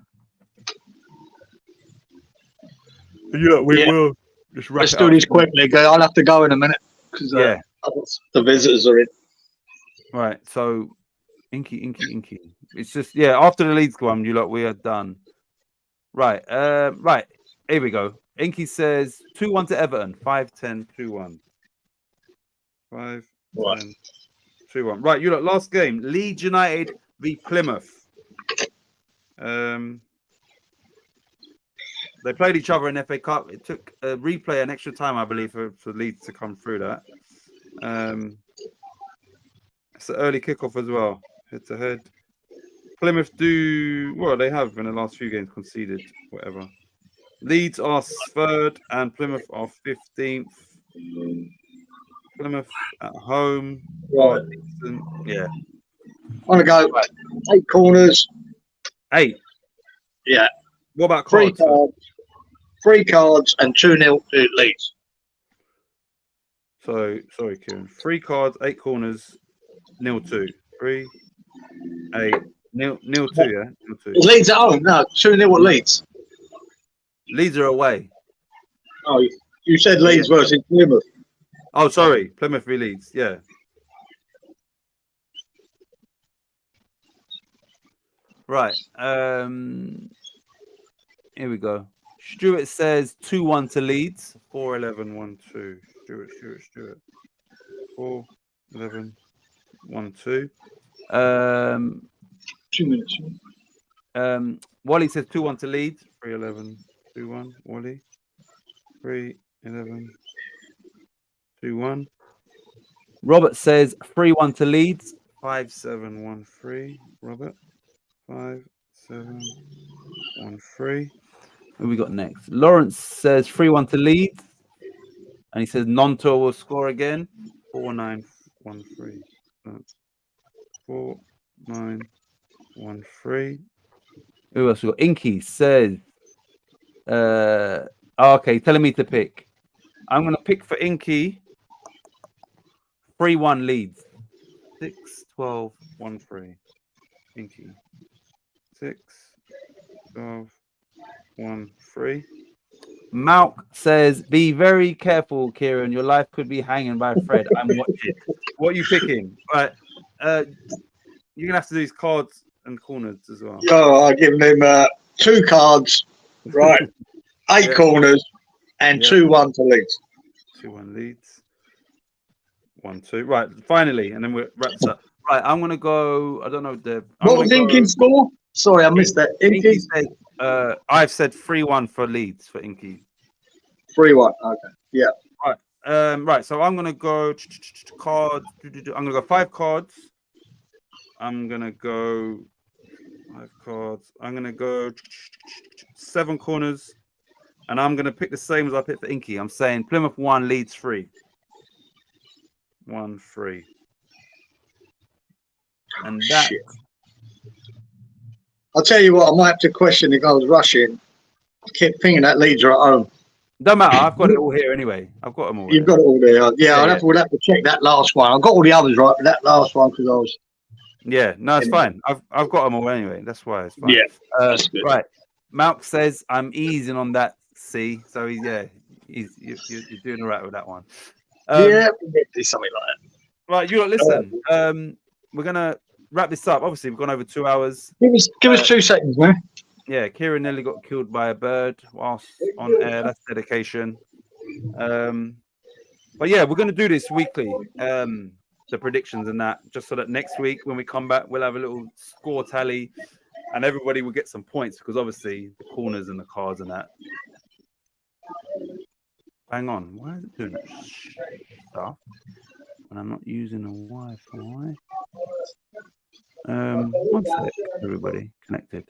Yeah, we will. Just wrap Let's it do up. this quickly. I'll have to go in a minute because Yeah. the visitors are in. Right. So, Inky. It's just After the Leeds one, we are done. Right. Right. Here we go. Inky says 2-1 to Everton. 5-10, 2-1. 5-10, 2-1. Right. Last game. Leeds United v Plymouth. They played each other in FA Cup. It took a replay and extra time, I believe, for Leeds to come through that. It's an early kickoff as well, head to head. Plymouth they have in the last few games conceded, whatever. Leeds are 3rd and Plymouth are 15th. Plymouth at home. Right. Decent. Yeah. I'm going to go 8 corners. 8. Yeah. What about cards? cards? 3 cards and 2-0 to Leeds. So, sorry, Kieran. 3 cards, 8 corners, 0-2. 3, 8, 0-2, yeah? 0-2. Leeds at home? No, 2-0 at Leeds. Leeds are away. Oh, you said Leeds versus Plymouth. Oh, sorry. Plymouth v Leeds, yeah. Right. Here we go. Stuart says 2-1 to Leeds. 4-11, 1-2. Stuart. 4-11, 1-2. 2 minutes. Wally says 2-1 to Leeds. 3-11, 2-1. Wally. 3-11, 2-1. Robert says 3-1 to Leeds. 5-7-1-3. Robert. 5-7-1-3. Who we got next? Lawrence says 3-1 to Leeds. And he says Nonto will score again. 4-9-1-3. 4-9-1-3. Who else we got? Inky says okay, telling me to pick. I'm gonna pick for Inky 3-1 Leeds. 6-12-1-3. Inky. 6-12-1-3. Malk says, be very careful, Kieran. Your life could be hanging by a thread. I'm watching. What are you picking? Right. You're gonna have to do these cards and corners as well. Oh, I'll give them 2 cards, right? 8 corners and 2-1 to Leeds. 2-1 Leeds. 1-2. Right, finally, and then we'll wrap this up. Right, I'm gonna go. I don't know what was Inky's score? Sorry, I missed that. Inky said, I've said 3-1 for Leeds for Inky. 3-1. Okay. Yeah. Right. Right. So I'm gonna go cards. I'm gonna go 5 cards. I'm gonna go 5 cards. I'm gonna go 7 corners, and I'm gonna pick the same as I picked for Inky. I'm saying Plymouth 1, Leeds 3. 1-3. And that. Shit. I'll tell you what, I might have to question if I was rushing. I kept thinking that Leeds are at home. Don't matter. I've got it all here anyway. I've got them all. You've got it all there. Yeah, we'll have to check that last one. I've got all the others right, but that last one because I was. Yeah, no, it's fine. I've got them all anyway. That's why it's fine. Yeah, that's good. Right. Malk says I'm easing on that. C. So you're doing all right with that one. Yeah, do something like that. Right, listen. We're gonna wrap this up. Obviously, we've gone over 2 hours. Give us 2 seconds, man. Yeah, Kieran nearly got killed by a bird whilst on air. That's dedication. But yeah, we're gonna do this weekly. The predictions and that, just so that next week when we come back, we'll have a little score tally, and everybody will get some points because obviously the corners and the cards and that. Hang on, why is it doing that stuff? And I'm not using a Wi-Fi. One sec, everybody connected.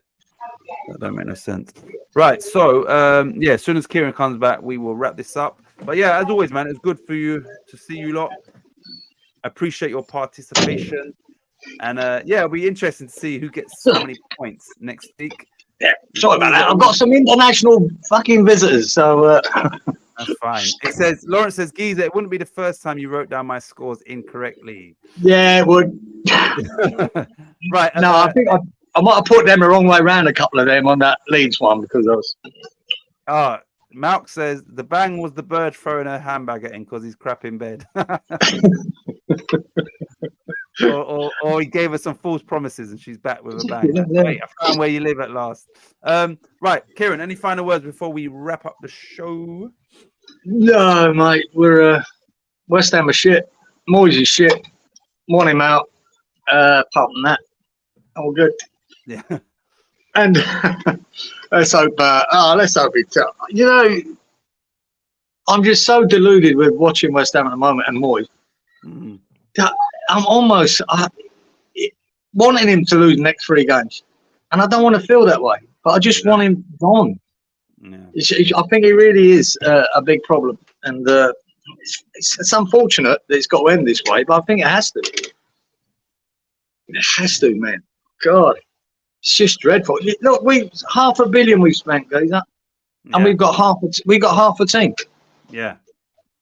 That don't make no sense. Right, so as soon as Kieran comes back, we will wrap this up. But yeah, as always, man, it's good for you to see you lot. Appreciate your participation, and it'll be interesting to see who gets how many points next week. Yeah, sorry about that. I've got some international fucking visitors, so that's fine. It says Lawrence says, Geezer, it wouldn't be the first time you wrote down my scores incorrectly. Yeah, it would. Right. No, I think I might have put them the wrong way around, a couple of them on that Leeds one because I was. Malk says the bang was the bird throwing her handbag at him because he's crap in bed. or he gave her some false promises and she's back with a bang. Wait, I found where you live at last. Right, Kieran, any final words before we wrap up the show? No, mate. We're West Ham are shit. Moyes is shit. Want him out. Apart from that, all good. Yeah. And let's hope. Let's hope it. You know, I'm just so deluded with watching West Ham at the moment and Moyes. Mm. That I'm almost wanting him to lose the next 3 games, and I don't want to feel that way. But I just want him gone. Yeah. I think he really is a big problem, and it's unfortunate that it's got to end this way. But I think it has to. It has to, man. God. It's just dreadful. Look, we $500 million we've spent, guys, and we've got half a team. Yeah,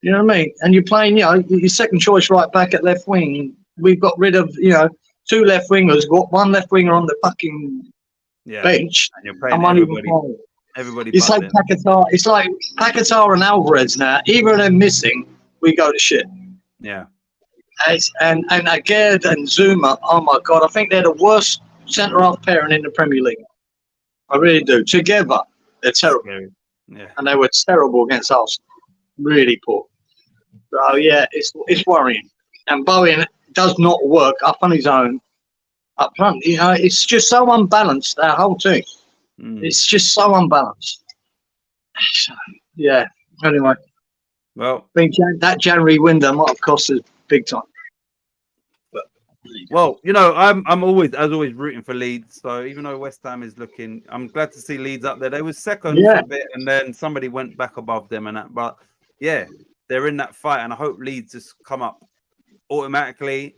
you know what I mean. And you're playing, your second choice right back at left wing. We've got rid of, 2 left wingers. Got 1 left winger on the fucking bench. And you're playing everybody. It's like Paquetá. It's like Paquetá and Alvarez now. Either of them missing, we go to shit. Yeah. And Aguerd and Zuma. Oh my God, I think they're the worst centre-half pairing in the Premier League. I really do. Together, they're terrible. Yeah. And they were terrible against Arsenal. Really poor. So, yeah, it's worrying. And Bowen does not work up on his own up front. It's just so unbalanced, our whole team. It's just so unbalanced. So, yeah, anyway. Well, I think that January window might have cost us big time. Well, I'm always rooting for Leeds. So even though West Ham is looking, I'm glad to see Leeds up there. They were second for a bit, and then somebody went back above them and that. But yeah, they're in that fight, and I hope Leeds just come up automatically.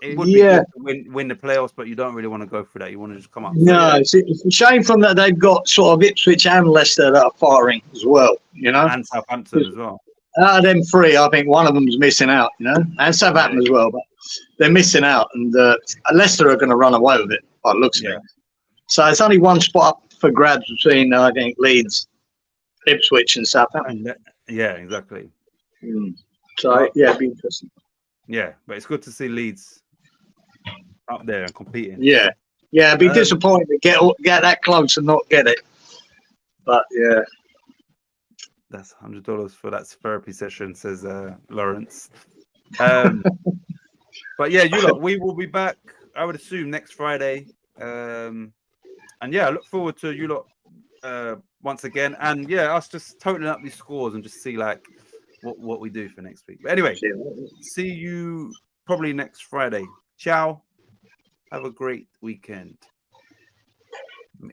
It would be good to win the playoffs, but you don't really want to go through that. You want to just come up. No, it's a shame from that they've got sort of Ipswich and Leicester that are firing as well. And Southampton as well. Out of them 3, I think one of them's missing out. And Southampton as well, but they're missing out, and Leicester are going to run away with it by the looks of it. So it's only 1 spot up for grabs between I think Leeds, Ipswich, and Southampton. Yeah, exactly. So it'd be interesting. Yeah, but it's good to see Leeds up there and competing. Yeah, it'd be disappointing to get that close and not get it. But yeah. That's $100 for that therapy session, says Lawrence. But yeah, we will be back, I would assume, next Friday. And yeah, I look forward to you lot once again. And yeah, us just totaling up these scores and just see like what we do for next week. But anyway, see you probably next Friday. Ciao. Have a great weekend.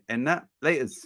And that, laters.